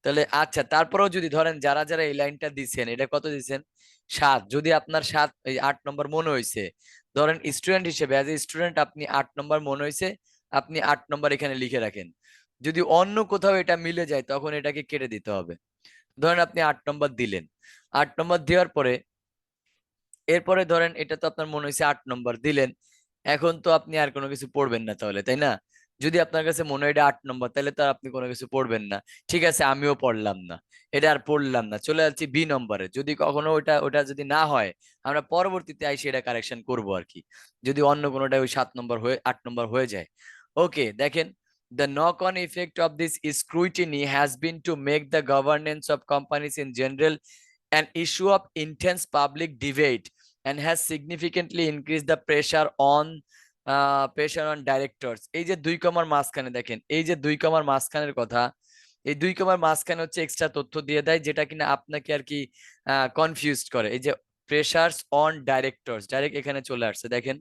তাহলে আচ্ছা তারপরেও যদি ধরেন যারা যারা এই লাইনটা দিচ্ছেন এটা কত দিচ্ছেন, 7, যদি আপনার 7 এই 8 নম্বর মনে হয়েছে, ধরেন স্টুডেন্ট হিসেবে অ্যাজ এ স্টুডেন্ট আপনি 8 নম্বর মনে হয়েছে, আপনি 8 নম্বর এখানে লিখে রাখেন। যদি অন্য কোথাও এটা মিলে যায় তখন এটাকে কেটে দিতে হবে। ধরেন আপনি 8 নম্বর দিলেন, 8 নম্বর দেওয়ার পরে এরপরে ধরেন এটা তো আপনার মনে হয়েছে 8 নম্বর দিলেন, এখন তো আপনি আর কোনো কিছু পড়বেন না তাহলে, তাই না? যদি আপনার কাছে মনে হয় এটা 8 নম্বর, তাহলে তো আর আপনি কোনো কিছু পড়বেন না। ঠিক আছে, আমিও পড়লাম না, এটা আর পড়লাম না, চলে যাচ্ছি বি নম্বরে। যদি কখনো ওটা ওটা যদি না হয়, আমরা পরবর্তীতে আইসে এটা কারেকশন করবো আর কি, যদি অন্য কোনোটা ওই 7 নম্বর হয়ে 8 নম্বর হয়ে যায়। ওকে, দেখেন, the knock-on effect of this scrutiny has been to make the governance of companies in general an issue of intense public debate and has significantly increased the pressure on directors. এই যে 2 কমার মাঝখানে দেখেন, এই যে 2 কমার মাঝখানের কথা, এই 2 কমার মাঝখানে হচ্ছে এক্সট্রা তথ্য দিয়ে দেয় যেটা কিনা আপনাকে আর কি কনফিউজড করে। এই যে প্রেশারস অন ডাইরেক্টরস, ডাইরেক্ট এখানে চলে আসছে দেখেন,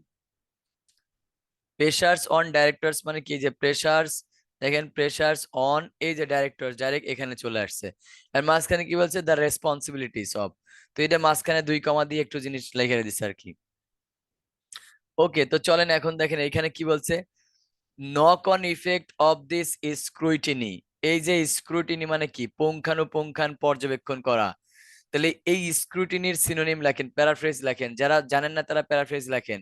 প্রেশারস অন ডাইরেক্টরস মানে কি, যে প্রেশারস, দেখেন প্রেশারস অন, এই যে ডাইরেক্টরস ডাইরেক্ট এখানে চলে আসছে। আর মাঝখানে কি বলছে, দ্য রেসপন্সিবিলিটিস অফ, তো এটা মাঝখানে 2 কমা দিয়ে একটু জিনিস লিখে দিচ্ছে আর কি। ওকে, তো চলেন এখন দেখেন এখানে কি বলছে, knock on effect of this scrutiny. এই যে স্ক্রুটিনি মানে কি, পুঙ্খানুপুঙ্খান পর্যবেক্ষণ করা। তাহলে এই স্ক্রুটিনির সিনোনিম লেখেন, প্যারাফ্রেজ লেখেন, যারা জানেন না তারা প্যারাফ্রেজ লেখেন।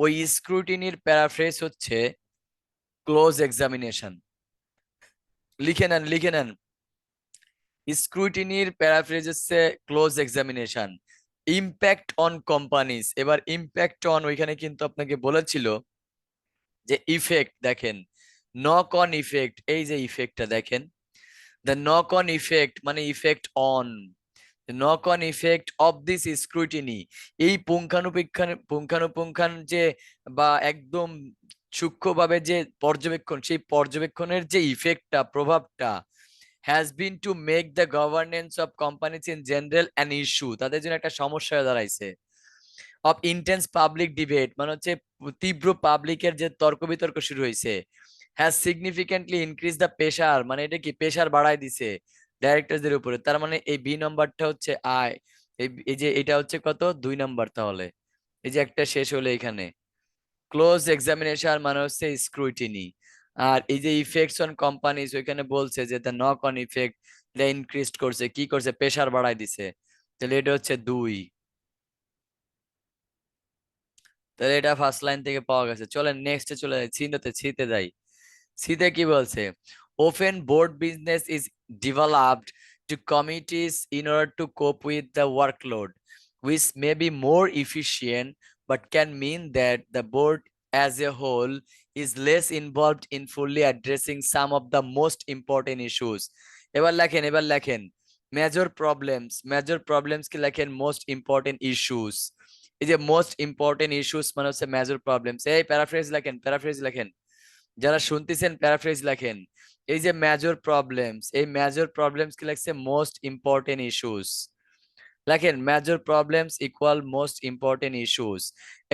ওই স্ক্রুটিনির প্যারাফ্রেজ হচ্ছে ক্লোজ এক্সামিনেশন। লিখে নেন, লিখে নেন, স্ক্রুটিনির প্যারাফ্রেজ হচ্ছে close examination. Impact on companies, এবার ইম্প্যাক্ট অন ওইখানে কিন্তু আপনাকে বলেছিল যে ইফেক্ট, দেখেন নক অন ইফেক্ট, এই যে ইফেক্টটা দেখেন, দ্য নক অন ইফেক্ট মানে effect on, knock on effect of this scrutiny, এই পুঙ্খানুপুঙ্খান যে বা একদম সূক্ষ্মভাবে যে পর্যবেক্ষণ, সেই পর্যবেক্ষণের যে ইফেক্টটা, প্রভাবটা, has been to make the governance of companies in general an issue, তাদের জন্য একটা সমস্যা হয়ে দাঁড়াইছে। অফ ইন্টেন্স পাবলিক ডিবেট মানে হচ্ছে তীব্র পাবলিকের যে তর্ক বিতর্ক শুরু হয়েছে। Has significantly increase the pressure, মানে এটা কি প্রেশার বাড়ায় দিছে ডাইরেক্টরদের উপরে। তার মানে এই বি নম্বরটা হচ্ছে আয়, এই যে এটা হচ্ছে কত, 2 নম্বর। তাহলে এই যে একটা শেষ হলো এখানে, ক্লোজ এক্সামিনেশন মানে হচ্ছে স্ক্রুটিনি। আর এই যে ইফেক্টস অন কোম্পানিজ, ওইখানে বলছে যে দ্য নক অন ইফেক্ট, এটা ইনক্রিজ করছে, কি করছে, প্রেশার বাড়ায় দিছে। তাহলে এটা হচ্ছে 2। তাহলে এটা ফার্স্ট লাইন থেকে পাওয়া গেছে। চলেন নেক্সটে চলে যাই, ছিতে যাই। সিতে কি বলছে, open board business is developed to committees in order to cope with the workload which may be more efficient but can mean that the board as a whole is less involved in fully addressing some of the most important issues. এবার লেখেন মেজর প্রবলেমস কি লেখেন, মোস্ট ইম্পর্টেন্ট ইস্যুস। এই যে মোস্ট ইম্পর্টেন্ট ইস্যুস মানে হচ্ছে মেজর প্রবলেমস। এই প্যারাফ্রেজ লেখেন, প্যারাফ্রেজ লেখেন, যারা শুনতেছেন প্যারাফ্রেজ লেখেন। এই যে মেজর প্রবলেমস, এই মেজর প্রবলেমস কি লাগছে, মোস্ট ইম্পর্টেন্ট ইস্যুস। লেখেন major problems equal most important issues.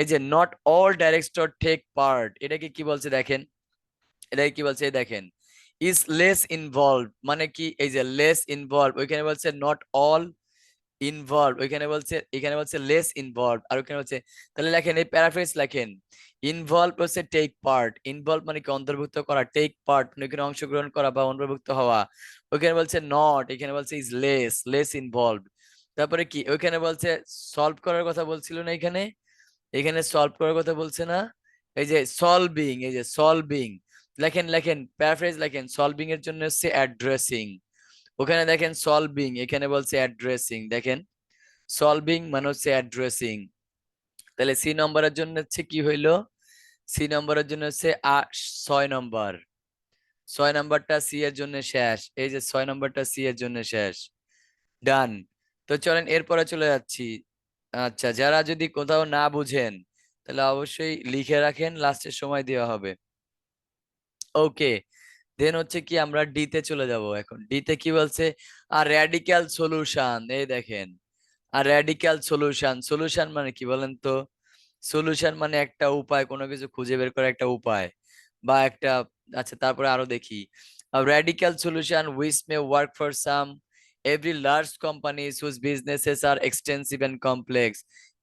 এই যে not all director take part, এটাকে কি বলছে দেখেন, এটাকে কি বলছে, এই দেখেন, ইজ লেস ইনভলভ মানে কি, এই যে লেস ইনভলভ, ওইখানে বলছে নট অল ইনভলভ, ওইখানে বলছে, এখানে বলছে লেস ইনভলভ, আর ওখানে বলছে। তাহলে লেখেন এই প্যারাফ্রেজ লেখেন, ইনভলভ হচ্ছে টেক পার্ট, ইনভলভ মানে কি অন্তর্ভুক্ত করা, টেক পার্ট মানে এখানে অংশগ্রহণ করা বা অন্তর্ভুক্ত হওয়া। ওইখানে বলছে নট, এখানে বলছে ইজ লেস, লেস ইনভলভ। তারপরে কি ওইখানে বলছে, সলভ করার কথা বলছিল না এখানে, এখানে সলভ করার কথা বলছে না, এই যে সলভিং, এই যে সলভিং। লেখেন লেখেন প্যারাফ্রেজ লেখেন, সলভিং এর জন্য হচ্ছে অ্যাড্রেসিং। ওখানে দেখেন সলভিং, এখানে বলছে অ্যাড্রেসিং, দেখেন সলভিং মানে হচ্ছে অ্যাড্রেসিং। তাহলে সি নম্বরের জন্য হচ্ছে কি হইলো, সি নম্বরের জন্য হচ্ছে 6 নম্বর, 6 নম্বরটা সি এর জন্য শেষ, এই যে 6 নম্বরটা সি এর জন্য শেষ। ডান। তো চলেন এরপরে চলে যাচ্ছি। আচ্ছা, যারা যদি কোথাও না বুঝেন তাহলে অবশ্যই লিখে রাখেন, লাস্টের সময় দেওয়া হবে। ওকে, দেন হচ্ছে কি আমরা ডি তে চলে যাব। এখন ডি তে কি বলছে, আর র্যাডিক্যাল সলিউশন, এই দেখেন, আর র্যাডিক্যাল সলিউশন, সলিউশন মানে কি বলেন তো, সলিউশন মানে একটা উপায়, কোনো কিছু খুঁজে বের করার একটা উপায় বা একটা, আচ্ছা তারপরে আরো দেখি, radical solution which may work for some every large companies whose businesses are extensive and complex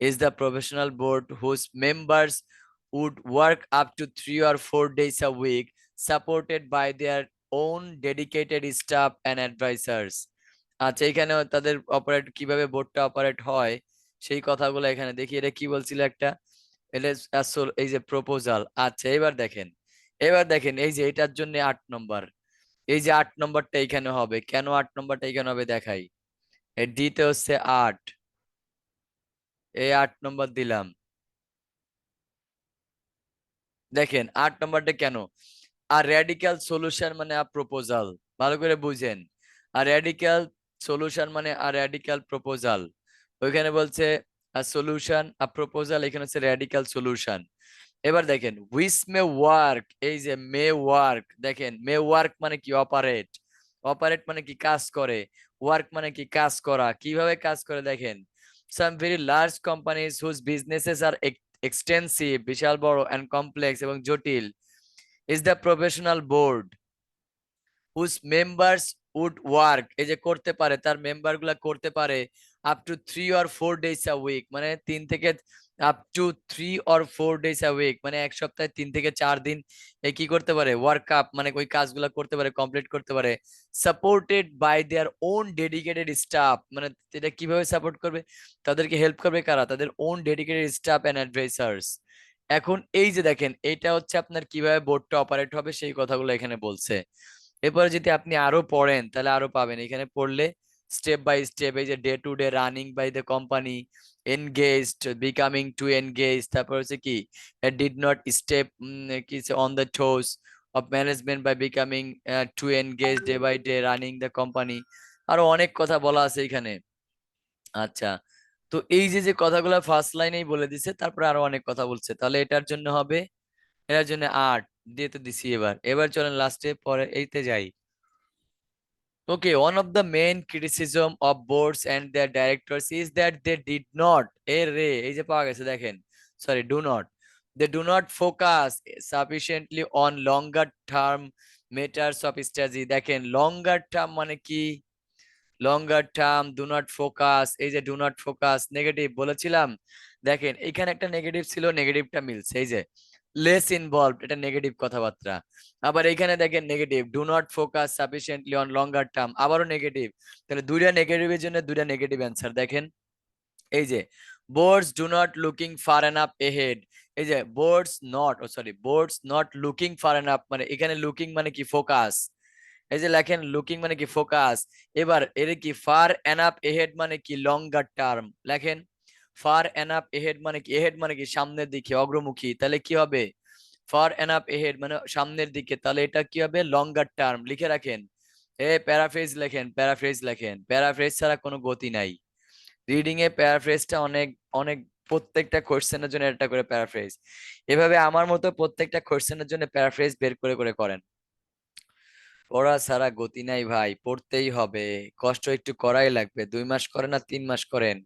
is the professional board whose members would work up to 3 or 4 days a week supported by their own dedicated staff and advisers. আচ্ছা, এখানে তাদের অপারেট কিভাবে বোর্ডটা অপারেট হয় সেই কথাগুলো এখানে দেখি। এটা কি বলছিল একটা, এটা আসল এই যে প্রপোজাল। আচ্ছা, এবার দেখেন এই যে এটার জন্য 8 নম্বর, এই যে 8 নম্বরটা এখানে হবে, কেন 8 নম্বরটা এখানে হবে দেখাই। ডিতে হচ্ছে 8, এই 8 নম্বর দিলাম। দেখেন 8 নম্বরটা কেন, আর র্যাডিক্যাল সলিউশন মানে আ প্রপোজাল, ভালো করে বুঝেন। আর র্যাডিক্যাল সলিউশন মানে আর র্যাডিক্যাল প্রপোজাল। ওইখানে বলছে সলিউশন আর প্রপোজাল, এখানে হচ্ছে র্যাডিক্যাল সলিউশন। এবার দেখেন হুইচ মে ওয়ার্ক, এই যে মে ওয়ার্ক, দেখেন মে ওয়ার্ক মানে কি অপারেট, অপারেট মানে কি কাজ করে, ওয়ার্ক মানে কি কাজ করা, কিভাবে কাজ করে দেখেন। Some very large companies whose businesses are extensive, বিশাল বড় এন্ড কমপ্লেক্স এবং জটিল, is the professional board whose members would work, এই যে করতে পারে, তার মেম্বার গুলা করতে পারে up to 3 or 4 days a week, মানে 3 থেকে up to 3 or 4 days a week, মানে এক সপ্তাহে 3 থেকে 4 দিন এই কি করতে পারে, ওয়ার্ক আপ মানে ওই কাজগুলা করতে পারে, কমপ্লিট করতে পারে। Supported by their own dedicated staff, মানে এটা কিভাবে সাপোর্ট করবে, তাদেরকে হেল্প করবে কারা, তাদের ওন ডেডিকেটেড স্টাফ এন্ড অ্যাডভাইসার্স। এখন এই যে দেখেন এইটা হচ্ছে আপনার কিভাবে বোর্ডটা অপারেট হবে সেই কথাগুলো এখানে বলছে। এরপরে যদি আপনি আরো পড়েন তাহলে আরো পাবেন, এখানে পড়লে স্টেপ বাই স্টেপ, এই যে day to day running by the company, engaged, becoming to engage, তারপর হচ্ছে কি ডিড নট স্টেপ কি on the toes of management by becoming to engage day by day running the company. আরো অনেক কথা বলা আছে এখানে। আচ্ছা, তো এই যে যে কথাগুলো ফার্স্ট লাইনেই বলে দিছে, তারপরে আরো অনেক কথা বলছে, তাহলে এটার জন্য হবে, এটার জন্য 8 দিয়ে তো দিছি। এবার এবার চলেন লাস্টে পরে এইতে যাই। Okay, one of the main criticism of boards and their directors is that they did not, এই যে পাওয়া গেছে দেখেন, sorry, do not, they do not focus sufficiently on longer term matters of strategy। দেখেন longer term মানে কি, লঙ্গার টার্ম, ডু নট ফোকাস, এই যে ডু নট ফোকাস নেগেটিভ বলেছিলাম। দেখেন এখানে একটা নেগেটিভ ছিল, নেগেটিভটা মিলছে, এই যে লেস ইনভলভ, এটা নেগেটিভ কথাবার্তা। আবার এখানে দেখেন negative, do not focus sufficiently on longer term, আবারও নেগেটিভ। তাহলে দুইটা নেগেটিভের জন্য দুইটা নেগেটিভ অ্যান্সার। দেখেন এই যে boards do not looking far enough ahead, এই যে boards not, oh sorry, boards not looking far enough, মানে এখানে লুকিং মানে কি ফোকাস, এই যে লেখেন লুকিং মানে কি ফোকাস। এবার এর কি ফার এনাপ এহেড মানে কি লঙ্গার টার্ম, লেখেন ফার এনাপ এহেড মানে কি, এহেড মানে কি সামনের দিকে, অগ্রমুখী, তাহলে কি হবে ফার এনাপ এহেড মানে সামনের দিকে, তাহলে এটা কি হবে লঙ্গার টার্ম, লিখে রাখেন। প্যারাফ্রেজ লেখেন, প্যারাফ্রেজ লেখেন, প্যারাফ্রেজ ছাড়া কোনো গতি নাই। রিডিং এ প্যারাফ্রেজটা অনেক অনেক, প্রত্যেকটা কোশ্চেনের জন্য একটা করে প্যারাফ্রেজ, এভাবে আমার মতো প্রত্যেকটা কোশ্চেনের জন্য প্যারাফ্রেজ বের করে করে করেন। পড়া ছাড়া গতি নাই ভাই, পড়তেই হবে, কষ্ট একটু করাই লাগবে, 2 মাস করেন আর 3 মাস করেন,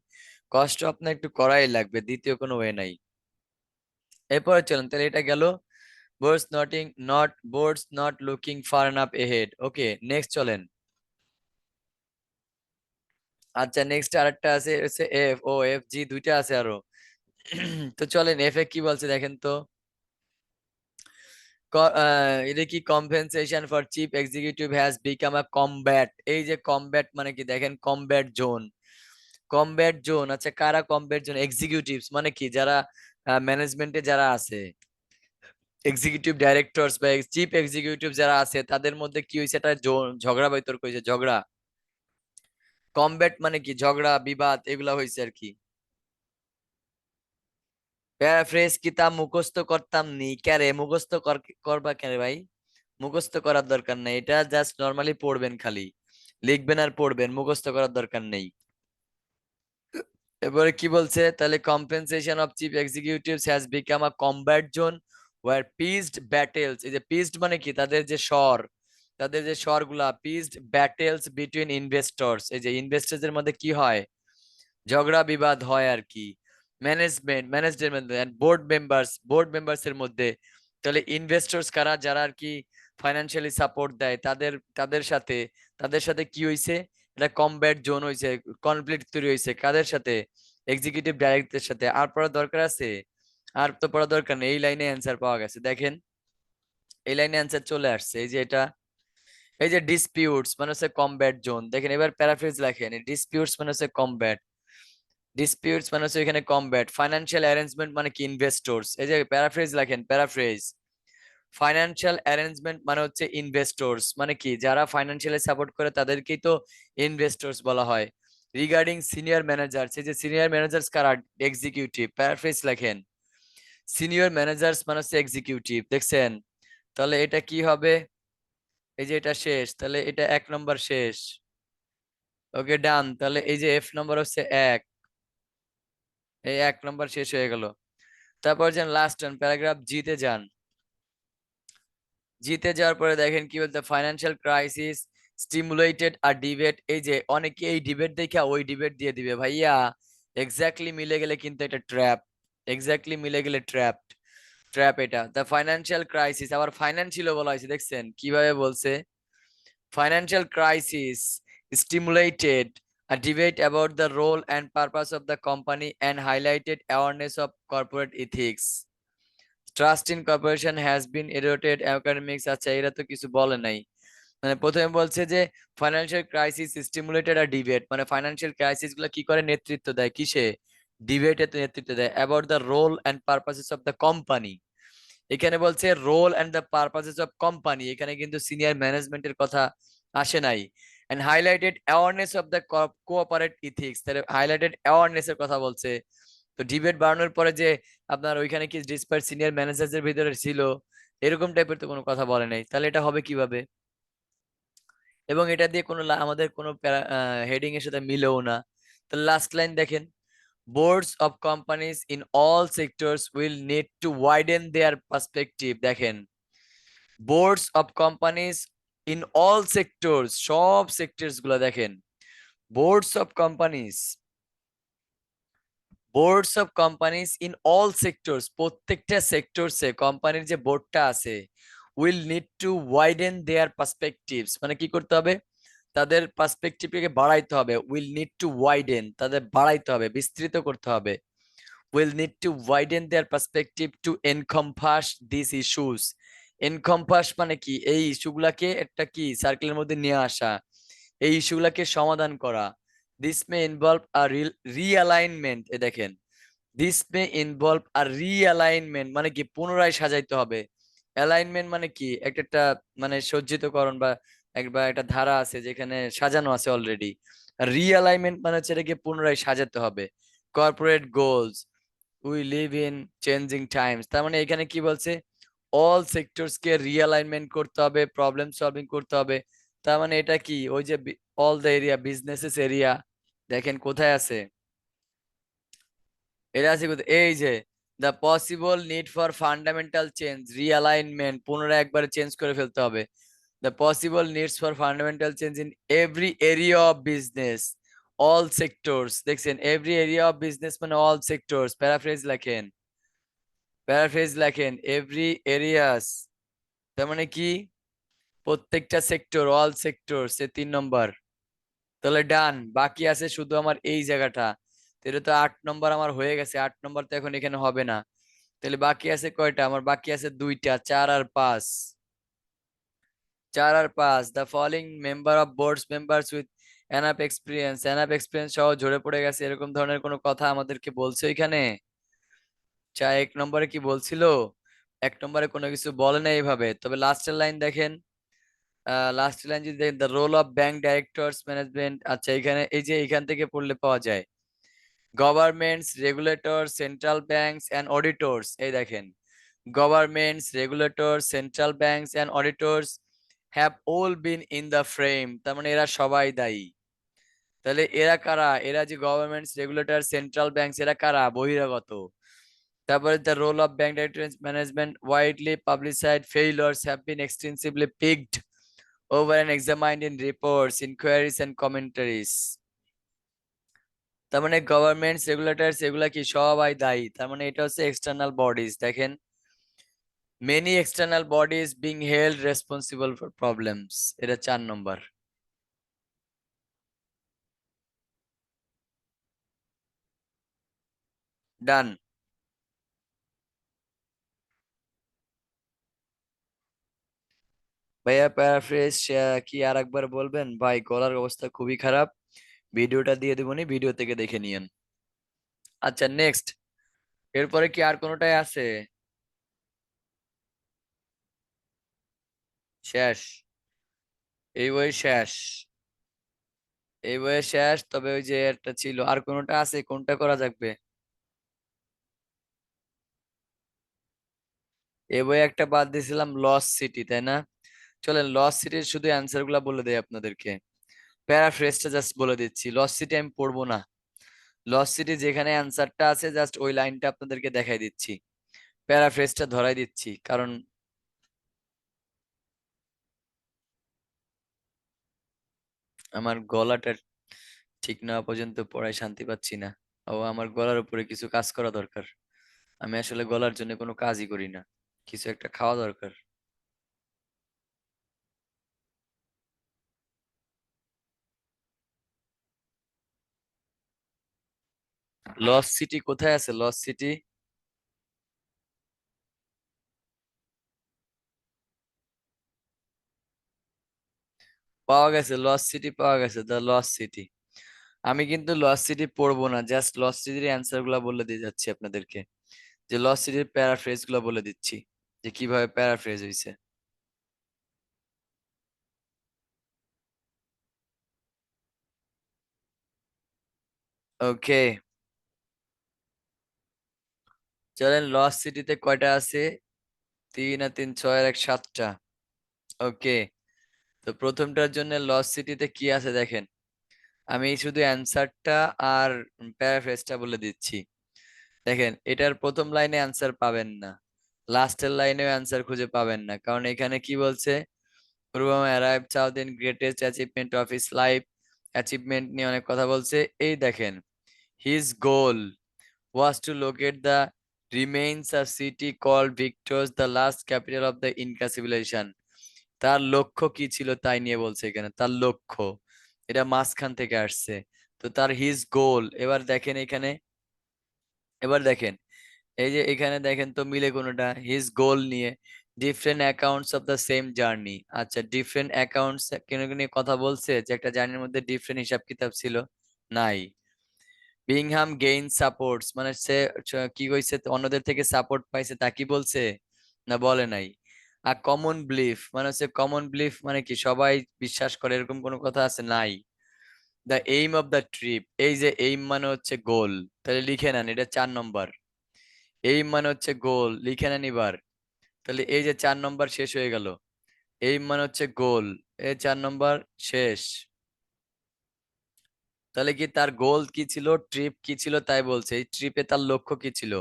কষ্ট আপনার একটু করাই লাগবে, দ্বিতীয় কোনো ওয়ে নাই। এরপরে চলেন, তাহলে এটা গেল boards not looking far enough ahead। Okay, next চলেন। আচ্ছা, নেক্সট আরেকটা আছে হচ্ছে এফ, ও এফ জি দুইটা আছে আরো। তো চলেন এফ এ কি বলছে দেখেন তো। এটা কি compensation for chief executive has become a combat, এই যে কমব্যাট মানে কি দেখেন কমব্যাট জোন, কমব্যাট জোন। আচ্ছা, কারা কমব্যাট জোন, এক্সিকিউটিভস মানে কি যারা ম্যানেজমেন্টে যারা আছে, এক্সিকিউটিভ ডাইরেক্টরস বা চিফ এক্সিকিউটিভ যারা আছে তাদের মধ্যে কি হয়েছে, একটা ঝগড়া বিতর্ক হয়েছে, ঝগড়া। কমব্যাট মানে কি ঝগড়া বিবাদ এগুলা হয়েছে আর কি। প্যারাফ্রেজ কিতাব মুখস্থ করতাম নি, ক্যারে মুখস্থ করবা কেন ভাই, মুখস্থ করার দরকার নেই, এটা জাস্ট নর্মালি পড়বেন, খালি লিখবেন আর পড়বেন, মুখস্থ করার দরকার নেই। এবারে কি বলছে, তাহলে compensation of chief executives has become a combat zone where pitched battles, এই যে পিসড মানে কি তাদের যে স্বর, তাদের যে স্বরগুলা, পিসড ব্যাটেলস বিটুইন ইনভেস্টরস, এই যে ইনভেস্টরদের মধ্যে কি হয়, ঝগড়া বিবাদ হয় আর কি। ম্যানেজদের মধ্যে, বোর্ড মেম্বার্স এর মধ্যে, তাহলে ইনভেস্টরস কারা, যারা আর কি ফাইনান্সিয়ালি সাপোর্ট দেয়, তাদের তাদের সাথে, তাদের সাথে কি হয়েছে, এটা কমব্যাট জোন হয়েছে, কনফ্লিক্ট তৈরি হয়েছে কাদের সাথে, এক্সিকিউটিভ ডাইরেক্টরের সাথে। আর পড়ার দরকার আছে, আর তো পড়ার দরকার নেই, এই লাইনে অ্যান্সার পাওয়া গেছে। দেখেন এই লাইনে অ্যান্সার চলে আসছে, এই যে এটা এই যে ডিসপিউটস মানে হচ্ছে কমব্যাট জোন, দেখেন এবার প্যারাফ্রেজ লেখেন, ডিসপিউটস মানে হচ্ছে কমব্যাট, ডিসপিউটস মানে হচ্ছে এখানে কমব্যাট, ফাইন্যান্সিয়াল অ্যারেঞ্জমেন্ট মানে কি ইনভেস্টরস, এই যে প্যারাফ্রেজ লেখেন, প্যারাফ্রেজ ফাইন্যান্সিয়াল অ্যারেঞ্জমেন্ট মানে হচ্ছে ইনভেস্টরস, মানে কি যারা ফাইন্যান্সিয়ালি সাপোর্ট করে তাদেরকেই তো ইনভেস্টরস বলা হয়। রিগার্ডিং সিনিয়র ম্যানেজার্স, এই যে সিনিয়র ম্যানেজার্স কারা, এক্সিকিউটিভ, প্যারাফ্রেজ লেখেন, সিনিয়র ম্যানেজার্স মানে হচ্ছে এক্সিকিউটিভ, দেখছেন? তাহলে এটা কি হবে, এই যে এটা শেষ, তাহলে এটা 1 নম্বর শেষ। ওকে ডান, তাহলে এই যে এফ নম্বর হচ্ছে 1, এই 1 নম্বর শেষ হয়ে গেল। তারপর যান লাস্ট টার্ন প্যারাগ্রাফ জিতে যান, জিতে যাওয়ার পরে দেখেন কি বলতে, ফাইন্যান্সিয়াল ক্রাইসিস স্টিমুলেটেড আর ডিবেট, এই যে অনেকে এই ডিবেট দেখে ওই ডিবেট দিয়ে দিবে ভাইয়া, এক্স্যাক্টলি মিলে গেলে কিন্তু এটা ট্র্যাপ, এক্স্যাক্টলি মিলে গেলে ট্র্যাপ, ট্র্যাপ এটা। দ্য ফাইন্যান্সিয়াল ক্রাইসিস, আবার ফাইন্যান্সিয়াল বলা হয়েছে, দেখছেন কিভাবে বলছে, financial crisis stimulated a debate about the role and purpose of the company and highlighted awareness of corporate ethics. Trust in corporation has been eroded academics, আচ্ছা এরা তো কিছু বলে নাই। মানে প্রথমে বলছে যে ফাইন্যান্সিয়াল ক্রাইসিস স্টিমুলেটেড আর ডিবেট, মানে ফাইন্যান্সিয়াল ক্রাইসিস গুলো কি করে, নেতৃত্ব দেয় কিসে, ডিবেটে তো নেতৃত্ব দেয়, about the role and purposes of the company, এখানে বলছে role and the purposes of company, এখানে কিন্তু সিনিয়র ম্যানেজমেন্টের কথা আসে নাই। And highlighted awareness of the corporate ethics, তাহলে হাইলাইটেড অ্যাওয়ারনেস এর কথা বলছে। তো ডিবেট বাড়ানোর পরে যে আপনার ওইখানে কি ডিসপার সিনিয়র ম্যানেজারদের ভিতরে ছিল, এরকম টাইপের তো কোনো কথা বলে নাই, তাহলে এটা হবে কিভাবে? এবং এটা দিয়ে কোনো আমাদের কোনো হেডিং এর সাথে মিলেও না। তো লাস্ট লাইন দেখেন, boards of companies in all sectors will need to widen their perspective, দেখেন boards of companies in all sectors, সব সেক্টরস গুলো দেখেন, boards of companies, boards of companies in all sectors, প্রত্যেকটা সেক্টরসে কোম্পানির যে বোর্ডটা আছে, will need to widen their perspectives, মানে কি করতে হবে, তাদের পার্সপেক্টিভকে বাড়াইতে হবে, উইল নিড টু ওয়াইডেন, তাদের বাড়াইতে হবে, বিস্তৃত করতে হবে, will need to widen their perspective to encompass these issues. encompass মানে কি, এই ইস্যুগুলাকে একটা কি সার্কেলের মধ্যে নিয়ে আসা, এই ইস্যুগুলাকে সমাধান করা। this may involve a realignment, এ দেখেন this may involve a realignment মানে কি পুনরায় সাজাইতে হবে, অ্যালাইনমেন্ট মানে কি একটা একটা মানে সজ্জিতকরণ বা একবার একটা ধারা আছে যেখানে সাজানো আছে অলরেডি, রিঅ্যালাইনমেন্ট মানে হচ্ছে এটাকে পুনরায় সাজাতে হবে। Corporate goals, we live in changing Times, তার মানে এখানে কি বলছে, অল সেক্টরস কে রিঅ্যালাইনমেন্ট করতে হবে, প্রবলেম সলভিং করতে হবে। তার মানে এটা কি, ওই যে all the area businesses area, দেখেন কোথায় আছে, এটা আছে কোথায়, এই যে the possible need for fundamental change, realignment পুনরায় একবারে চেঞ্জ করে ফেলতে হবে, the possible needs for fundamental change in every area of business, all sectors, দেখছেন এভরি এরিয়া অফ বিজনেস মানে অল সেক্টরস, প্যারাফ্রেজ লেখেন, প্যারাফ্রেজ লেখেন এভরি এরিয়াস, তার মানে কি প্রত্যেকটা সেক্টর, অল সেক্টর, সে 3 নম্বর। তাহলে ডান, বাকি আছে শুধু আমার এই জায়গাটা, তো এটা তো 8 নম্বর আমার হয়ে গেছে, 8 নম্বর তো এখন এখানে হবে না, তাহলে বাকি আছে কয়টা, আমার বাকি আছে দুইটা, 4 আর 5, 4 আর 5, the following member of boards members with enough experience, enough experience সহ ঝরে পড়ে গেছে, এরকম ধরনের কোনো কথা আমাদেরকে বলছে এখানে? 1 নম্বরে কি বলছিল? 1 নম্বরে কোনো কিছু বলে না এইভাবে, তবে লাস্টের লাইন দেখেন, লাস্টের লাইন যদি দেখেন, the role of bank directors management, আচ্ছা এখানে এই যে এখান থেকে পড়লে পাওয়া যায়, governments, regulator, central banks and auditors, এই দেখেন governments, regulator, central banks and auditors have all been in the frame, তার মানে এরা সবাই দায়ী। তাহলে এরা কারা, এরা যে গভর্নমেন্টস, রেগুলেটর, সেন্ট্রাল ব্যাংকস, এরা কারা, বহিরাগত। তারপরে the role of bank director management widely publicised failures have been extensively picked over and examined in reports, inquiries and commentaries. তার মানে গভর্নমেন্টস, রেগুলেটরস এগুলা কি সবাই দায়ী, তার মানে এটা হচ্ছে এক্সটার্নাল বডিজ, দেখেন many external bodies being held responsible for problems, এটা 4 নম্বর। ডান, ভাইয়া প্যারাফ্রেজ কি আর একবার বলবেন ভাই? গলার অবস্থা খুবই খারাপ। ভিডিওটা দিয়ে দেবনি, ভিডিও থেকে দেখে নিয়েন। আচ্ছা, নেক্সট। এরপরে কি আর কোনোটাই আছে? শেষ? এই বই শেষ? এই বইয়ে শেষ, তবে ওই যে একটা ছিল, আর কোনোটা আছে? কোনটা করা যাবে? এই বইয়ে একটা বাদ দিয়েছিলাম, লস সিটি, তাই না? চলেন লস সিটির শুধু অ্যান্সার গুলা বলে দেই আপনাদেরকে। প্যারাফ্রেজটা জাস্ট বলে দিচ্ছি, লস সিটি আমি পড়বো না। লস সিটি যেখানে অ্যান্সারটা আছে জাস্ট ওই লাইনটা আপনাদেরকে দেখাই দিচ্ছি, প্যারাফ্রেজটা ধরাই দিচ্ছি, কারণ আমার গলাটা ঠিক না হওয়া পর্যন্ত পড়ায় শান্তি পাচ্ছি না। ও, আমার গলার উপরে কিছু কাজ করা দরকার। আমি আসলে গলার জন্য কোনো কাজই করি না, কিছু একটা খাওয়া দরকার। লস সিটি কোথায় আছে? লস সিটি পাওয়া গেছে, লস সিটি পাওয়া গেছে, দ্য লস সিটি। আমি কিন্তু লস সিটি পড়বো না, জাস্ট লস সিটির অ্যান্সার গুলা বলে দিয়ে যাচ্ছি আপনাদেরকে, যে লস সিটির প্যারাফ্রেজ গুলা বলে দিচ্ছি, যে কিভাবে প্যারাফ্রেজ হয়েছে। ওকে, চলেন লস সিটিতে কয়টা আছে? তিন আর তিন ছয় আর এক, সাতটা। ওকে, তো প্রথমটার জন্য লস সিটিতে কি আছে দেখেন। আমি শুধু অ্যান্সারটা আর প্যারাফ্রেজটা বলে দিচ্ছি। দেখেন, এটার প্রথম লাইনে অ্যান্সার পাবেন না, লাস্টের লাইনেও অ্যান্সার খুঁজে পাবেন না, কারণ এখানে কি বলছে? পূর্বম arrive south in greatest achievement of his life. Achievement নিয়ে অনেক কথা বলছে। এই দেখেন, his goal was to locate the remains of city called Victos, the last capital of the Inca civilization. তার লক্ষ্য কি ছিল তাই নিয়ে বলছে এখানে, তার লক্ষ্য। এটা মাঝখান থেকে আসছে। তো তার হিজ গোল, এবার দেখেন এখানে, এবার দেখেন, এই যে এখানে দেখেন তো মিলে কোনোটা? হিজ গোল নিয়ে different accounts of the same journey. আচ্ছা, ডিফারেন্ট অ্যাকাউন্টস কেন নিয়ে কথা বলছে? যে একটা জার্নির মধ্যে ডিফারেন্ট হিসাব কিতাব ছিল? নাই। বিংহাম গেইন সাপোর্টস মানে সে কি কইছে? অন্যদের থেকে সাপোর্ট পাইছে, তা কি বলছে? না, বলে নাই। আর কমন বিলিফ মানে হচ্ছে, কমন বিলিফ মানে কি সবাই বিশ্বাস করে এরকম কোনো কথা আছে? নাই। The aim of the trip, এই যে এইম মানে হচ্ছে গোল, তাহলে লিখে নেন, এটা 4 নম্বর। এইম মানে হচ্ছে গোল, লিখে নেন এবার। তাহলে এই যে 4 নম্বর শেষ হয়ে গেল। এইম মানে হচ্ছে গোল, এই 4 নম্বর শেষ। তাহলে কি তার গোল কি ছিল, ট্রিপ কি ছিল তাই বলছে, এই ট্রিপে তার লক্ষ্য কি ছিল?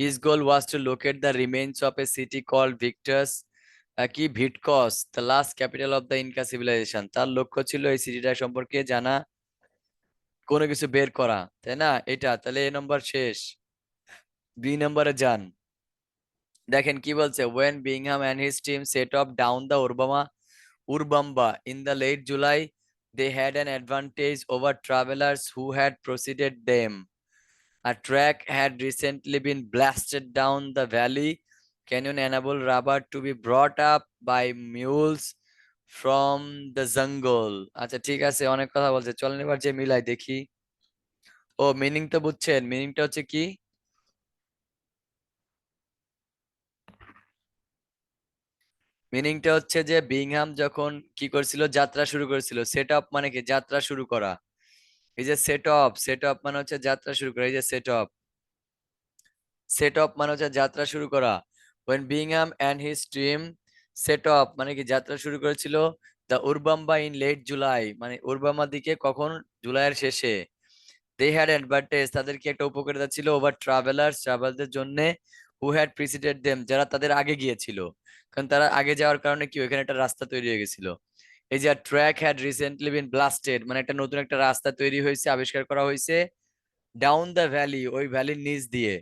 His goal was to locate the remains of a city called ভিক্টাস, কি Vitcos, the last capital of the Inca civilisation. তার লক্ষ্য ছিল এই সিটিটা সম্পর্কে জানা, কোনো কিছু বের করা, তাই না? এটা তাহলে এ নম্বর শেষ। বি নম্বরে যান। দেখেন কি বলছে, when Bingham and his team set off down the Urbamba in the late July, they had an advantage over travelers who had preceded them. A track had recently been blasted down the valley canyon, enable rubber to be brought up by mules from the jungle. আচ্ছা ঠিক আছে, অনেক কথা বলছে, চলেন এবার যে মিলাই দেখি। ও, মিনিং তো বুঝছেন, মিনিংটা হচ্ছে কি? মিনিংটা হচ্ছে যে বিংহাম যখন কি করছিল, যাত্রা শুরু করেছিল। সেট আপ মানে কি? যাত্রা শুরু করা। এই যে সেট অফ, সেট অফ মানে হচ্ছে যাত্রা শুরু করা, এই যে সেট অফ, সেট অফ মানে হচ্ছে যাত্রা শুরু করা। when Bingham and his team set off মানে কি? যাত্রা শুরু করেছিল। দ্য উরবাম্বা ইন লেট জুলাই মানে উরবাম্বার দিকে, কখন? জুলাইয়ের শেষে। দে হ্যাড অ্যাডভান্টেজ, তাদের কি একটা উপকারিতা ছিল? ওভার ট্রাভেলার্স, ট্রাভেলারদের জন্য। হু হ্যাড প্রিসিডেড দেম, যারা তাদের আগে গিয়েছিল। কারণ তারা আগে যাওয়ার কারণে কি ওখানে একটা রাস্তা তৈরি হয়ে গেছিল। এই যে track had recently been blasted মানে একটা নতুন একটা রাস্তা তৈরি হয়েছে, আবিষ্কার করা হয়েছে। ডাউন দ্য ভ্যালি, ওই ভ্যালির নিচ দিয়ে।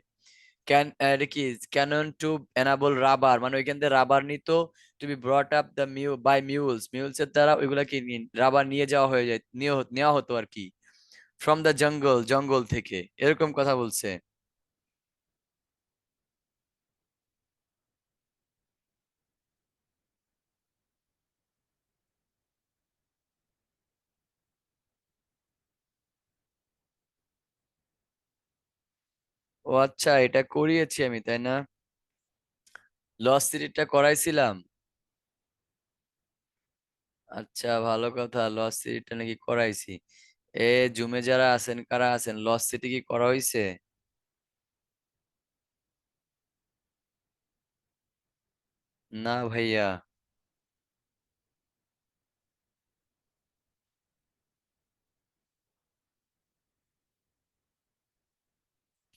ক্যান এটা কি? ক্যানন টু এনাবল রাবার মানে ওইখান থেকে রাবার নিত। To be brought up the by mules, mules এর দ্বারা ওইগুলা কি রাবার নিয়ে যাওয়া হয়ে যায়, নেওয়া হতো আর কি। ফ্রম দ্য জঙ্গল, জঙ্গল থেকে, এরকম কথা বলছে। ও আচ্ছা, এটা করিয়েছি আমি, তাই না? লস সিটিটা করাইছিলাম। আচ্ছা, ভালো কথা, লস সিটিটা নাকি করাইছি। এ জুমে যারা আছেন, কারা আছেন, লস সিটি কি করা হয়েছে? না ভাইয়া।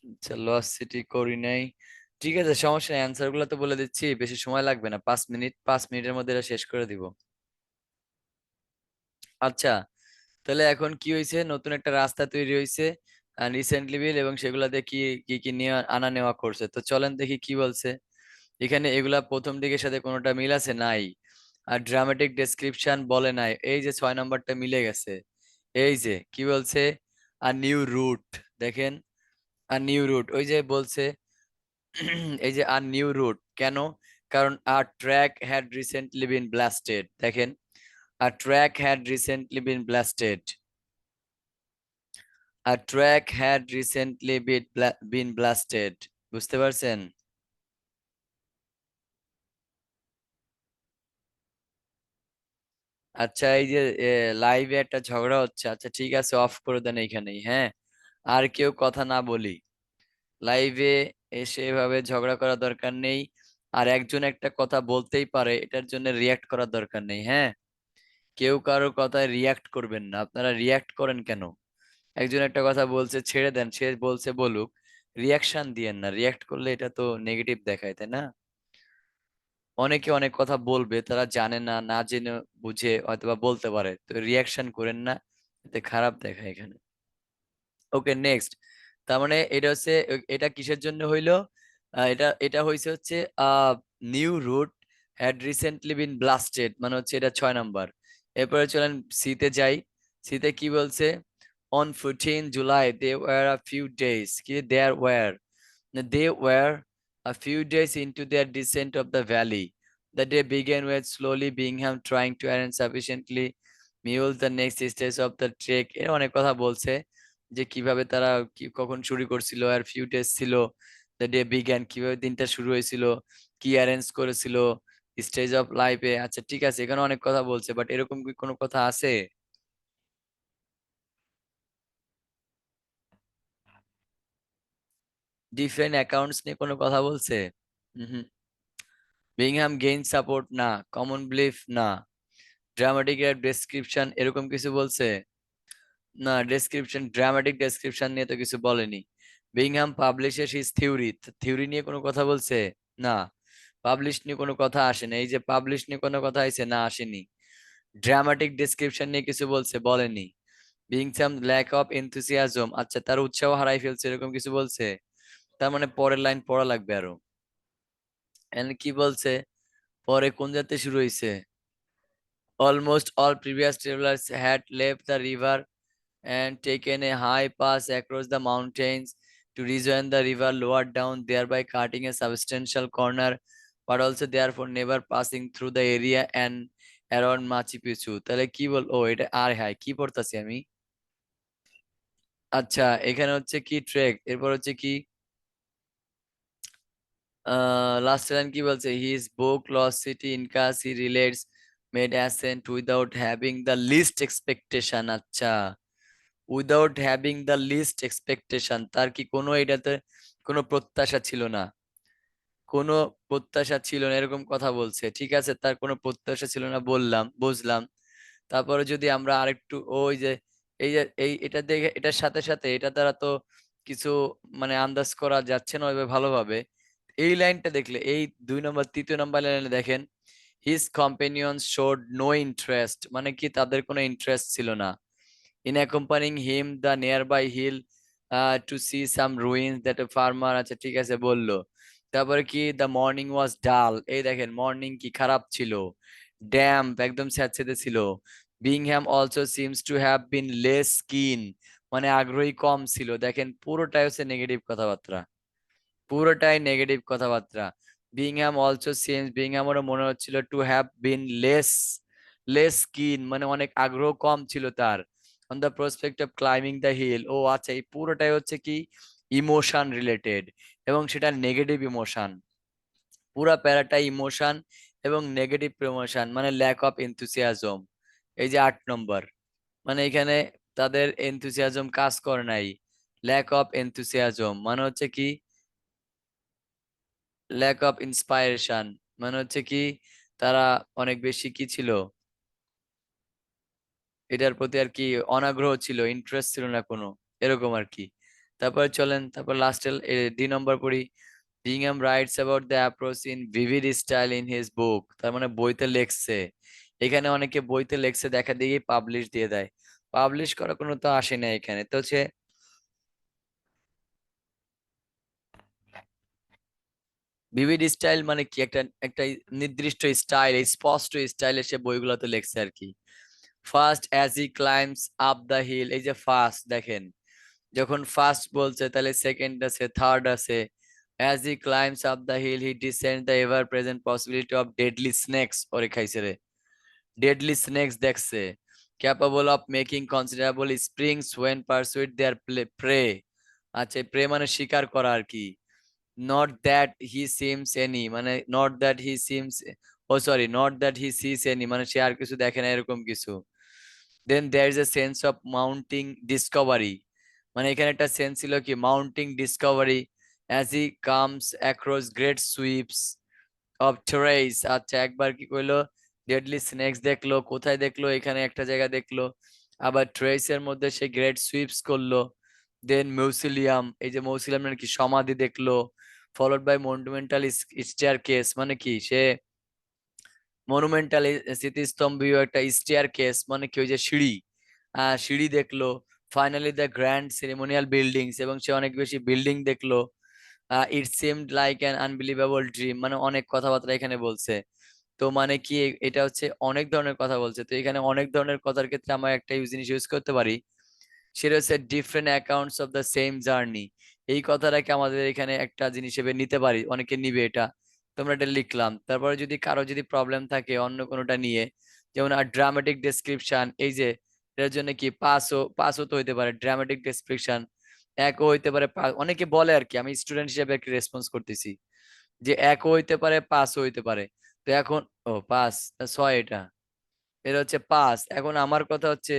আচ্ছা, লস সিটি করি নাই। ঠিক আছে, সমস্যা নেই, অ্যান্সার গুলো তো বলে দিচ্ছি, বেশি সময় লাগবে না, 5 মিনিট, 5 মিনিটের মধ্যে এটা শেষ করে দিব। আচ্ছা, তাহলে এখন কি হয়েছে, নতুন একটা রাস্তা তৈরি হয়েছে রিসেন্টলি বিল, এবং সেগুলাতে কি কি কি নিয়ে আনা নেওয়া করছে, তো চলেন দেখি কি বলছে। এখানে এগুলা প্রথম দিকের সাথে কোনোটা মিল আছে? নাই। আর ড্রামাটিক ডেসক্রিপশন বলে নাই, এই যে 6 নম্বরটা মিলে গেছে। এই যে কি বলছে, আর নিউ রুট, দেখেন, আর নিউ রুট ওই যে বলছে। এই যে আর নিউ রুট কেন? কারণ আর track had recently been blasted, দেখেন, আর track had recently been blasted, আর track had recently been blasted, বুঝতে পারছেন? আচ্ছা, এই যে লাইভে একটা ঝগড়া হচ্ছে, আচ্ছা ঠিক আছে, অফ করে দেন এইখানেই, হ্যাঁ? আর কেউ কথা না বলি লাইভে এসে, এভাবে ঝগড়া করার দরকার নেই। আর একজন একটা কথা বলতেই পারে, এটার জন্য রিয়াক্ট করার দরকার নেই, হ্যাঁ? কেউ কারো কথায় রিয়াক্ট করবেন না, আপনারা রিয়াক্ট করেন কেন? একজন একটা কথা বলছে, ছেড়ে দেন, সে বলছে বলুক, রিয়াকশন দিয়েন না, রিয়াক্ট করলে এটা তো নেগেটিভ দেখায়, তাই না? অনেকে অনেক কথা বলবে, তারা জানে না, না জেনে বুঝে হয়তোবা বলতে পারে, তো রিয়াকশন করেন না, এতে খারাপ দেখায় এখানে। ওকে, নেক্সট। তার মানে এটা হচ্ছে, এটা কিসের জন্য হইলো? এটা এটা হয়েছে হচ্ছে new route had recently been blasted, মানে হচ্ছে এটা 6 নাম্বার। এরপরে চলেন সিতে যাই। সিতে কি বলছে? On 14 July they were a few days, কি there were, they were a few days into their descent of the valley. The day began with slowly Bingham trying to arrange sufficiently mules the next stage of the trek. এর অনেক কথা বলছে, যে কিভাবে তারা কখন শুরু করছিল, আর ফিউ ডেজ ছিল, দ্য ডে বিগ্যান কিভাবে দিনটা শুরু হয়েছিল, কি অ্যারেঞ্জ করেছিল স্টেজ অফ লাইফে। আচ্ছা ঠিক আছে, এখানে অনেক কথা বলছে, বাট এরকম কি কোনো কথা আছে? ডিফারেন্ট অ্যাকাউন্টস নিয়ে কোনো কথা বলছে? হুম। বিংহাম গেইন সাপোর্ট না, কমন বিলিফ না, ড্রামাটিক এর ডেসক্রিপশন এরকম কিছু বলছে? না, ডেসক্রিপশন, ড্রামাটিক ডেসক্রিপশন নিয়ে তো কিছু বলেনি। বিংহাম পাবলিশেস হিজ থিওরি, থিওরি নিয়ে কোনো কথা বলছে? না। পাবলিশ নিয়ে কোনো কথা আসে না, এই যে পাবলিশ নিয়ে কোনো কথা আছে, না আসেনি। ড্রামাটিক ডেসক্রিপশন নিয়ে কিছু বলছে? বলেনি। বিংহাম ল্যাক অফ এনথুসিয়াজম, আচ্ছা তার উৎসাহ হারাই ফেলছে, এরকম কিছু বলছে? তার মানে পরের লাইন পড়া লাগবে আরো। এন্ড কি বলছে, পরে কোন জাতে শুরু হয়েছে? Almost all previous travelers had left the river and taken a high pass across the mountains to rejoin the river lower down, thereby cutting a substantial corner, but also therefore never passing through the area and around Machu Picchu. তাহলে কি বল, ও এটা আর হাই কি পড়তাছি আমি। আচ্ছা, এখানে হচ্ছে কি ট্রেক, এরপর হচ্ছে কি লাস্ট লাইন কি বলছে, his book lost city Incas he relates made ascent without having the least expectation. আচ্ছা, without having the least expectation, তার কি কোনো এটাতে কোনো প্রত্যাশা ছিল না? কোনো প্রত্যাশা ছিল না, এরকম কথা বলছে, ঠিক আছে, তার কোনো প্রত্যাশা ছিল না বললাম, বুঝলাম। তারপরে যদি আমরা আরেকটু ওই যে, এই যে এই এটা দেখে, এটার সাথে সাথে এটা দ্বারা তো কিছু মানে আন্দাজ করা যাচ্ছে না ওইভাবে ভালোভাবে। এই লাইনটা দেখলে, এই 2 নম্বর, 3য় নম্বর লাইনে দেখেন, his companion showed no interest, মানে কি তাদের কোনো ইন্টারেস্ট ছিল না। In accompanying him the nearby hill to see some ruins that a farmer, আচ্ছা ঠিক আছে বললো। তারপরে কি, the morning was dull, এই দেখেন মর্নিং কি খারাপ ছিল, ড্যাম্প একদম স্যাঁতসেঁতে ছিল। Bingham also seems to have been less keen, মানে আগ্রহী কম ছিল, দেখেন পুরোটাই হচ্ছে নেগেটিভ কথাবার্তা, পুরোটাই নেগেটিভ কথাবার্তা। বিংহ্যাম অলসো সিমস, বিংহ্যামেরও মনে হচ্ছিল to have been less, less keen মানে অনেক আগ্রহ কম ছিল তার, on the prospect of climbing the hill. ও আচ্ছা, এই পুরোটাই হচ্ছে কি ইমোশন রিলেটেড, এবং সেটা নেগেটিভ ইমোশন। পুরা প্যারাটা ইমোশন এবং নেগেটিভ প্রমোশন, মানে ল্যাক অফ এনথুসিয়াজম। এই যে 8 নম্বর, মানে এখানে তাদের এনথুসিয়াজম কাজ করে নাই। ল্যাক অফ এনথুসিয়াজম মানে হচ্ছে কি, ল্যাক অফ ইন্সপাইরেশন মানে হচ্ছে কি, তারা অনেক বেশি কি ছিল, এটার প্রতি আর কি অনাগ্রহ ছিল, ইন্টারেস্ট ছিল না কোনো, এরকম আর কি। তারপরে চলেন, তারপর লাস্টে D নম্বর পড়ি। Bingham writes about the approach in vivid style in his book, তার মানে বইতে লেখছে। এখানে অনেকে বইতে লেখছে দেখা দিয়ে পাবলিশ দিয়ে দেয়, পাবলিশ করা কোনো তো আসে না এখানে তো হচ্ছে। ভিভিড স্টাইল মানে কি, একটা একটা নির্দিষ্ট স্টাইল, স্পষ্ট স্টাইলে সে বইগুলোতে লেখছে আর কি। First as he climbs up the hill, এই যে ফার্স্ট দেখেন, যখন ফার্স্ট বলছে তাহলে সেকেন্ড আছে, থার্ড আছে। As he climbs up the hill he descend the ever present possibility of deadly snakes, ওরে খাইছে রে, ডেডলি স্নেকস দেখছে। Capable of making considerable springs when pursuit their prey, আচ্ছা প্রে মানে শিকার করা আর কি। Not that he seems any, মানে নট দ্যাট হি সিমস, ও sorry, not that he sees any মানে সে আর কিছু দেখে না, এরকম কিছু। Then there is a sense of mounting Discovery, মানে এখানে একটা সেন্স ছিল কি mounting Discovery, as he comes across great sweeps of trace. আচ্ছা একবার কি কইলো, ডেডলি স্নেকস দেখলো, কোথায় দেখলো, এখানে একটা জায়গা দেখলো, আবার ট্রেসের মধ্যে সে গ্রেট সুইপস করলো। দেন মিউজিলিয়াম, এই যে মিউজিলিয়াম মানে কি সমাধি দেখলো। Followed by monumental staircase, মানে কি সে মনুমেন্টাল স্মৃতিস্তম্ভীয় একটা স্টেয়ার কেস, মানে কি ওই যে সিঁড়ি, সিঁড়ি দেখলো। ফাইনালি দ্য গ্র্যান্ড সেরেমোনিয়াল বিল্ডিংস, এবং সে অনেক বেশি বিল্ডিং দেখলো। ইট seemed like an unbelievable dream, মানে অনেক কথাবার্তা এখানে বলছে। তো মানে কি এটা হচ্ছে অনেক ধরনের কথা বলছে, তো এখানে অনেক ধরনের কথার ক্ষেত্রে আমরা একটা জিনিস ইউজ করতে পারি, সেটা হচ্ছে different accounts of the same journey. এই কথাটাকে আমাদের এখানে একটা জিনিস হিসেবে নিতে পারি, অনেকে নিবে এটা। তোমরা এটা লিখলাম, তারপরে যদি কারো যদি প্রবলেম থাকে অন্য কোনোটা নিয়ে, যেমন আর ড্রামাটিক ডেসক্রিপশন, এই যে এটার জন্য কি পাঁচও তো হইতে পারে ড্রামাটিক ডেসক্রিপশন, একও হইতে পারে অনেকে বলে আর কি, আমি স্টুডেন্ট হিসেবে একটা রেসপন্স করতেছি যে একও হইতে পারে পাঁচও হইতে পারে। তো এখন ও পাঁচ না ছয়, এটা এটা হচ্ছে পাঁচ। এখন আমার কথা হচ্ছে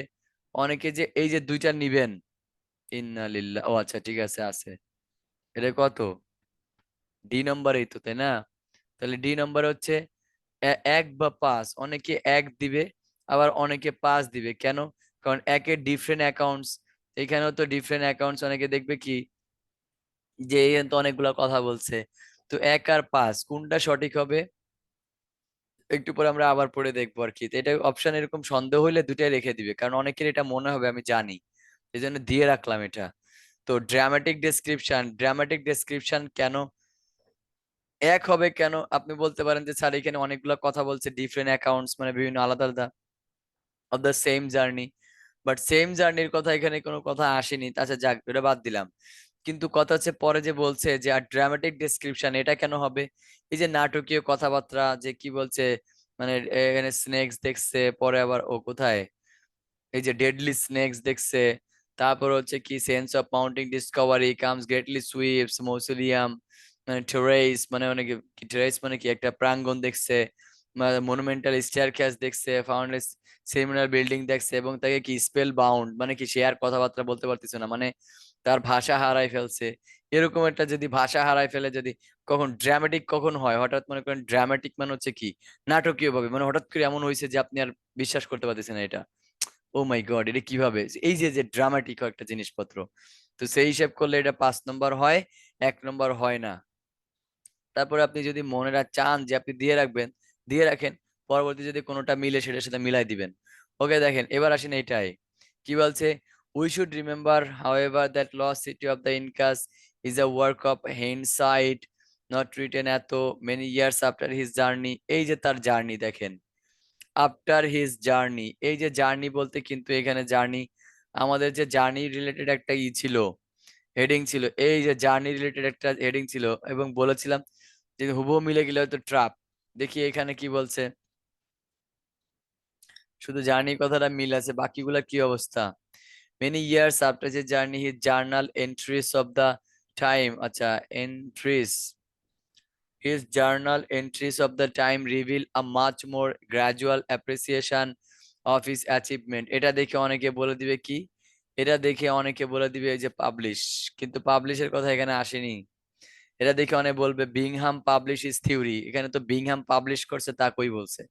অনেকে যে এই যে দুইটা নিবেন, ইন্নালিল্লাহ, ও আচ্ছা ঠিক আছে আছে, এটা কত, D নম্বরেই তো, তাই না? তাহলে D নম্বর হচ্ছে এক বা পাঁচ, অনেকে এক দিবে, আবার অনেকে পাঁচ দিবে, কেন? কারণ একের ডিফারেন্ট অ্যাকাউন্টস, এখানেও তো ডিফারেন্ট অ্যাকাউন্টস, অনেকে দেখবে কি যে এই তো অনেকগুলা কথা বলছে। তো এক আর পাঁচ কোনটা সঠিক হবে, একটু পরে আমরা আবার পড়ে দেখবো আর কি। তো এটা অপশন এরকম সন্দেহ হইলে দুটাই রেখে দিবে, কারণ অনেকের এটা মনে হবে আমি জানি, এই জন্য দিয়ে রাখলাম এটা। তো ড্রামাটিক ডেসক্রিপশন কেন এক হবে, কেন আপনি বলতে পারেন যে স্যার এখানে অনেকগুলো কথা বলছে, ডিফারেন্ট অ্যাকাউন্টস মানে বিভিন্ন আলাদা আলাদা of the same journey, but same জার্নির কথা এখানে কোনো কথা আসেনি, আচ্ছা যাক এটা বাদ দিলাম। কিন্তু কথা হচ্ছে পরে যে বলছে যে আর ড্রামাটিক ডেসক্রিপশন, এটা কেন হবে? এই যে নাটকীয় কথাবার্তা যে কি বলছে, মানে এখানে স্নেকস দেখছে, পরে আবার ও কোথায়, এই যে ডেডলি স্নেকস দেখছে, তারপর হচ্ছে কি sense of mounting discovery comes greatly sweeps mausoleum, মানে টেরেস মানে অনেক কি, টেরেস মানে কি একটা প্রাঙ্গণ দেখছে, মনুমেন্টাল স্টেয়ারকেস দেখছে, ফাউন্ডেস সেমিনার বিল্ডিং দেখছে, এবং তাকে কি স্পেল বাউন্ড মানে কি সে আর কথাবার্তা বলতে পারতেছে না, মানে তার ভাষা হারাই ফেলছে। এরকম একটা যদি ভাষা হারাই ফেলে, যদি কখন ড্রামাটিক কখন হয়, হঠাৎ মনে করেন ড্রামাটিক মানে হচ্ছে কি নাটকীয় ভাবে, মানে হঠাৎ করে এমন হয়েছে যে আপনি আর বিশ্বাস করতে পারতেছেন না এটা, ও মাই গড এটা কিভাবে, এই যে যে ড্রামাটিক একটা জিনিসপত্র। তো সেই হিসাব করলে এটা 5 নম্বর হয়, 1 নম্বর হয় না। তারপরে আপনি যদি মনে চান যে আপনি দিয়ে রাখবেন, দিয়ে রাখেন, পরবর্তী যদি কোনোটা মিলে সেটার সাথে মিলাই দিবেন। ওকে দেখেন এবার আসেন এইটাই, কি বলছে, we should remember however that lost city of the Incas is a work of hindsight, not written এত many years after his journey. এই যে তার জার্নি দেখেন, আফটার হিজ জার্নি, এই যে জার্নি বলতে কিন্তু এখানে জার্নি, আমাদের যে জার্নি রিলেটেড একটা ছিল, হেডিং ছিল, এই যে জার্নি রিলেটেড একটা হেডিং ছিল, এবং বলেছিলাম যে হুবহু মিলে গেলে হয়তো ট্রাপ। দেখি এখানে কি বলছে, শুধু জার্নি কথাটা মিল আছে, বাকিগুলা কি অবস্থা? মেনি ইয়ার্স আফটার যে journey his journal entries of the time, আচ্ছা, entries, his journal entries of the time reveal a much more gradual appreciation of his achievement. এটা দেখে অনেকে বলে দিবে কি, এটা দেখে অনেকে বলে দিবে এই যে পাবলিশ, কিন্তু পাবলিশের কথা এখানে আসেনি। এটা দেখে অনেকে বলবে বিংহাম পাবলিশ ইজ থিওরি, এখানে তো বিংহাম পাবলিশ করছে তা কই বলছে,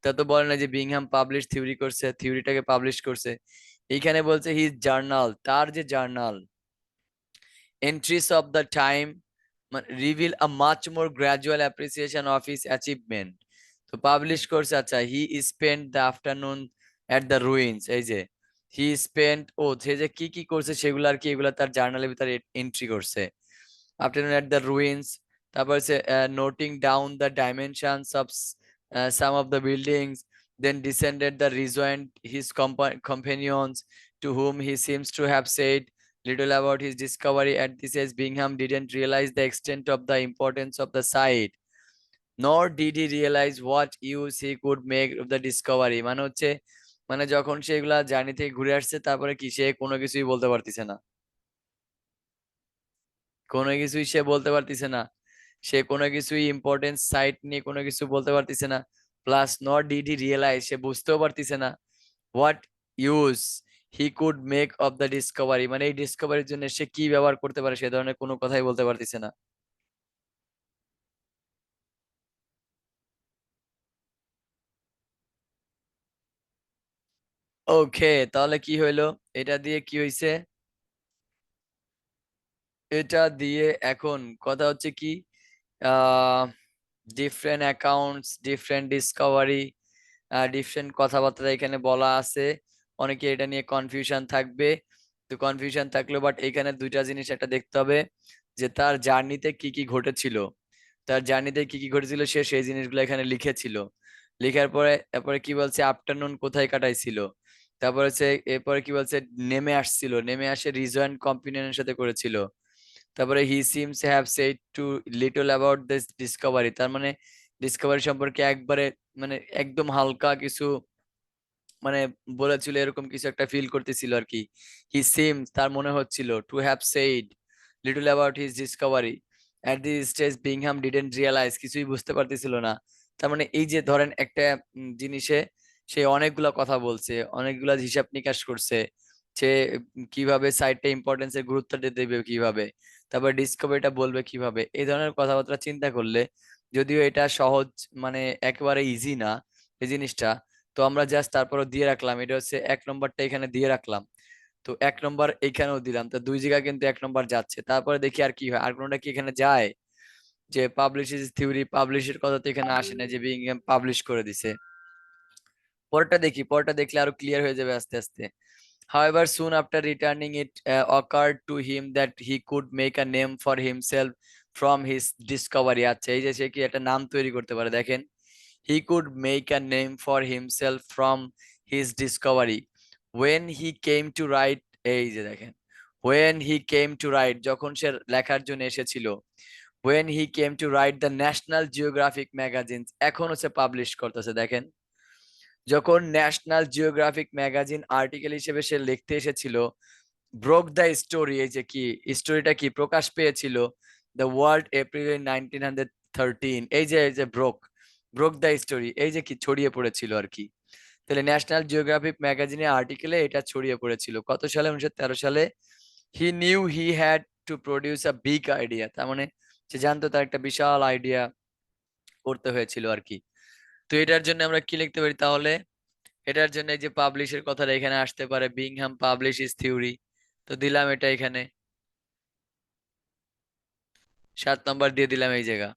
তা তো বলে না যে বিংহাম পাবলিশ থিওরি করছে, থিওরিটাকে পাবলিশ করছে। এইখানে বলছে হিজ জার্নাল, তার যে journal, entries of the time reveal a much more gradual appreciation of his achievement. তো পাবলিশ করছে, আচ্ছা, he spent the afternoon at the ruins, এই যে হি স্পেন্ট, ও সে যে কি কি করছে সেগুলো আর কি, এগুলো তার জার্নালের ভিতরে এন্ট্রি করছে। আফটারনুন এট দ্য রুইন্স, তারপর হচ্ছে noting down the dimensions of some of the buildings, then descended the rejoined his companions, to whom he seems to have said little about his discovery. At this age, Bingham didn't realize the extent of the importance of the site, nor did he realize what use he could make of the discovery. মানে হচ্ছে, মানে যখন সে এগুলা জার্নি থেকে ঘুরে আসছে, তারপরে কি সে কোনো কিছুই বলতে পারতেছে না, কোনো কিছুই সে বলতে পারতেছে না, সে কোনো কিছুই ইম্পর্টেন্স সাইট নিয়ে কোনো কিছু বলতে পারতেছে না। Plus not did he realise, সে বুঝতেও পারতেছে না what use he could make of the discovery, মানে এই ডিসকভারির জন্য সে কি ব্যবহার করতে পারে সে ধরনের কোনো কথাই বলতে পারতেছে না। ওকে, তাহলে কি হইলো, এটা দিয়ে কি হইছে, এটা দিয়ে এখন কথা হচ্ছে কি, ah different accounts, different discovery, different কথাবার্তা এখানে বলা আছে। অনেকে এটা নিয়ে কনফিউশন থাকবে, তো কনফিউশন থাকলেও বাট এখানে দুইটা জিনিস একটা দেখতে হবে, যে তার জার্নিতে কি কি ঘটেছিল, তার জার্নিতে কি কি ঘটেছিল সে সেই জিনিসগুলো এখানে লিখেছিল। লেখার পরে তারপরে কি বলছে আফটারনুন কোথায় কাটাইছিল, তারপরে হচ্ছে এরপরে কি বলছে নেমে আসছিল, নেমে আসে রিজয়েন্ট কম্পিনিয়নের সাথে করেছিল। তারপরে he seems have said to little about this Discovery, তার মানে ডিসকভারি সম্পর্কে একবারে, মানে একদম হালকা কিছু মানে বলেছিল, এরকম কিছু একটা ফিল করতেছিল আর কি। হি সিমস, তার মনে হচ্ছিল, to have said little about his Discovery at this stage Bingham didn't realise, কিছুই বুঝতে পারতেছিল না। তার মানে এই যে ধরেন একটা জিনিসে সে অনেকগুলা কথা বলছে, অনেকগুলা হিসাব নিকাশ করছে, সে কিভাবে সাইটটা ইম্পর্টেন্সের গুরুত্বটা দেবে কিভাবে, তারপর ডিসকভারিটা বলবে কিভাবে, এই ধরনের কথাবার্তা চিন্তা করলে, যদিও এটা সহজ, মানে একেবারে ইজি না এই জিনিসটা, তো আমরা জাস্ট তারপরে দিয়ে রাখলাম, এটা হচ্ছে এক নম্বরটা এখানে দিয়ে রাখলাম। তো এক নম্বর এইখানেও দিলাম, তো দুই জায়গায় কিন্তু এক নম্বর যাচ্ছে। তারপরে দেখি আর কি হয়, আর কোনোটা কি এখানে যায়, যে পাবলিশ ইজ থিওরি, পাবলিশের কথা তো এখানে আসে না, যে বিংহাম পাবলিশ করে দিছে। পরেরটা দেখি, পরেরটা দেখলে আরো ক্লিয়ার হয়ে যাবে আস্তে আস্তে। However, soon after returning, it occurred to him that he could make a name for himself from his discovery. আচ্ছা, এই যে সে কি একটা নাম তৈরি করতে পারে দেখেন, he could make a name for himself from his discovery when he came to write, এই যে দেখেন, when he came to write, যখন সে লেখার জন্য এসেছিল, when he came to write the National Geographic magazines, এখন হচ্ছে পাবলিশ করতেছে দেখেন, যখন ন্যাশনাল জিওগ্রাফিক ম্যাগাজিন আর্টিকেল হিসেবে সে লিখতে এসেছিল, ব্রোক দ্য স্টোরি, এই যে কি স্টোরিটা কি প্রকাশ পেয়েছিল, দ্য ওয়ার্ল্ড এপ্রিল 1913, এই যে ব্রোক, ব্রোক দ্য স্টোরি, এই যে কি ছড়িয়ে পড়েছিল আর কি। তাহলে ন্যাশনাল জিওগ্রাফিক ম্যাগাজিনের আর্টিকেলে এটা ছড়িয়ে পড়েছিল কত সালে, 1913 সালে। He knew he had to produce a big idea, তার মানে সে জানতো তার একটা বিশাল আইডিয়া করতে হয়েছিল আর কি। তো এটার জন্য আমরা কি লিখতে পারি তাহলে, এটার জন্য এই যে পাবলিশের কথাটা এখানে আসতে পারে, বিংহাম পাবলিশ ইজ থিওরি, তো দিলাম এটা এখানে, 7 নম্বর দিয়ে দিলাম এই জায়গা।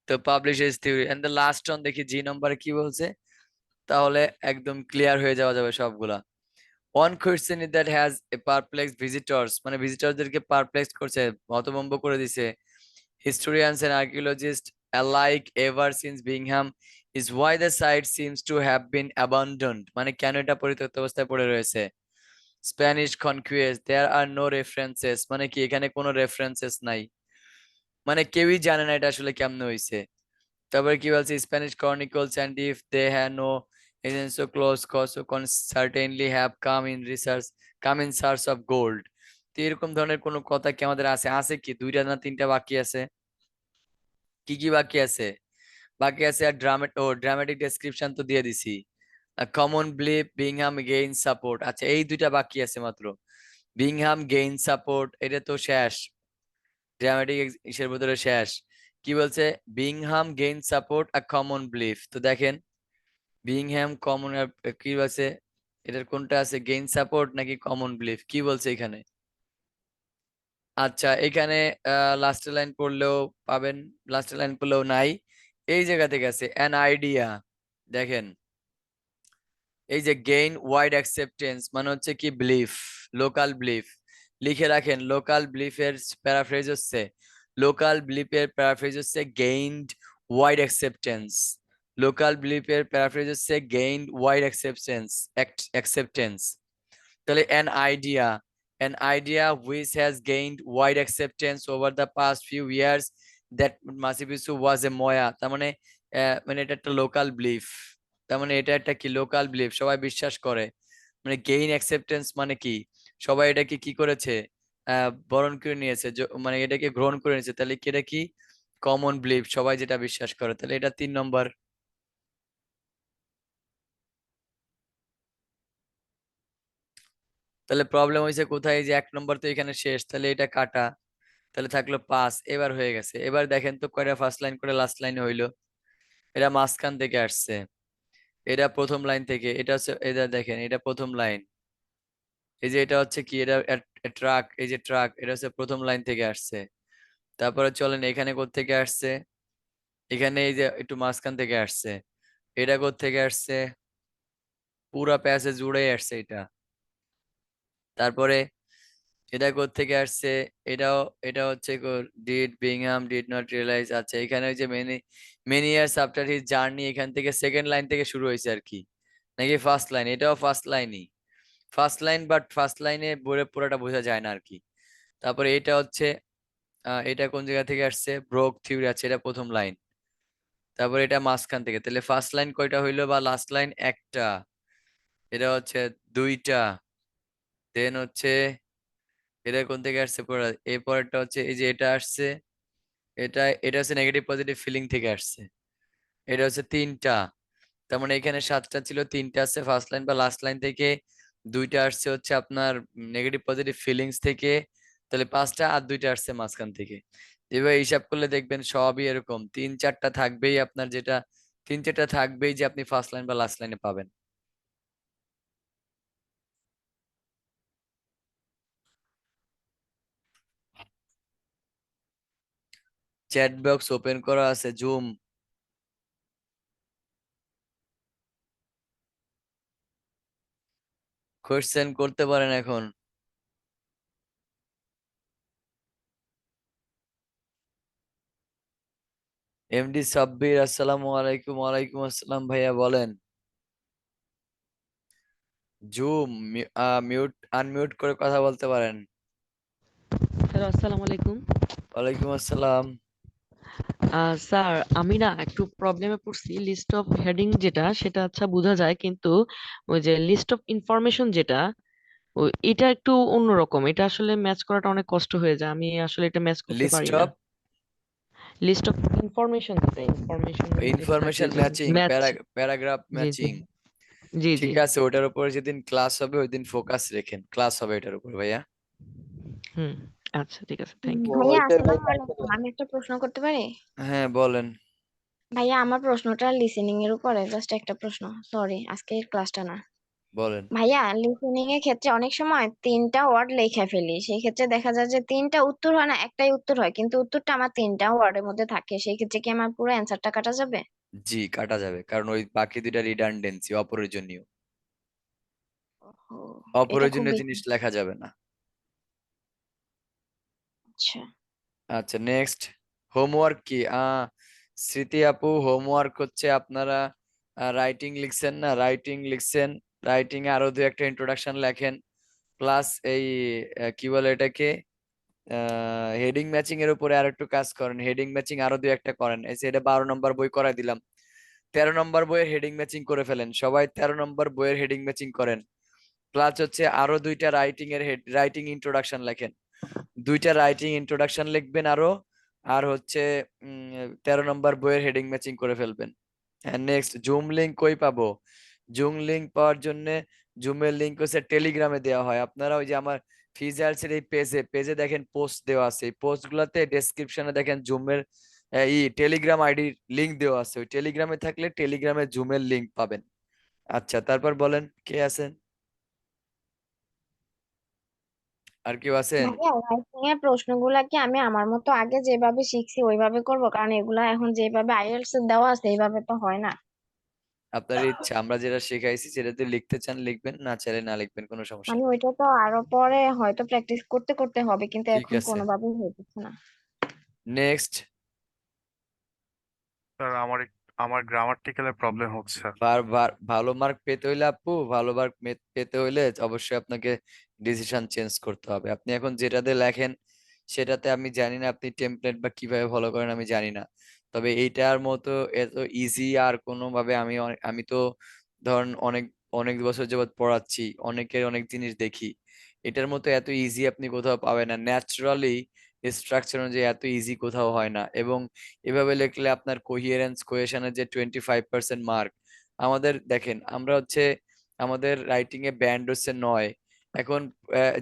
তো publish is theory and the last on, দেখি জি নম্বরে কি বলছে, তাহলে একদম ক্লিয়ার হয়ে যাওয়া যাবে সবগুলা। One question is that has a perplex visitors, মানে ভিজিটরদেরকে পারপ্লেক্স করছে, হতভম্ব করে দিছে, historians and archaeologists alike ever since Bingham, is why the site seems to have been abandoned, মানে কেন এটা পরিত্যক্ত অবস্থায় পড়ে রয়েছে। স্প্যানিশ কনকুয়েস্ট, দেয়ার আর নো রেফারেন্সেস, মানে কি এখানে কোনো রেফারেন্সেস নাই, মানে কেউই জানে না এটা আসলে কেমনে হইছে। তারপরে কি বলছে, Spanish chronicles and if they have no agent so close cause so certainly have come in research, come in search of gold, তো এরকম ধরনের কোনো কথা কি আমাদের আছে? আছে কি? দুইটা না তিনটা বাকি আছে। কি কি বাকি আছে? বাকি আছে আর ড্রামাটিক ডেসক্রিপশন তো দিয়ে দিছি। Common belief Bingham gain support, আচ্ছা এই দুইটা বাকি আছে মাত্র। বিংহাম গেইন সাপোর্ট এটা তো শেষ, ড্রামাটিক ইসের ভিতরে শেষ। কি বলছে? বিংহাম গেইন সাপোর্ট আ কমন বিলিফ, তো দেখেন বিংহাম কমন কি বলছে, এটার কোনটা আছে, গেইন সাপোর্ট নাকি কমন বিলিফ, কি বলছে এখানে? আচ্ছা এখানে লাস্টের লাইন পড়লেও পাবেন, লাস্টের লাইন পড়লেও নাই, এই জায়গা থেকে আছে অ্যান আইডিয়া। দেখেন এই যে গেইন ওয়াইড অ্যাকসেপ্টেন্স মানে হচ্ছে কি বিলিফ, লোকাল বিলিফ, লিখে রাখেন লোকাল বিলিফের প্যারাফ্রেজ হচ্ছে, লোকাল বিলিফের প্যারাফ্রেজ হচ্ছে গেইনড ওয়াইড অ্যাকসেপ্টেন্স, লোকাল বিলিফের প্যারাফ্রেজ হচ্ছে গেইনড ওয়াইড অ্যাকসেপ্টেন্স, অ্যাকসেপ্টেন্স। তাহলে an idea which has gained wide acceptance over the past few years that Masamitsu was a moya, তার মানে মানে এটা একটা লোকাল বিলিফ, তার মানে এটা একটা কি লোকাল বিলিফ, সবাই বিশ্বাস করে। মানে গেইন অ্যাকসেপ্টেন্স মানে কি, সবাই এটাকে কি করেছে, বরণ করে নিয়েছে, মানে এটাকে গ্রহণ করে নিয়েছে, তাহলে কি এটা কি কমন বিলিফ, সবাই যেটা বিশ্বাস করে, তাহলে এটা 3 নম্বর। তাহলে প্রবলেম হয়েছে কোথায়, এই যে 1 নম্বর তো এখানে শেষ, তাহলে এটা কাটা, তাহলে থাকলো 5, এবার হয়ে গেছে। এবার দেখেন তো কয়টা ফার্স্ট লাইন করে লাস্ট লাইন হইলো, এটা মাঝখান থেকে আসছে, এটা প্রথম লাইন থেকে, এটা হচ্ছে এটা দেখেন এটা প্রথম লাইন, এই যে এটা হচ্ছে কি, এটা ট্রাক, এই যে ট্রাক, এটা হচ্ছে প্রথম লাইন থেকে আসছে। তারপরে চলেন এখানে কোত্থেকে আসছে, এখানে এই যে একটু মাঝখান থেকে আসছে, এটা কোত্থেকে আসছে, পুরা প্যাসেজ জুড়ে আসছে এটা। তারপরে এটা কোত্থেকে আসছে, এটাও, এটা হচ্ছে did Bingham did not realise, আচ্ছা এখানে ওই যে many many years after his journey, এখান থেকে সেকেন্ড লাইন থেকে শুরু হয়েছে আর কি, নাকি ফার্স্ট লাইন, এটাও ফার্স্ট লাইনই, ফার্স্ট লাইন, বাট ফার্স্ট লাইনে পুরোটা বোঝা যায় না আর কি। তারপরে এটা হচ্ছে এটা কোন জায়গা থেকে আসছে, ব্রোক থিওরি, আছে এটা প্রথম লাইন। তারপরে এটা মাঝখান থেকে, তাহলে ফার্স্ট লাইন কয়টা হইলো বা লাস্ট লাইন একটা, এটা হচ্ছে দুইটা, দেন হচ্ছে এটা কোন থেকে আসছে পরে, এই পরেরটা হচ্ছে এই যে এটা আসছে, এটা এটা হচ্ছে নেগেটিভ পজিটিভ ফিলিং থেকে আসছে, এটা হচ্ছে তিনটা। তার মানে এখানে 7টা ছিল, তিনটা আসছে ফার্স্ট লাইন বা লাস্ট লাইন থেকে, দুইটা আসছে হচ্ছে আপনার নেগেটিভ পজিটিভ ফিলিংস থেকে, তাহলে 5টা, আর দুইটা আসছে মাঝখান থেকে। এবার হিসাব করলে দেখবেন সবই এরকম 3-4টা থাকবেই আপনার, যেটা 3-4টা থাকবেই যে আপনি ফার্স্ট লাইন বা লাস্ট লাইনে পাবেন। চ্যাট বক্স ওপেন করা আছে, জুম, কোয়েশ্চেন করতে পারেন এখন। এমডি সাব্বির, আসসালামু আলাইকুম। ওয়ালাইকুম আসসালাম ভাইয়া, বলেন। জুম মিউট আনমিউট করে কথা বলতে পারেন। হ্যালো, আসসালামু আলাইকুম। ওয়ালাইকুম আসসালাম। স্যার, আমি না একটু প্রবলেমে পড়ছি। লিস্ট অফ হেডিং যেটা সেটা আচ্ছা বোঝা যায়, কিন্তু ওই যে লিস্ট অফ ইনফরমেশন যেটা, এটা একটু অন্যরকম। এটা আসলে ম্যাচ করাটা অনেক কষ্ট হয়ে যায়। আমি আসলে এটা ম্যাচ করতে লিস্ট পারি না। অফ লিস্ট অফ ইনফরমেশন যেটা, ইনফরমেশন যেটা থাকে ইনফরমেশন যে ম্যাচিং, ম্যাচ। প্যারাগ্রাফ জি জি ম্যাচিং। জি জি। ঠিক আছে, ওটার উপর যেদিন ক্লাস হবে ওই দিন ফোকাস রেখেন, ক্লাস হবে এটার উপর ভাইয়া। হুম। আচ্ছা, ঠিক আছে, থ্যাংক ইউ। ভাইয়া আসসালামু আলাইকুম, আমি একটা প্রশ্ন করতে পারি? হ্যাঁ বলেন। ভাইয়া আমার প্রশ্নটা লিসেনিং এর উপরে, জাস্ট একটা প্রশ্ন। সরি, আজকে ক্লাসটা না। বলেন। ভাইয়া লিসেনিং এর ক্ষেত্রে অনেক সময় 3টা ওয়ার্ড লেখা ফেলি, সেই ক্ষেত্রে দেখা যায় যে 3টা উত্তর হয় না, একটাই উত্তর হয়, কিন্তু উত্তরটা আমার 3টা ওয়ার্ডের মধ্যে থাকে, সেই ক্ষেত্রে কি আমার পুরো অ্যান্সারটা কাটা যাবে? জি কাটা যাবে, কারণ ওই বাকি দুইটা রিডান্ডেন্সি, অপ্রয়োজনীয়, ও, এটা অপ্রয়োজনীয় খুবই জিনিস লেখা যাবে না। আচ্ছা। আচ্ছা নেক্সট, হোমওয়ার্ক কি স্মৃতি আপু, হোমওয়ার্ক হচ্ছে আপনারা রাইটিং লিখছেন না, রাইটিং লিখছেন, রাইটিং এ আরো দু একটা ইন্ট্রোডাকশন লেখেন, প্লাস এই কি বলে এটাকে, হেডিং ম্যাচিং এর উপরে আর একটু কাজ করেন, হেডিং ম্যাচিং আরো দু একটা করেন, এই যে এটা 12 নম্বর বই করাই দিলাম, 13 নম্বর বইয়ের হেডিং ম্যাচিং করে ফেলেন, সবাই 13 নম্বর বইয়ের হেডিং ম্যাচিং করেন। প্লাস হচ্ছে আরো দুইটা রাইটিং ইন্ট্রোডাকশন লেখেন, দুইটা রাইটিং ইন্ট্রোডাকশন লিখবেন আরো, আর হচ্ছে 13 নম্বর বইয়ের হেডিং ম্যাচিং করে ফেলবেন। হ্যাঁ, নেক্সট জুম লিংক কই পাবো? জুম লিংক পাওয়ার জন্য জুমের লিংক হচ্ছে টেলিগ্রামে দেওয়া হয়। আপনারা ওই যে আমার ফিজার্সের এই পেজে দেখেন পোস্ট দেওয়া আছে, এই পোস্ট গুলাতে ডেসক্রিপশনে দেখেন জুমের টেলিগ্রাম আইডির লিংক দেওয়া আছে, ওই টেলিগ্রামে থাকলে টেলিগ্রামে জুমের লিংক পাবেন। আচ্ছা, তারপর বলেন কে আছেন, আর কেউ আছেন? ভাইয়া রাইটিং এর প্রশ্নগুলা কি আমি আমার মতো আগে যেভাবে শিখছি ওইভাবে করব? কারণ এগুলা এখন যেভাবে আইএলটিএস এ দেওয়া আছে এইভাবে তো হয় না। আপনার ইচ্ছা, আমরা যেটা শেখাইছি সেটাতে লিখতে চান লিখবেন, না চাইলে না লিখবেন, কোনো সমস্যা মানে নেই। ওইটা তো আরো পরে হয়তো প্র্যাকটিস করতে করতে হবে, কিন্তু ঠিক এখন আছে, কোনোভাবেই হইতেছে না। নেক্সট। স্যার আমার গ্রামাটিক্যালের প্রবলেম হচ্ছে। ভালো মার্ক পেতে হইলে আপু, ভালো মার্ক পেতে হইলে অবশ্যই আপনাকে ডিসিশন চেঞ্জ করতে হবে। আপনি এখন যেটাতে লেখেন সেটাতে আমি জানি না আপনি টেমপ্লেট বা কিভাবে ফলো করেন আমি জানি না, তবে এইটার মতো এত ইজি আর কোনোভাবে আমি তো ধরুন অনেক অনেক বছর যাবত পড়াচ্ছি, অনেকের অনেক জিনিস দেখি, এটার মতো এত ইজি আপনি কোথাও পাবেন না। ন্যাচারালি স্ট্রাকচার অনুযায়ী এত ইজি কোথাও হয় না। এবং এভাবে লিখলে আপনার কোহিয়ারেন্স কোহেশনের যে 25% মার্ক, আমাদের দেখেন আমরা হচ্ছে আমাদের রাইটিং এ ব্যান্ড হচ্ছে 9। এখন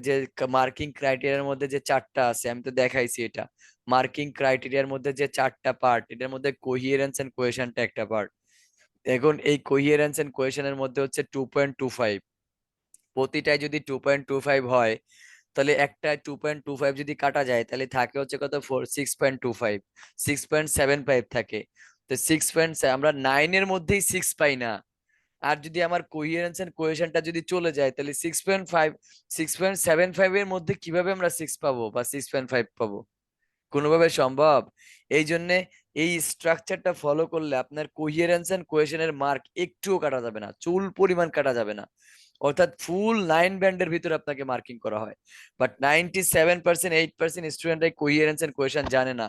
যে মার্কিং ক্রাইটেরিয়ার মধ্যে যে চারটা আছে আমি তো দেখাইছি, এটা মার্কিং ক্রাইটেরিয়ার মধ্যে যে চারটা পার্ট, এটার মধ্যে কোহিয়ারেন্স এন্ড কোহেশনটা একটা পার্ট। এখন এই কোহিয়ারেন্স এন্ড কোহেশনের মধ্যে হচ্ছে 2.25, প্রতিটায় যদি 2.25 হয় তাহলে একটা 2.25 যদি কাটা যায় তাহলে থাকে হচ্ছে কত, 6.25, 6.75 থাকে। তো আমরা 9 এর মধ্যেই 6 পাই না। আর যদি আমার কোহিয়ারেন্স এন্ড কোহেশনটা যদি চলে যায় তাহলে 6.75 এর মধ্যে কিভাবে আমরা 6 পাবো বা 6.5 পাবো? কোনোভাবে সম্ভব? এই জন্য এই স্ট্রাকচারটা ফলো করলে আপনার কোহিয়ারেন্স এন্ড কোহেশনের মার্ক একটুও কাটা যাবে না, চুল পরিমাণ কাটা যাবে না। অর্থাৎ ফুল 9 ব্যান্ডের ভিতরে আপনাকে মার্কিং করা হয়। বাট 97%, 8% স্টুডেন্টরা কোহিয়ারেন্স এন্ড কোহেশন জানে না,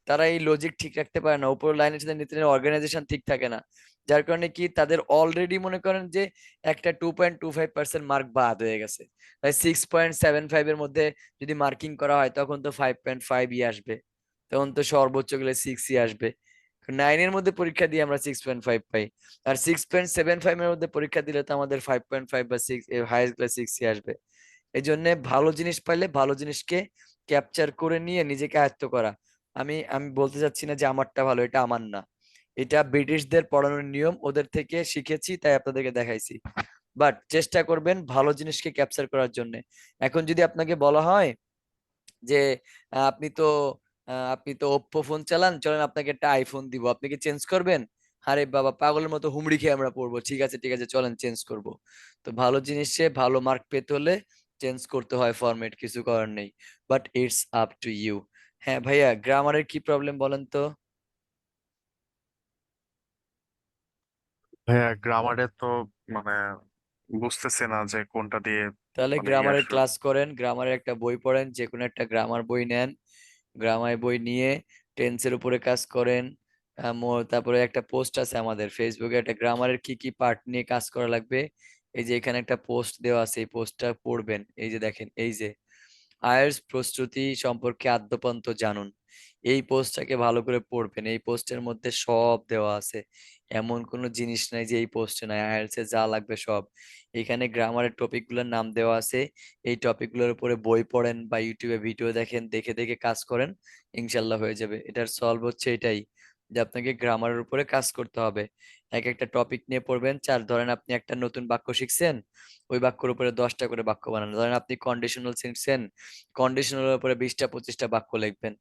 তারা এই লজিক ঠিক রাখতে পারে না, উপর লাইনের সাথে নিচের অর্গানাইজেশন ঠিক থাকে না, যার কারণে কি তাদের অলরেডি মনে করেন যে একটা 2.25% মার্ক বাদ হয়ে গেছে। তাই 6.75 এর মধ্যে যদি মার্কিং করা হয় তখন তো 5.5 আসবে, তখন তো সর্বোচ্চ গেলে 6 আসবে। 9 এর মধ্যে পরীক্ষা দিয়ে আমরা 6.5 পাই, আর 6.75 এর মধ্যে পরীক্ষা দিলে তো আমাদের 5.5 বা 6, হাইয়েস্ট গেলে 6 আসবে। এই জন্য ভালো জিনিস পাইলে ভালো জিনিসকে ক্যাপচার করে নিয়ে নিজেকে আয়ত্ত করা। আমি আমি বলতে চাচ্ছি না যে আমারটা ভালো, এটা আমার না, এটা ব্রিটিশদের পড়ানোর নিয়ম, ওদের থেকে শিখেছি তাই আপনাদেরকে দেখাইছি। বাট চেষ্টা করবেন ভালো জিনিসকে ক্যাপচার করার জন্য। এখন যদি আপনাকে বলা হয় যে আপনি তো ওপ্পো ফোন চালান, চলেন আপনাকে একটা আইফোন দিব, আপনি কি চেঞ্জ করবেন? আরে বাবা, পাগলের মতো হুমড়ি খেয়ে আমরা পড়বো, ঠিক আছে ঠিক আছে চলেন চেঞ্জ করব। তো ভালো জিনিসে ভালো মার্ক পেতে হলে চেঞ্জ করতে হয় ফরম্যাট, কিছু করার নেই। But it's up to you. হ্যাঁ ভাইয়া, গ্রামারের কি প্রবলেম বলেন তো? হ্যাঁ, গ্রামারে তো মানে বুঝতেছি না যে কোনটা দিয়ে তাহলে মানে গ্রামারের শুরু। ক্লাস করেন, গ্রামারের একটা বই পড়েন, যে কোনো একটা গ্রামার বই নেন, গ্রামার বই নিয়ে টেন্সের উপরে কাজ করেন। তারপরে একটা পোস্ট আছে আমাদের ফেসবুকে, একটা গ্রামারের কি কি পার্ট নিয়ে কাজ করা লাগবে, এই যে এখানে একটা পোস্ট দেওয়া আছে, এই পোস্টটা পড়বেন। এই যে দেখেন, এই যে আইএলটিএস প্রস্তুতি সম্পর্কে আদ্যপান্ত জানুন, এই পোস্টটাকে ভালো করে পড়বেন। এই পোস্টের মধ্যে সব দেওয়া আছে, এমন কোনো জিনিস নাই যে এই পোস্টে নাই, আইএলটিএস এ যা লাগবে সব এখানে। গ্রামারের টপিকগুলোর নাম দেওয়া আছে, এই টপিকগুলোর উপরে বই পড়েন বা ইউটিউবে ভিডিও দেখেন, দেখে দেখে কাজ করেন, ইনশাল্লাহ হয়ে যাবে। এটার সলভ হচ্ছে এটাই, যে আপনাকে গ্রামারের উপরে কাজ করতে হবে। এক একটা টপিক নিয়ে পড়বেন, ধরেন আপনি একটা নতুন বাক্য শিখছেন, ওই বাক্যের উপরে 10টা করে বাক্য বানান। ধরেন আপনি কন্ডিশনাল শিখছেন, কন্ডিশনালের উপরে 20টা 25টা বাক্য লিখবেন।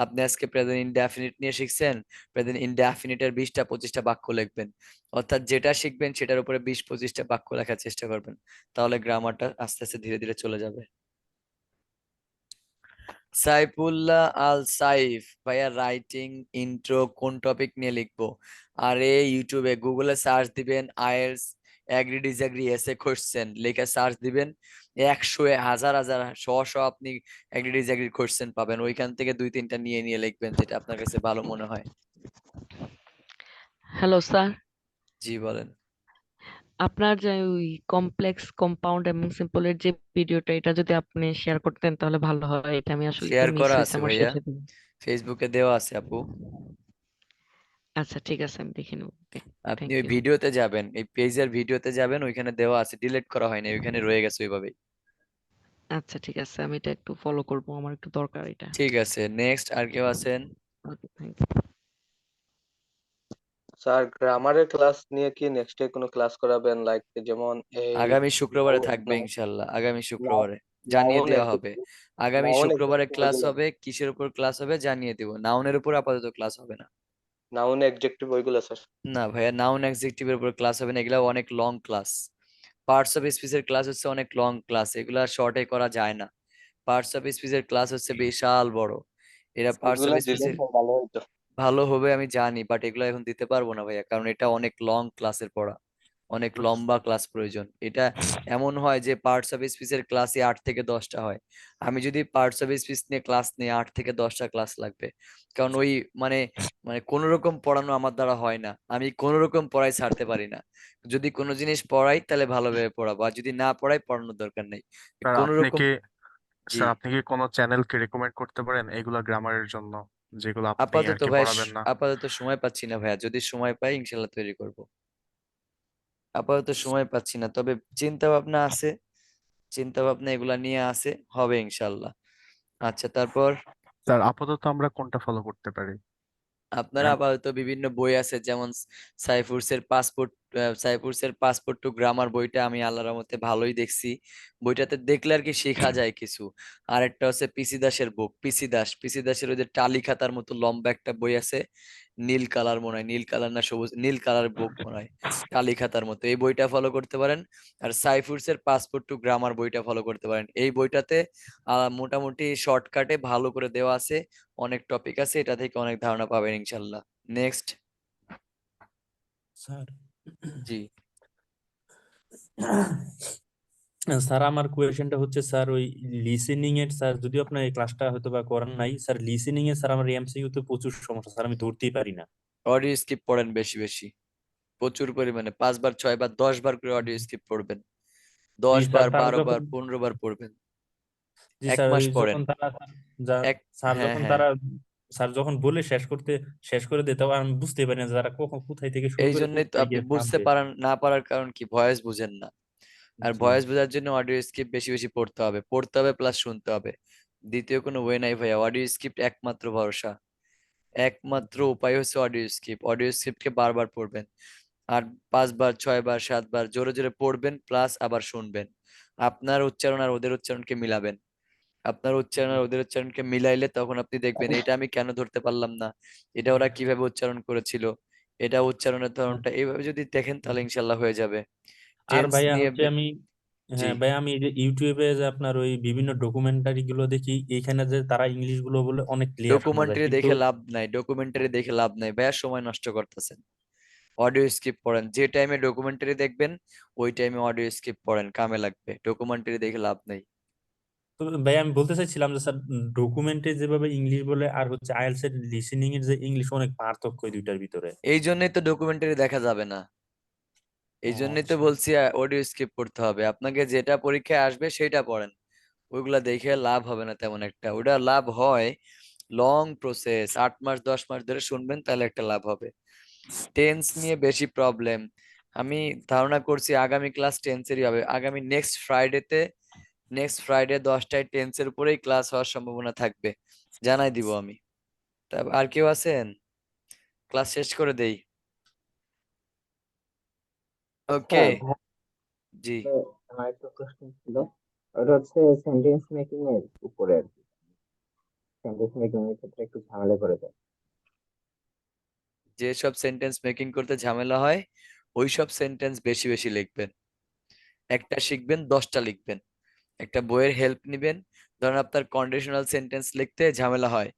আপনি আজকে প্রেজেন্ট ইনডেফিনিট নিয়ে শিখছেন, প্রেজেন্ট ইনডেফিনিটের 20টা 25টা বাক্য লিখবেন। অর্থাৎ যেটা শিখবেন সেটার উপরে 20-25টা বাক্য লেখার চেষ্টা করবেন, তাহলে গ্রামারটা আস্তে আস্তে ধীরে ধীরে চলে যাবে। সাইফুল্লাহ আল সাইফ, ভাইয়া রাইটিং ইন্ট্রো কোন টপিক নিয়ে লিখবো? আরে ইউটিউবে গুগলে সার্চ দিবেন আইএলটিএস এগ্রি ডিসএগ্রি এসে কোশ্চেন লেখা সার্চ দিবেন, 100 হাজার হাজার আপনি এগ্রি ডিসএগ্রি কোশ্চেন পাবেন, ওইখান থেকে 2-3টা নিয়ে নিয়ে লিখবেন যেটা আপনার কাছে ভালো মনে হয়। Hello sir. জি বলেন। আপনার যে ওই কমপ্লেক্স কম্পাউন্ড এবং সিম্পলের যে ভিডিওটা, এটা যদি আপনি শেয়ার করতেন তাহলে ভালো হয়। এটা আমি আসলে একটু শেয়ার মিস করা হয়েছে আছে আমার ভাইয়া, শেষে দিন। ফেসবুকে দেওয়া আছে আপু। আচ্ছা ঠিক আছে, আমি দেখে নেব। আপনি থ্যাংক ওই ইউ। ভিডিওতে যাবেন, এই পেজের ভিডিওতে যাবেন, ওইখানে দেওয়া আছে, ডিলিট করা হয়নি, ওইখানে রয়ে গেছে ওইভাবেই। আচ্ছা ঠিক আছে, আমি এটা একটু ফলো করব, আমার একটু দরকার এটা। ঠিক আছে, নেক্সট আর কেউ আছেন? ওকে, থ্যাংক স্যার গ্রামারের ক্লাস নিয়ে কি নেক্সট ডে কোনো ক্লাস করাবেন, লাইক যেমন এই আগামী শুক্রবারে থাকবে নাউন ইনশাল্লাহ, আগামী নাউন শুক্রবারে জানিয়ে দেওয়া হবে। আগামী নাউন শুক্রবারে এক্সেক্টিভ ক্লাস ওইগুলো হবে, কিসের উপর ক্লাস হবে জানিয়ে দিব, নাউনের উপর আপাতত ক্লাস হবে না। নাউন এক্সেক্টিভ ওইগুলো স্যার। না ভাইয়া, নাউন অ্যাডজেক্টিভের উপর ক্লাস হবে না, এগুলা অনেক লং ক্লাস। পার্টস অফ স্পিচের ক্লাস হচ্ছে অনেক লং ক্লাস, এগুলা শর্টে করা যায় না। পার্টস অফ স্পিচের ক্লাস হচ্ছে বিশাল বড়। এরা পার্টস অফ ওইগুলো দিলে স্পিচের স্যার ভালো হতো। ভালো হবে আমি জানি, বাট এগুলো এখন দিতে পারবো না ভাইয়া, কারণ এটা অনেক লং ক্লাসের পড়া, অনেক লম্বা ক্লাস প্রয়োজন। এটা এমন হয় যে পার্টস অফ স্পিচের ক্লাসই 8 থেকে 10টা হয়। আমি যদি পার্টস অফ স্পিচ নিয়ে ক্লাস নিই, 8 থেকে 10টা ক্লাস লাগবে। কারণ ওই মানে মানে কোনো রকম পড়ানো আমার দ্বারা হয় না, আমি কোনো রকম পড়াই ছাড়তে পারি না। যদি কোনো জিনিস পড়াই তাহলে ভালোভাবে পড়াবো, আর যদি না পড়াই পড়ানোর দরকার নেই। স্যার কোনো আপনি রকম। কি জি। স্যার আপনি কি কোনো চ্যানেলকে রেকমেন্ড করতে পারেন এইগুলা গ্রামারের জন্য, যেগুলো আপনি আর আপাতত কি ভাই পড়াবেন না? আপাতত সময় পাচ্ছি না ভাইয়া, যদি সময় পাই ইনশাল্লাহ তৈরি করব। আপাতত সময় পাচ্ছি না, তবে চিন্তা ভাবনা আছে, চিন্তা ভাবনা এগুলা নিয়ে আছে, হবে ইনশাল্লাহ। আচ্ছা, তারপর স্যার আপাতত আমরা কোনটা ফলো করতে পারি? আপনারা আপাতত বিভিন্ন বই আছে, যেমন সাইফুরসের পাসপোর্ট টু গ্রামার বইটা আমি আল্লাহর রহমতে ভালোই দেখছি। বইটাতে দেখলে আর কি শেখা যায় কিছু। আর একটা হচ্ছে পিসি দাসের বুক, পিসি দাসের ওই যে টালি খাতার মতো লম্বা একটা বই আছে, নীল কালার মনে হয়, নীল কালার না সবুজ, নীল কালার বুক মনে হয়, টালি খাতার মতো, এই বইটা ফলো করতে পারেন। আর সাইফুরসের পাসপোর্ট টু গ্রামার বইটা ফলো করতে পারেন। এই বইটাতে মোটামুটি শর্টকাটে ভালো করে দেওয়া আছে, অনেক টপিক আছে, এটা থেকে অনেক ধারণা পাবেন ইনশাল্লাহ। নেক্সট। স্যার জি। স্যার আমার কোয়েশ্চেনটা হচ্ছে স্যার ওই লিসেনিং এর, স্যার যদিও আপনার এই ক্লাসটা হয়তো বা করার নাই স্যার, লিসেনিং এ স্যার আমার এমসিকিউ তে প্রচুর সমস্যা স্যার, আমি ধরতেই পারি না। অডিও স্কিপ পড়েন বেশি বেশি, প্রচুর পরিমাণে, 5 বার 6 বার 10 বার করে অডিও স্কিপ পড়বেন, জি দশ স্যার, বার তারা 12 বার যখন 15 বার পড়বেন। জি এক স্যার মাস ওই পড়েন। যখন তারা যা- এক স্যার হ্যাঁ যখন হ্যাঁ, তারা স্যার যখন বলে শেষ করে দিতে হবে, আমি বুঝতে পারি না যে তারা কখন কোথায় থেকে শুরু এই করে জন্যই তো কোথায় আপনি গিয়ে বুঝতে থামবে। পারেন, না পারার কারণ কি, ভয়েস বুঝেন না। আর জি ভয়েস বোঝার জন্য অডিও স্ক্রিপ্ট বেশি বেশি পড়তে হবে প্লাস শুনতে হবে। দ্বিতীয় কোনো ওয়ে নাই ভাইয়া, অডিও স্ক্রিপ্ট একমাত্র ভরসা, একমাত্র উপায় হচ্ছে অডিও স্ক্রিপ্ট। অডিও স্ক্রিপ্টকে বারবার পড়বেন, আর 5 বার 6 বার 7 বার জোরে জোরে পড়বেন, প্লাস আবার শুনবেন। আপনার উচ্চারণ আর ওদের উচ্চারণকে মিলাবেন, আপনার উচ্চারণ আর ওদের উচ্চারণকে মিলাইলে তখন আপনি দেখবেন এটা আমি কেন ধরতে পারলাম না, এটা ওরা কিভাবে উচ্চারণ করেছিল, এটা উচ্চারণের ধরনটা এইভাবে যদি দেখেন তাহলে ইনশাল্লাহ হয়ে যাবে। আর টেন্স ভাইয়া নিয়ে হচ্ছে আমি, জি। হ্যাঁ ভাইয়া আমি এই যে ইউটিউবে যে আপনার ওই বিভিন্ন ডকুমেন্টারি গুলো দেখি, এইখানে যে তারা ইংলিশ গুলো বলে অনেক ক্লিয়ার শোনা যায়, ডকুমেন্টারি কিন্তু দেখে লাভ নাই, ডকুমেন্টারি দেখে লাভ নাই ভাইয়া, সময় নষ্ট করতেছেন। অডিও স্কিপ পড়েন, যে টাইমে ডকুমেন্টারি দেখবেন ওই টাইমে অডিও স্কিপ পড়েন, কামে লাগবে, ডকুমেন্টারি দেখে লাভ নেই। তো ভাইয়া আমি বলতে চাইছিলাম যে স্যার, ডকুমেন্টে যেভাবে ইংলিশ বলে আর হচ্ছে আইএলটিএস এর লিসেনিং এর যে ইংলিশ, অনেক পার্থক্য এই দুইটার ভিতরে। এই জন্যই তো ডকুমেন্টারি দেখা যাবে না, ও এই জন্যই তো আচ্ছা। বলছি অডিও স্কিপ করতে হবে। আপনাকে যেটা পরীক্ষায় আসবে সেটা পড়েন, ওইগুলা দেখে লাভ হবে না তেমন একটা। ওটা লাভ হয়, লং প্রসেস, 8 মাস 10 মাস ধরে শুনবেন তাহলে একটা লাভ হবে। টেন্স নিয়ে বেশি প্রবলেম, আমি ধারণা করছি আগামী ক্লাস টেন্সেরই হবে, আগামী নেক্সট ফ্রাইডে 10টায় টেন্সের উপরেই ক্লাস হওয়ার সম্ভাবনা থাকবে, জানাই দিব আমি। তা আর কেউ আছেন? ক্লাস শেষ করে দেই। ওকে। স্যার জি। ভাই, আমার একটা প্রশ্ন ছিল। ওটা হচ্ছে সেন্টেন্স মেকিং এর উপরে আর কি। সেন্টেন্স মেকিং এর ক্ষেত্রে একটু ঝামেলা করে দেয়। যেসব সেন্টেন্স মেকিং করতে ঝামেলা হয় ওই সব সেন্টেন্স বেশি বেশি লিখবেন, একটা শিখবেন 10টা লিখবেন। একটা বইয়ের হেল্প নিবেন, ধরেন আপনার কন্ডিশনাল সেন্টেন্স লিখতে ঝামেলা হয়,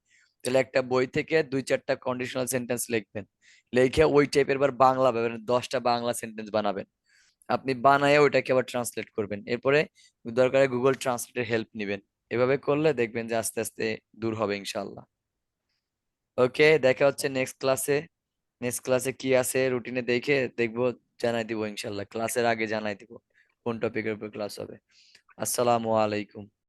তাহলে একটা বই থেকে 2-4টা কন্ডিশনাল সেন্টেন্স লিখবেন, লিখে ওই টাইপের বার বাংলা ভাবেন, 10টা বাংলা সেন্টেন্স বানাবেন। আপনি বানায় ওইটাকে আবার ট্রান্সলেট করবেন, এরপরে দরকারে গুগল ট্রান্সলেটের হেল্প নিবেন। এভাবে করলে দেখবেন যে আস্তে আস্তে দূর হবে ইনশাল্লাহ। ওকে, দেখা হচ্ছে নেক্সট ক্লাসে। নেক্সট ক্লাসে কি আছে রুটিনে দেখে দেখবো, জানাই দিব ইনশাল্লাহ, ক্লাসের আগে জানাই দিব কোন টপিকের উপর ক্লাস হবে। আসসালামু আলাইকুম।